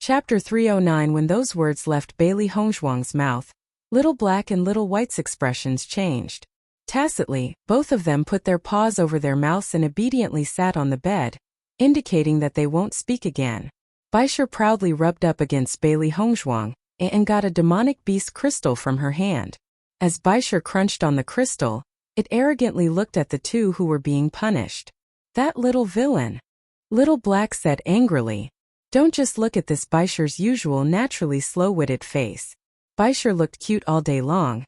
Chapter 309. When those words left Bailey Hongzhuang's mouth, Little Black and Little White's expressions changed. Tacitly, both of them put their paws over their mouths and obediently sat on the bed, indicating that they won't speak again. Baisher proudly rubbed up against Bailey Hongzhuang and got a demonic beast crystal from her hand. As Baisher crunched on the crystal, it arrogantly looked at the two who were being punished. That little villain! Little Black said angrily. Don't just look at this Baisher's usual naturally slow-witted face. Baisher looked cute all day long,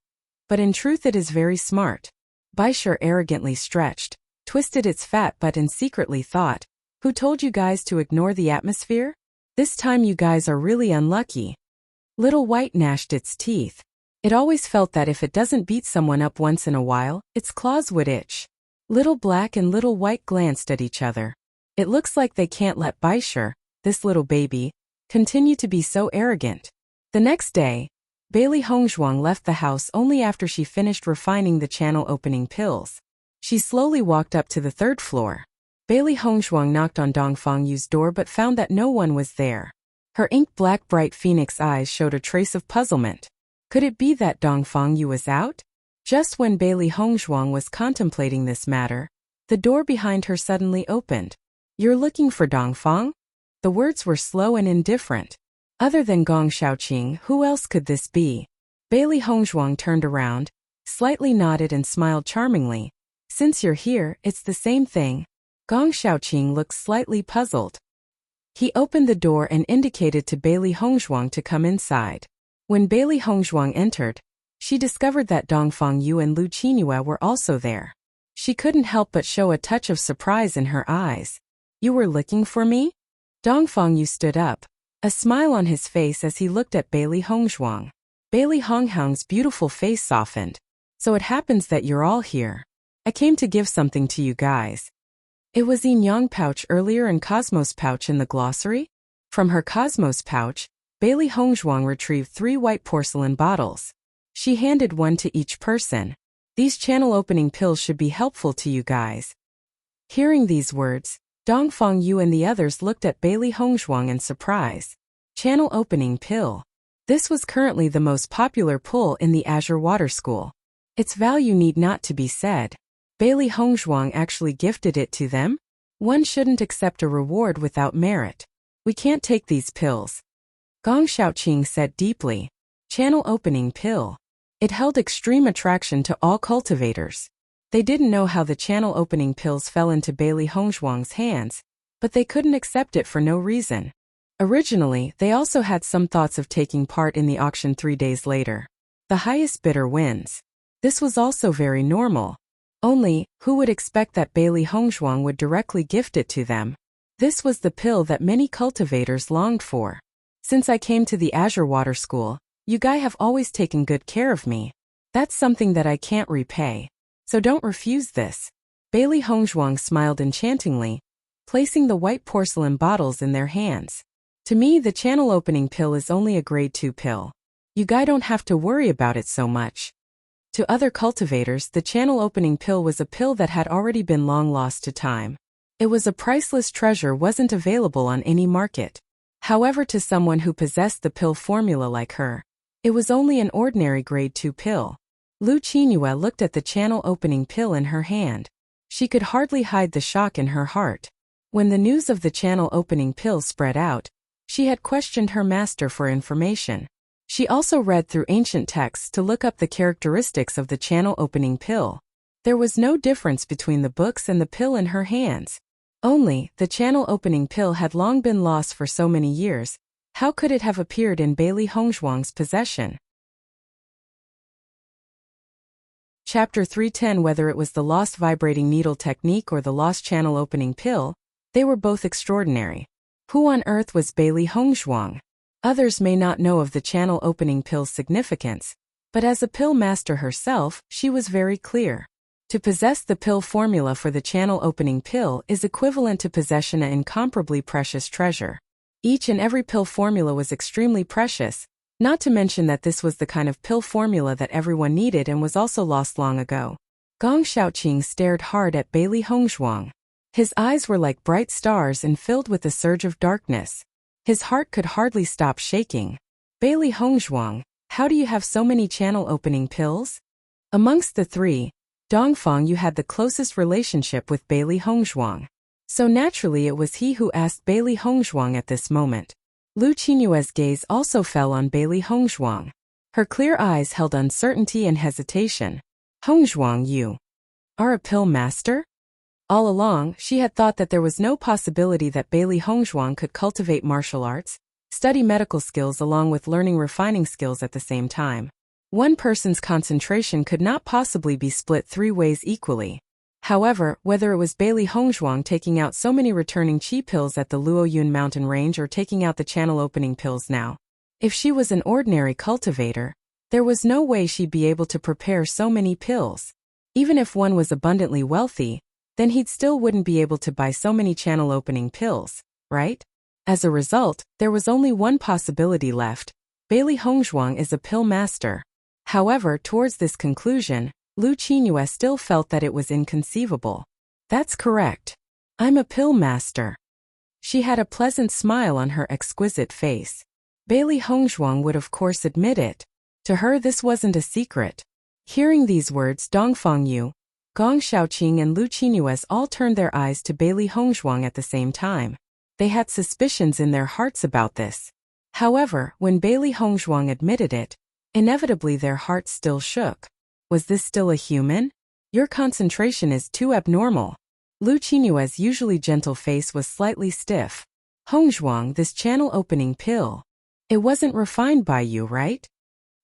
but in truth it is very smart. Baisher arrogantly stretched, twisted its fat butt and secretly thought, who told you guys to ignore the atmosphere? This time you guys are really unlucky. Little White gnashed its teeth. It always felt that if it doesn't beat someone up once in a while, its claws would itch. Little Black and Little White glanced at each other. It looks like they can't let Baisher, this little baby, continue to be so arrogant. The next day, Bailey Hongzhuang left the house only after she finished refining the channel opening pills. She slowly walked up to the third floor. Bailey Hongzhuang knocked on Dongfang Yu's door but found that no one was there. Her ink-black bright phoenix eyes showed a trace of puzzlement. Could it be that Dongfang Yu was out? Just when Bailey Hongzhuang was contemplating this matter, the door behind her suddenly opened. "You're looking for Dongfang?" The words were slow and indifferent. Other than Gong Xiaoqing, who else could this be? Bailey Hongzhuang turned around, slightly nodded and smiled charmingly. "Since you're here, it's the same thing." Gong Xiaoqing looked slightly puzzled. He opened the door and indicated to Bailey Hongzhuang to come inside. When Bailey Hongzhuang entered, she discovered that Dongfang Yu and Lu Qingyue were also there. She couldn't help but show a touch of surprise in her eyes. "You were looking for me?" Dongfang Yu stood up, a smile on his face as he looked at Bailey Hongzhuang. Bailey Hongzhuang's beautiful face softened. "So it happens that you're all here. I came to give something to you guys." It was Yin Yang pouch earlier and Cosmos pouch in the glossary. From her Cosmos pouch, Bailey Hongzhuang retrieved 3 white porcelain bottles. She handed one to each person. "These channel opening pills should be helpful to you guys." Hearing these words, Dongfang Yu and the others looked at Bailey Hongzhuang in surprise. Channel opening pill. This was currently the most popular pull in the Azure Water School. Its value need not to be said. Bailey Hongzhuang actually gifted it to them? One shouldn't accept a reward without merit. "We can't take these pills," Gong Xiaoqing said deeply. Channel opening pill. It held extreme attraction to all cultivators. They didn't know how the channel opening pills fell into Bailey Hongzhuang's hands, but they couldn't accept it for no reason. Originally, they also had some thoughts of taking part in the auction 3 days later. The highest bidder wins. This was also very normal. Only, who would expect that Bailey Hongzhuang would directly gift it to them? This was the pill that many cultivators longed for. "Since I came to the Azure Water School, you guys have always taken good care of me. That's something that I can't repay. So don't refuse this." Bailey Hongzhuang smiled enchantingly, placing the white porcelain bottles in their hands. "To me, the channel opening pill is only a grade 2 pill. You guys don't have to worry about it so much." To other cultivators, the channel opening pill was a pill that had already been long lost to time. It was a priceless treasure, wasn't available on any market. However, to someone who possessed the pill formula like her, it was only an ordinary grade 2 pill. Lu Qingyue looked at the channel opening pill in her hand. She could hardly hide the shock in her heart. When the news of the channel opening pill spread out, she had questioned her master for information. She also read through ancient texts to look up the characteristics of the channel opening pill. There was no difference between the books and the pill in her hands. Only, the channel opening pill had long been lost for so many years. How could it have appeared in Bailey Hongzhuang's possession? Chapter 310. Whether it was the lost vibrating needle technique or the lost channel opening pill, they were both extraordinary. Who on earth was Bailey Hongzhuang? Others may not know of the channel opening pill's significance, but as a pill master herself, she was very clear. To possess the pill formula for the channel opening pill is equivalent to possession an incomparably precious treasure. Each and every pill formula was extremely precious, not to mention that this was the kind of pill formula that everyone needed and was also lost long ago. Gong Xiaoqing stared hard at Bailey Hongzhuang. His eyes were like bright stars and filled with a surge of darkness. His heart could hardly stop shaking. "Bailey Hongzhuang, how do you have so many channel opening pills?" Amongst the three, Dongfang Yu had the closest relationship with Bailey Hongzhuang. So naturally it was he who asked Bailey Hongzhuang at this moment. Lu Qinyue's gaze also fell on Bailey Hongzhuang. Her clear eyes held uncertainty and hesitation. "Hongzhuang, you are a pill master?" All along, she had thought that there was no possibility that Bailey Hongzhuang could cultivate martial arts, study medical skills along with learning refining skills at the same time. One person's concentration could not possibly be split 3 ways equally. However, whether it was Bailey Hongzhuang taking out so many returning qi pills at the Luoyun mountain range or taking out the channel opening pills now, if she was an ordinary cultivator, There was no way she'd be able to prepare so many pills. Even if one was abundantly wealthy, then he'd still wouldn't be able to buy so many channel-opening pills, right? As a result, there was only one possibility left. Bailey Hongzhuang is a pill master. However, towards this conclusion, Lu Qingyue still felt that it was inconceivable. That's correct. I'm a pill master. She had a pleasant smile on her exquisite face. Bailey Hongzhuang would of course admit it. To her this wasn't a secret. Hearing these words, Dongfang Yu, Gong Shaoqing and Lu Qingyue all turned their eyes to Bailey Hongzhuang at the same time. They had suspicions in their hearts about this. However, when Bailey Hongzhuang admitted it, inevitably their hearts still shook. Was this still a human? Your concentration is too abnormal. Lu Qinyue's usually gentle face was slightly stiff. Hongzhuang, this channel-opening pill. It wasn't refined by you, right?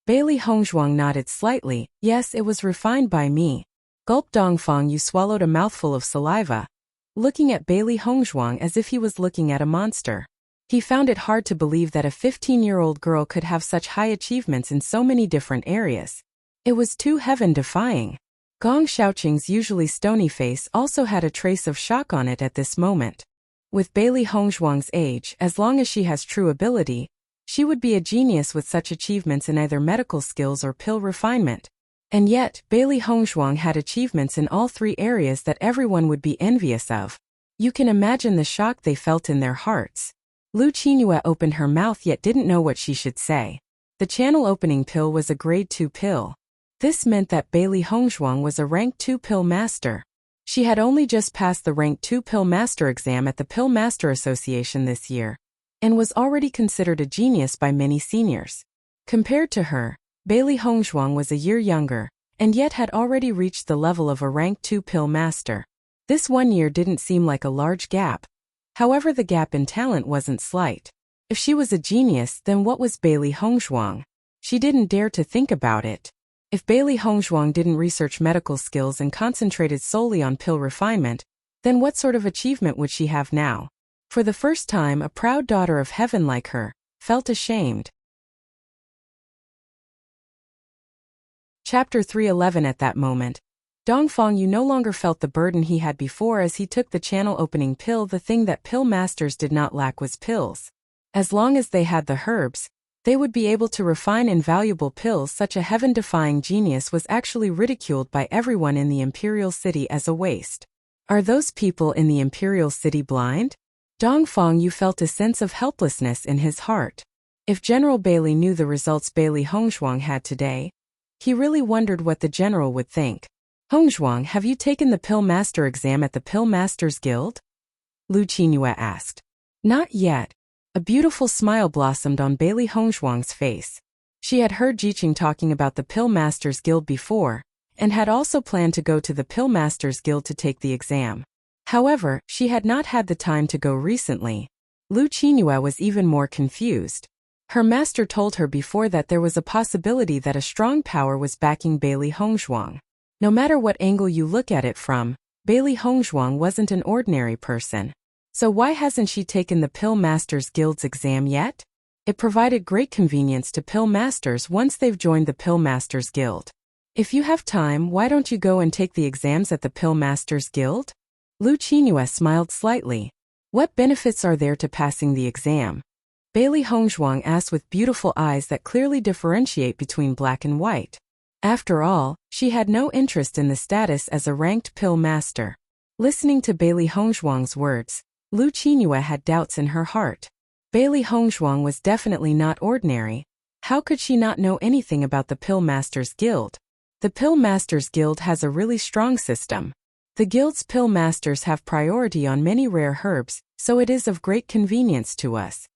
Bailey Hongzhuang nodded slightly. Yes, it was refined by me. Gulp Dongfang Yu swallowed a mouthful of saliva, looking at Bailey Hongzhuang as if he was looking at a monster. He found it hard to believe that a 15-year-old girl could have such high achievements in so many different areas. It was too heaven-defying. Gong Shaoqing's usually stony face also had a trace of shock on it at this moment. With Bailey Hongzhuang's age, as long as she has true ability, she would be a genius with such achievements in either medical skills or pill refinement. And yet, Bailey Hongzhuang had achievements in all three areas that everyone would be envious of. You can imagine the shock they felt in their hearts. Lu Qinyue opened her mouth yet didn't know what she should say. The channel-opening pill was a grade 2 pill. This meant that Bailey Hongzhuang was a rank 2 pill master. She had only just passed the rank 2 pill master exam at the Pill Master Association this year, and was already considered a genius by many seniors. Compared to her, Bailey Hongzhuang was a year younger, and yet had already reached the level of a rank 2 pill master. This 1 year didn't seem like a large gap. However, the gap in talent wasn't slight. If she was a genius, then what was Bailey Hongzhuang? She didn't dare to think about it. If Bailey Hongzhuang didn't research medical skills and concentrated solely on pill refinement, then what sort of achievement would she have now? For the first time, a proud daughter of heaven like her felt ashamed. Chapter 311. At that moment, Dongfang Yu no longer felt the burden he had before as he took the channel-opening pill. The thing that pill masters did not lack was pills. As long as they had the herbs, they would be able to refine invaluable pills. Such a heaven-defying genius was actually ridiculed by everyone in the Imperial City as a waste. Are those people in the Imperial City blind? Dongfang Yu felt a sense of helplessness in his heart. If General Bailey knew the results Bailey Hongzhuang had today, he really wondered what the general would think. Hongzhuang, have you taken the Pill Master exam at the Pill Masters Guild? Lu Qinyue asked. Not yet. A beautiful smile blossomed on Bailey Hongzhuang's face. She had heard Jiqing talking about the Pill Masters Guild before, and had also planned to go to the Pill Masters Guild to take the exam. However, she had not had the time to go recently. Lu Qinyue was even more confused. Her master told her before that there was a possibility that a strong power was backing Bailey Hongzhuang. No matter what angle you look at it from, Bailey Hongzhuang wasn't an ordinary person. So why hasn't she taken the Pill Masters Guild's exam yet? It provided great convenience to pill masters once they've joined the Pill Masters Guild. If you have time, why don't you go and take the exams at the Pill Masters Guild? Lu Qinyue smiled slightly. What benefits are there to passing the exam? Bailey Hongzhuang asked with beautiful eyes that clearly differentiate between black and white. After all, she had no interest in the status as a ranked pill master. Listening to Bailey Hongzhuang's words, Lu Qinyue had doubts in her heart. Bailey Hongzhuang was definitely not ordinary. How could she not know anything about the Pill Masters Guild? The Pill Masters Guild has a really strong system. The guild's pill masters have priority on many rare herbs, so it is of great convenience to us.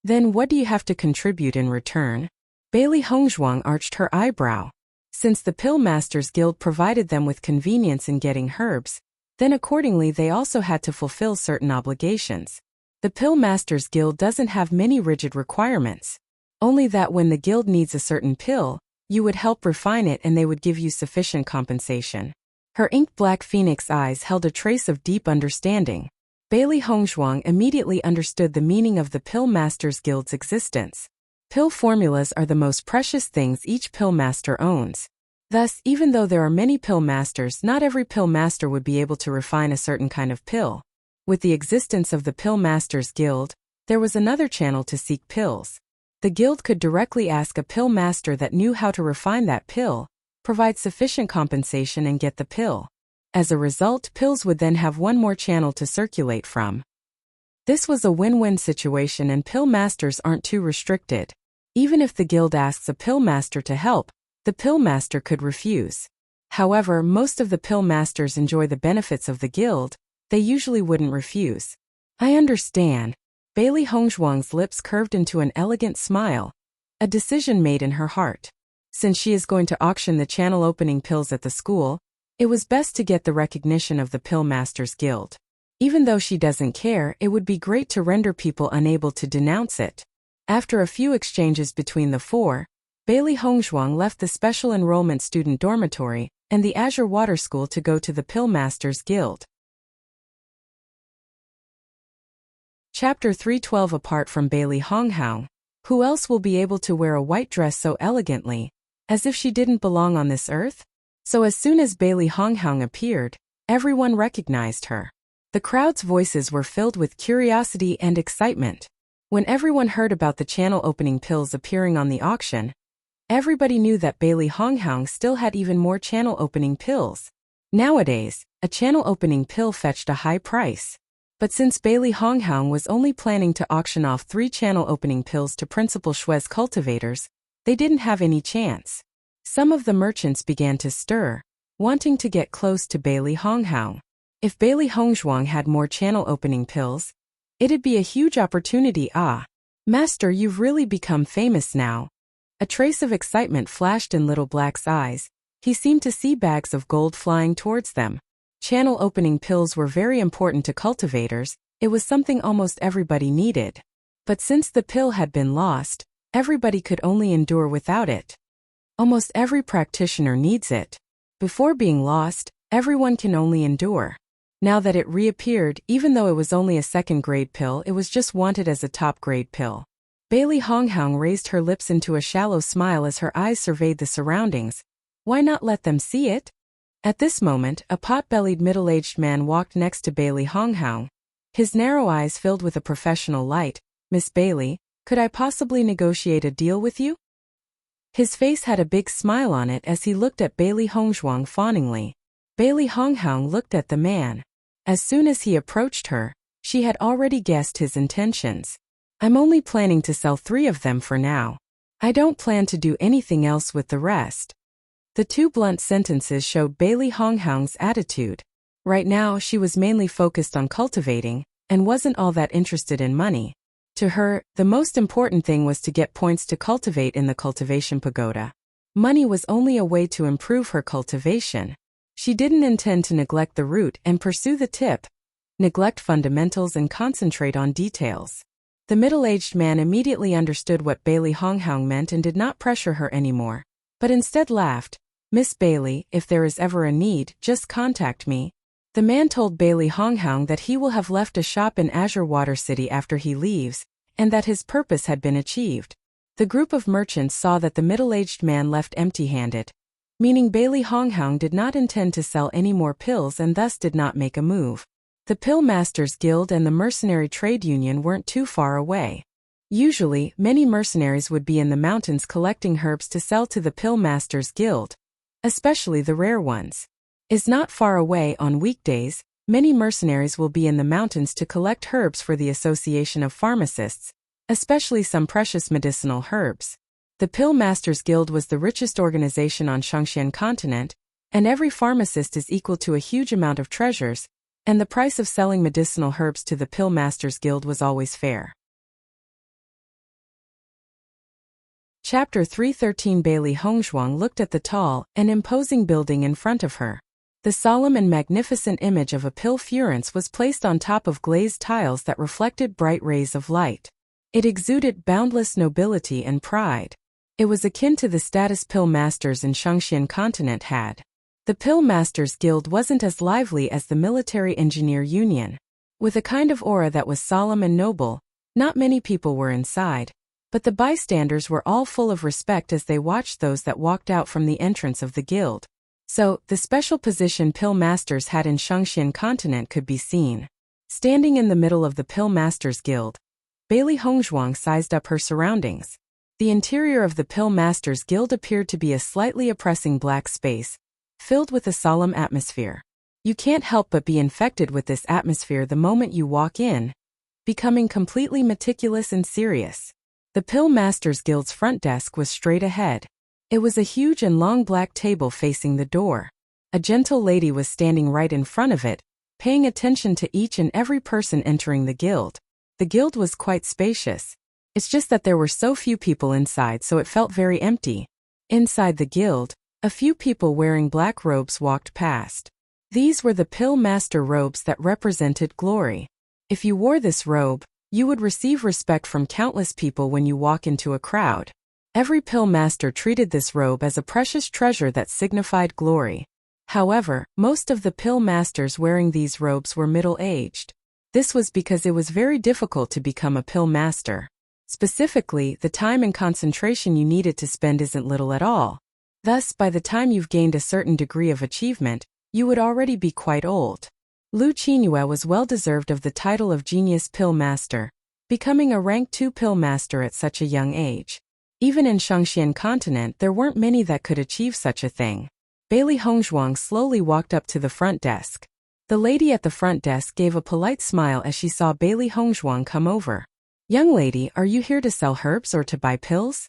Then what do you have to contribute in return? Bailey Hongzhuang arched her eyebrow. Since the Pill Masters Guild provided them with convenience in getting herbs, then accordingly they also had to fulfill certain obligations. The Pill Masters Guild doesn't have many rigid requirements. Only that when the guild needs a certain pill, you would help refine it and they would give you sufficient compensation. Her ink-black phoenix eyes held a trace of deep understanding. Bailey Hongzhuang immediately understood the meaning of the Pill Masters Guild's existence. Pill formulas are the most precious things each pill master owns. Thus, even though there are many pill masters, not every pill master would be able to refine a certain kind of pill. With the existence of the Pill Masters Guild, there was another channel to seek pills. The guild could directly ask a pill master that knew how to refine that pill, provide sufficient compensation and get the pill. As a result, pills would then have one more channel to circulate from. This was a win-win situation and pill masters aren't too restricted. Even if the guild asks a pill master to help, the pill master could refuse. However, most of the pill masters enjoy the benefits of the guild. They usually wouldn't refuse. I understand. Bailey Hongzhuang's lips curved into an elegant smile. A decision made in her heart. Since she is going to auction the channel opening pills at the school, it was best to get the recognition of the Pill Masters Guild. Even though she doesn't care, it would be great to render people unable to denounce it. After a few exchanges between the four, Bailey Hongzhuang left the special enrollment student dormitory and the Azure Water School to go to the Pill Masters Guild. Chapter 312. Apart from Bailey Hongzhuang, who else will be able to wear a white dress so elegantly, as if she didn't belong on this earth? So as soon as Bailey Hongzhuang appeared, everyone recognized her. The crowd's voices were filled with curiosity and excitement. When everyone heard about the channel opening pills appearing on the auction, everybody knew that Bailey Hongzhuang still had even more channel opening pills. Nowadays, a channel opening pill fetched a high price. But since Bailey Hongzhuang was only planning to auction off 3 channel opening pills to Principal Shui's cultivators, they didn't have any chance. Some of the merchants began to stir, wanting to get close to Bailey Hongzhuang. If Bailey Hongzhuang had more channel opening pills, it'd be a huge opportunity. Ah, Master, you've really become famous now. A trace of excitement flashed in Little Black's eyes. He seemed to see bags of gold flying towards them. Channel opening pills were very important to cultivators. It was something almost everybody needed. But since the pill had been lost, everybody could only endure without it. Almost every practitioner needs it. Before being lost, everyone can only endure. Now that it reappeared, even though it was only a second-grade pill, it was just wanted as a top-grade pill. Bailey Hongzhuang raised her lips into a shallow smile as her eyes surveyed the surroundings. Why not let them see it? At this moment, a pot-bellied middle-aged man walked next to Bailey Hongzhuang. His narrow eyes filled with a professional light. Miss Bailey, could I possibly negotiate a deal with you? His face had a big smile on it as he looked at Bailey Hongzhuang fawningly. Bailey Hongzhuang looked at the man. As soon as he approached her, she had already guessed his intentions. I'm only planning to sell 3 of them for now. I don't plan to do anything else with the rest. The 2 blunt sentences showed Bailey Hongzhuang's attitude. Right now, she was mainly focused on cultivating, and wasn't all that interested in money. To her, the most important thing was to get points to cultivate in the cultivation pagoda. Money was only a way to improve her cultivation. She didn't intend to neglect the root and pursue the tip, neglect fundamentals and concentrate on details. The middle-aged man immediately understood what Bailey Hongzhuang meant and did not pressure her anymore, but instead laughed. Miss Bailey, if there is ever a need, just contact me. The man told Bailey Hongzhuang that he will have left a shop in Azure Water City after he leaves, and that his purpose had been achieved. The group of merchants saw that the middle-aged man left empty-handed, meaning Bailey Hongzhuang did not intend to sell any more pills and thus did not make a move. The Pill Masters Guild and the Mercenary Trade Union weren't too far away. Usually, many mercenaries would be in the mountains collecting herbs to sell to the Pill Masters Guild, especially the rare ones. Is not far away on weekdays, many mercenaries will be in the mountains to collect herbs for the Association of Pharmacists, especially some precious medicinal herbs. The Pill Masters Guild was the richest organization on Shangxian continent, and every pharmacist is equal to a huge amount of treasures, and the price of selling medicinal herbs to the Pill Masters Guild was always fair. Chapter 313. Bailey Hongzhuang looked at the tall and imposing building in front of her. The solemn and magnificent image of a pill furence was placed on top of glazed tiles that reflected bright rays of light. It exuded boundless nobility and pride. It was akin to the status pill masters in Shangxian continent had. The Pill Masters Guild wasn't as lively as the Military Engineer Union. With a kind of aura that was solemn and noble, not many people were inside. But the bystanders were all full of respect as they watched those that walked out from the entrance of the guild. So, the special position pill masters had in Shangxian continent could be seen. Standing in the middle of the Pill Masters Guild, Bailey Hongzhuang sized up her surroundings. The interior of the Pill Masters Guild appeared to be a slightly oppressing black space, filled with a solemn atmosphere. You can't help but be infected with this atmosphere the moment you walk in, becoming completely meticulous and serious. The Pill Masters Guild's front desk was straight ahead. It was a huge and long black table facing the door. A gentle lady was standing right in front of it, paying attention to each and every person entering the guild. The guild was quite spacious. It's just that there were so few people inside, so it felt very empty. Inside the guild, a few people wearing black robes walked past. These were the Pill Master robes that represented glory. If you wore this robe, you would receive respect from countless people when you walk into a crowd. Every Pill Master treated this robe as a precious treasure that signified glory. However, most of the Pill Masters wearing these robes were middle-aged. This was because it was very difficult to become a Pill Master. Specifically, the time and concentration you needed to spend isn't little at all. Thus, by the time you've gained a certain degree of achievement, you would already be quite old. Lu Qingyue was well-deserved of the title of Genius Pill Master, becoming a rank 2 Pill Master at such a young age. Even in Shangxian continent, there weren't many that could achieve such a thing. Bailey Hongzhuang slowly walked up to the front desk. The lady at the front desk gave a polite smile as she saw Bailey Hongzhuang come over. "Young lady, are you here to sell herbs or to buy pills?"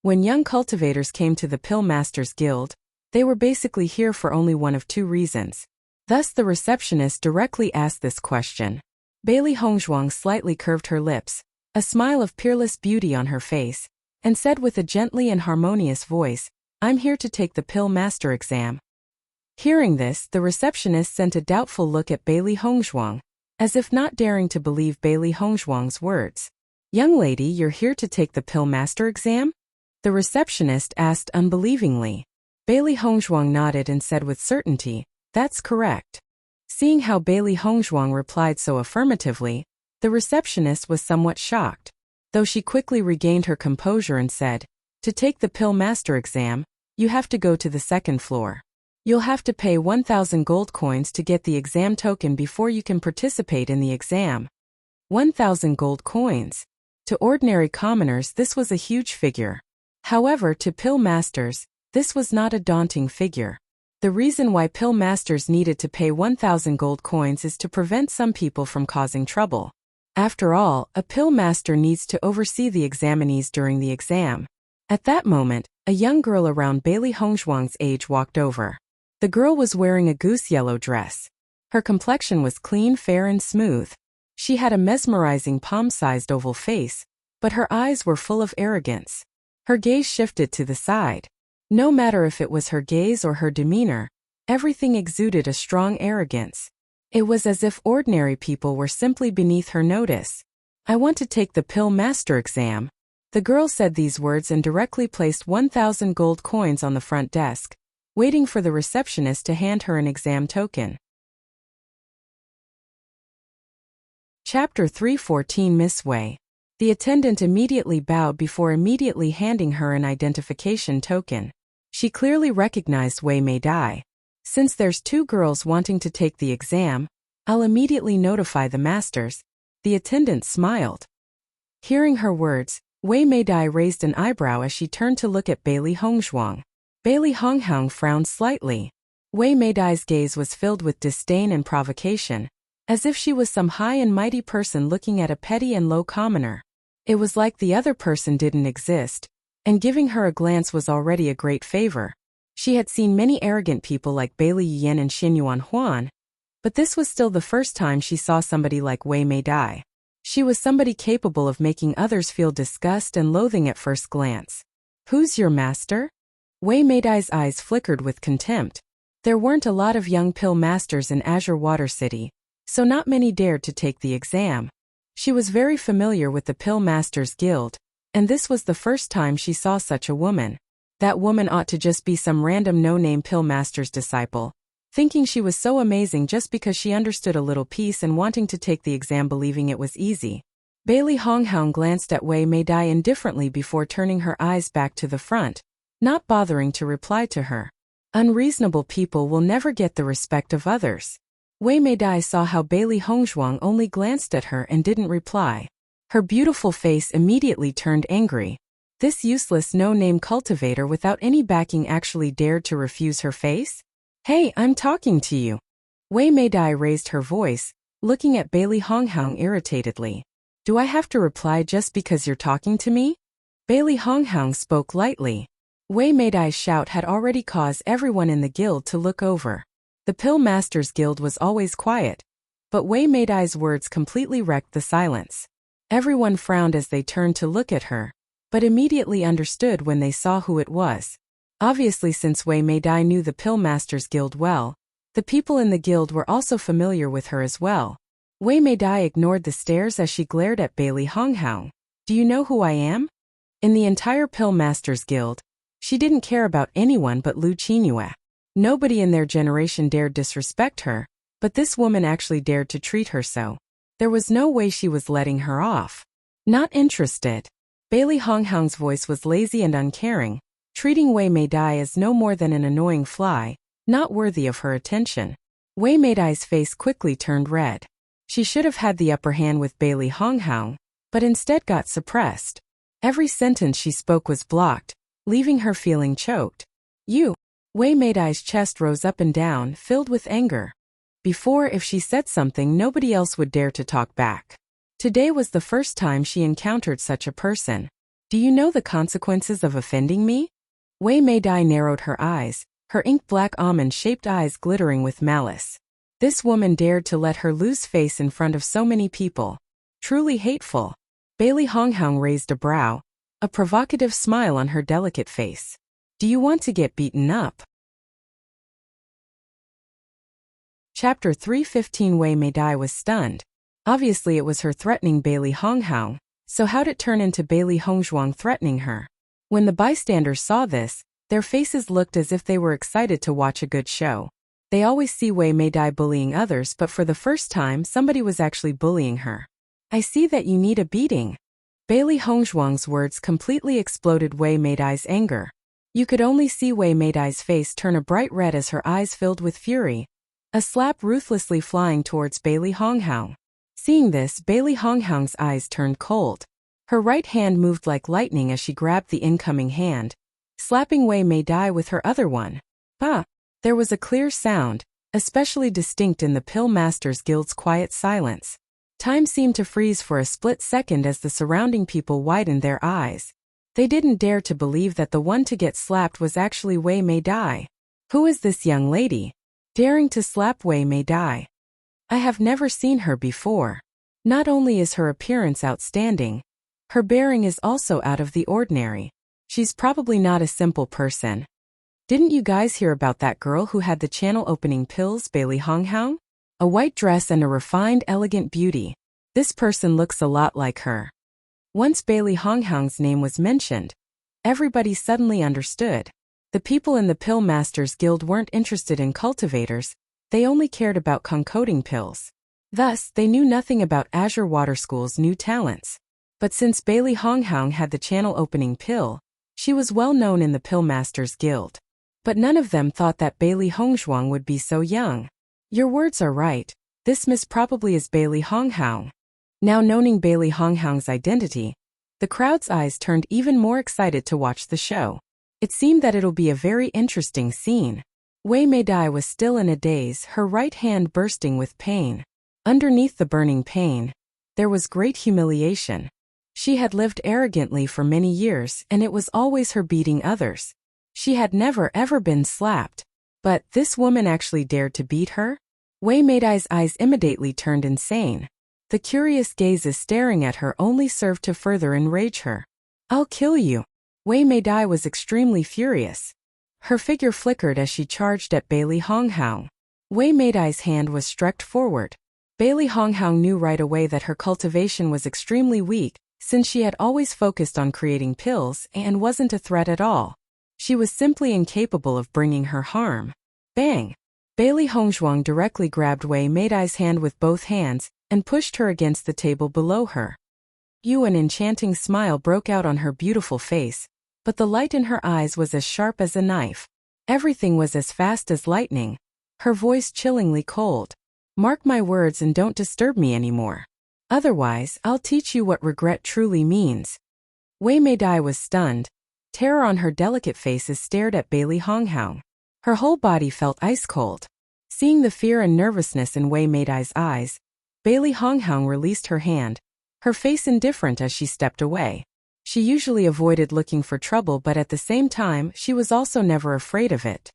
When young cultivators came to the Pill Masters Guild, they were basically here for only one of two reasons. Thus the receptionist directly asked this question. Bailey Hongzhuang slightly curved her lips, a smile of peerless beauty on her face, and said with a gently and harmonious voice, "I'm here to take the Pill Master exam." Hearing this, the receptionist sent a doubtful look at Bailey Hongzhuang, as if not daring to believe Bailey Hongzhuang's words. "Young lady, you're here to take the Pill Master exam?" The receptionist asked unbelievingly. Bailey Hongzhuang nodded and said with certainty, "That's correct." Seeing how Bailey Hongzhuang replied so affirmatively, the receptionist was somewhat shocked. Though she quickly regained her composure and said, "To take the Pill Master exam, you have to go to the second floor. You'll have to pay 1,000 gold coins to get the exam token before you can participate in the exam." 1,000 gold coins. To ordinary commoners, this was a huge figure. However, to Pill Masters, this was not a daunting figure. The reason why Pill Masters needed to pay 1,000 gold coins is to prevent some people from causing trouble. After all, a Pill Master needs to oversee the examinees during the exam. At that moment, a young girl around Bailey Hongzhuang's age walked over. The girl was wearing a goose yellow dress. Her complexion was clean, fair, and smooth. She had a mesmerizing palm-sized oval face, but her eyes were full of arrogance. Her gaze shifted to the side. No matter if it was her gaze or her demeanor, everything exuded a strong arrogance. It was as if ordinary people were simply beneath her notice. "I want to take the Pill Master exam." The girl said these words and directly placed 1,000 gold coins on the front desk, waiting for the receptionist to hand her an exam token. Chapter 314 Miss Wei. The attendant immediately bowed before immediately handing her an identification token. She clearly recognized Wei Meidai. "Since there's two girls wanting to take the exam, I'll immediately notify the masters." The attendant smiled. Hearing her words, Wei Meidai raised an eyebrow as she turned to look at Bailey Hongzhuang. Bailey Hongzhuang frowned slightly. Wei Meidai's gaze was filled with disdain and provocation, as if she was some high and mighty person looking at a petty and low commoner. It was like the other person didn't exist, and giving her a glance was already a great favor. She had seen many arrogant people like Bailey Yen and Xinyuan Huan, but this was still the first time she saw somebody like Wei Meidai. She was somebody capable of making others feel disgust and loathing at first glance. "Who's your master?" Wei Meidai's eyes flickered with contempt. There weren't a lot of young Pill Masters in Azure Water City, so not many dared to take the exam. She was very familiar with the Pill Masters Guild, and this was the first time she saw such a woman. That woman ought to just be some random no-name Pill Master's disciple, thinking she was so amazing just because she understood a little piece and wanting to take the exam believing it was easy. Bailey Honghoung glanced at Wei Meidai indifferently before turning her eyes back to the front, not bothering to reply to her. Unreasonable people will never get the respect of others. Wei Meidai saw how Bailey Hongzhuang only glanced at her and didn't reply. Her beautiful face immediately turned angry. This useless no-name cultivator without any backing actually dared to refuse her face? Hey, I'm talking to you. Wei Meidai raised her voice, looking at Bailey Honghoung irritatedly. Do I have to reply just because you're talking to me? Bailey Honghoung spoke lightly. Wei Meidai's shout had already caused everyone in the guild to look over. The Pill Masters Guild was always quiet, but Wei Meidai's words completely wrecked the silence. Everyone frowned as they turned to look at her, but immediately understood when they saw who it was. Obviously, since Wei Meidai knew the Pill Masters Guild well, the people in the guild were also familiar with her as well. Wei Meidai ignored the stares as she glared at Bailey Honghoung. Do you know who I am? In the entire Pill Masters Guild, she didn't care about anyone but Lu Qingyue. Nobody in their generation dared disrespect her, but this woman actually dared to treat her so. There was no way she was letting her off. Not interested. Bailey Honghoung's voice was lazy and uncaring, treating Wei Meidai as no more than an annoying fly, not worthy of her attention. Wei Meidai's face quickly turned red. She should have had the upper hand with Bailey Honghoung, but instead got suppressed. Every sentence she spoke was blocked, leaving her feeling choked. You. Wei Meidai's chest rose up and down, filled with anger. Before, if she said something, nobody else would dare to talk back. Today was the first time she encountered such a person. Do you know the consequences of offending me? Wei Meidai narrowed her eyes, her ink-black almond-shaped eyes glittering with malice. This woman dared to let her lose face in front of so many people. Truly hateful. Bailey Honghoung raised a brow, a provocative smile on her delicate face. Do you want to get beaten up? Chapter 315. Wei Meidai was stunned. Obviously it was her threatening Bailey Honghoung, so how'd it turn into Bailey Hongzhuang threatening her? When the bystanders saw this, their faces looked as if they were excited to watch a good show. They always see Wei Meidai bullying others, but for the first time somebody was actually bullying her. I see that you need a beating. Bailey Hongzhuang's words completely exploded Wei Meidai's anger. You could only see Wei Meidai's face turn a bright red as her eyes filled with fury. A slap ruthlessly flying towards Bailey Honghoung. Seeing this, Bailey Honghoung's eyes turned cold. Her right hand moved like lightning as she grabbed the incoming hand, slapping Wei Meidai with her other one. Ah! There was a clear sound, especially distinct in the Pill Masters Guild's quiet silence. Time seemed to freeze for a split second as the surrounding people widened their eyes. They didn't dare to believe that the one to get slapped was actually Wei Meidai. Who is this young lady? Daring to slap Wei Meidai. I have never seen her before. Not only is her appearance outstanding, her bearing is also out of the ordinary. She's probably not a simple person. Didn't you guys hear about that girl who had the channel opening pills, Bailey Honghoung? A white dress and a refined, elegant beauty. This person looks a lot like her. Once Bailey Honghoung's name was mentioned, everybody suddenly understood. The people in the Pill Masters Guild weren't interested in cultivators, they only cared about concocting pills. Thus, they knew nothing about Azure Water School's new talents. But since Bailey Honghoung had the channel opening pill, she was well known in the Pill Masters Guild. But none of them thought that Bailey Hongzhuang would be so young. Your words are right. This miss probably is Bailey Honghoung. Now knowing Bailey Honghoung's identity, the crowd's eyes turned even more excited to watch the show. It seemed that it'll be a very interesting scene. Wei Meidai was still in a daze, her right hand bursting with pain. Underneath the burning pain, there was great humiliation. She had lived arrogantly for many years, and it was always her beating others. She had never ever been slapped. But this woman actually dared to beat her? Wei Meidai's eyes immediately turned insane. The curious gazes staring at her only served to further enrage her. I'll kill you. Wei Meidai was extremely furious. Her figure flickered as she charged at Bailey Honghoung. Wei Meidai's hand was stretched forward. Bailey Honghoung knew right away that her cultivation was extremely weak, since she had always focused on creating pills and wasn't a threat at all. She was simply incapable of bringing her harm. Bang! Bailey Hongzhuang directly grabbed Wei Meidai's hand with both hands and pushed her against the table below her. An enchanting smile broke out on her beautiful face, but the light in her eyes was as sharp as a knife. Everything was as fast as lightning, her voice chillingly cold. Mark my words and don't disturb me anymore. Otherwise, I'll teach you what regret truly means. Wei Meidai was stunned. Terror on her delicate face stared at Bailey Honghang. Her whole body felt ice cold. Seeing the fear and nervousness in Wei Meidai's eyes, Bailey Honghang released her hand, her face indifferent as she stepped away. She usually avoided looking for trouble, but at the same time, she was also never afraid of it.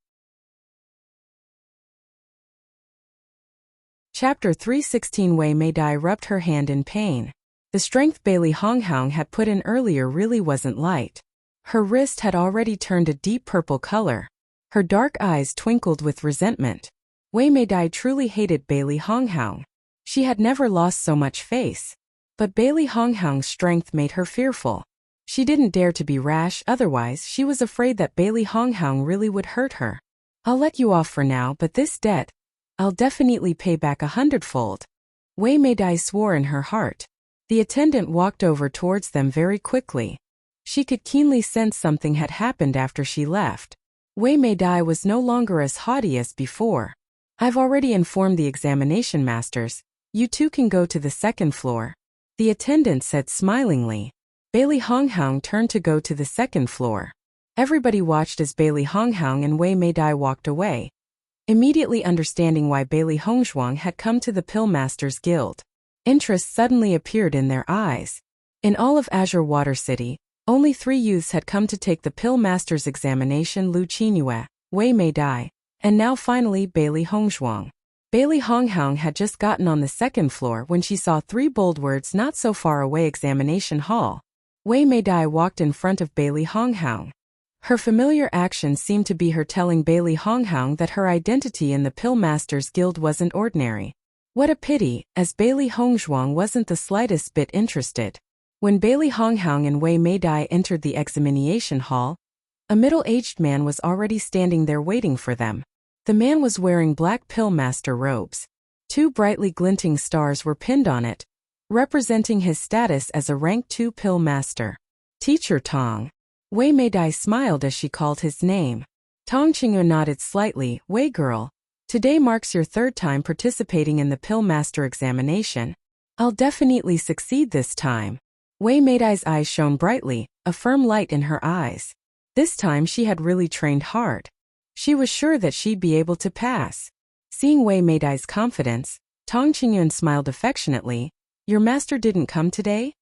Chapter 316. Wei Meidai rubbed her hand in pain. The strength Bailey Honghang had put in earlier really wasn't light. Her wrist had already turned a deep purple color. Her dark eyes twinkled with resentment. Wei Meidai truly hated Bailey Honghang. She had never lost so much face. But Bailey Honghang's strength made her fearful. She didn't dare to be rash, otherwise she was afraid that Bailey Honghang really would hurt her. I'll let you off for now, but this debt, I'll definitely pay back 100-fold. Wei Meidai swore in her heart. The attendant walked over towards them very quickly. She could keenly sense something had happened after she left. Wei Meidai was no longer as haughty as before. I've already informed the examination masters. You two can go to the second floor. The attendant said smilingly. Bailey Honghang turned to go to the second floor. Everybody watched as Bailey Honghang and Wei Meidai walked away, immediately understanding why Bailey Hongzhuang had come to the Pill Masters Guild. Interest suddenly appeared in their eyes. In all of Azure Water City, only 3 youths had come to take the Pill Masters examination: Lu Qingyue, Wei Meidai, and now finally Bailey Hongzhuang. Bailey Honghang had just gotten on the second floor when she saw 3 bold words not so far away: examination hall. Wei Meidai walked in front of Bailey Honghang. Her familiar action seemed to be her telling Bailey Honghang that her identity in the Pill Masters Guild wasn't ordinary. What a pity, as Bailey Hongzhuang wasn't the slightest bit interested. When Bailey Honghang and Wei Meidai entered the examination hall, a middle-aged man was already standing there waiting for them. The man was wearing black Pill Master robes. 2 brightly glinting stars were pinned on it, representing his status as a rank 2 Pill Master. Teacher Tong. Wei Meidai smiled as she called his name. Tong Qingyu nodded slightly. Wei girl, today marks your 3rd time participating in the Pill Master examination. I'll definitely succeed this time. Wei Meidai's eyes shone brightly, a firm light in her eyes. This time she had really trained hard. She was sure that she'd be able to pass. Seeing Wei Meidai's confidence, Tong Qingyun smiled affectionately. Your master didn't come today?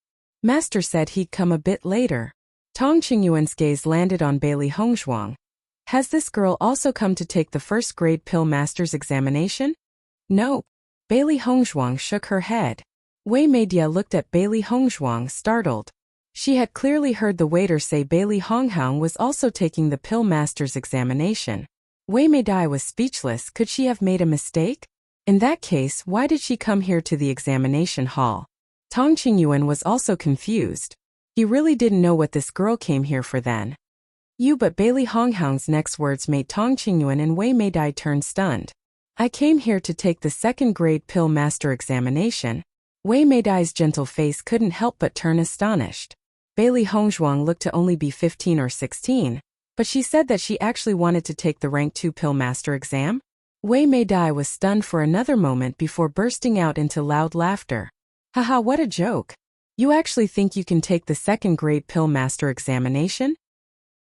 Master said he'd come a bit later. Tong Qingyuan's gaze landed on Bailey Hongzhuang. Has this girl also come to take the 1st grade Pill Master's examination? No. Bailey Hongzhuang shook her head. Wei Meidai looked at Bailey Hongzhuang, startled. She had clearly heard the waiter say Bailey Honghang was also taking the Pill Master's examination. Wei Meidai was speechless. Could she have made a mistake? In that case, why did she come here to the examination hall? Tong Qingyuan was also confused. He really didn't know what this girl came here for then. But Bailey Honghang's next words made Tong Qingyuan and Wei Meidai turn stunned. I came here to take the 2nd grade Pill Master examination. Wei Meidai's gentle face couldn't help but turn astonished. Bailey Hongzhuang looked to only be 15 or 16, but she said that she actually wanted to take the rank 2 Pill Master exam? Wei Meidai was stunned for another moment before bursting out into loud laughter. Haha, what a joke. You actually think you can take the 2nd grade Pill Master examination?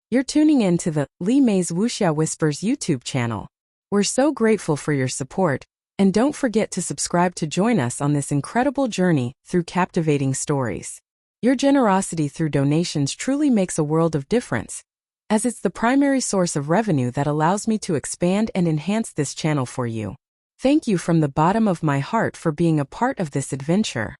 You're tuning in to the Li Mei's Wuxia Whispers YouTube channel. We're so grateful for your support, and don't forget to subscribe to join us on this incredible journey through captivating stories. Your generosity through donations truly makes a world of difference, as it's the primary source of revenue that allows me to expand and enhance this channel for you. Thank you from the bottom of my heart for being a part of this adventure.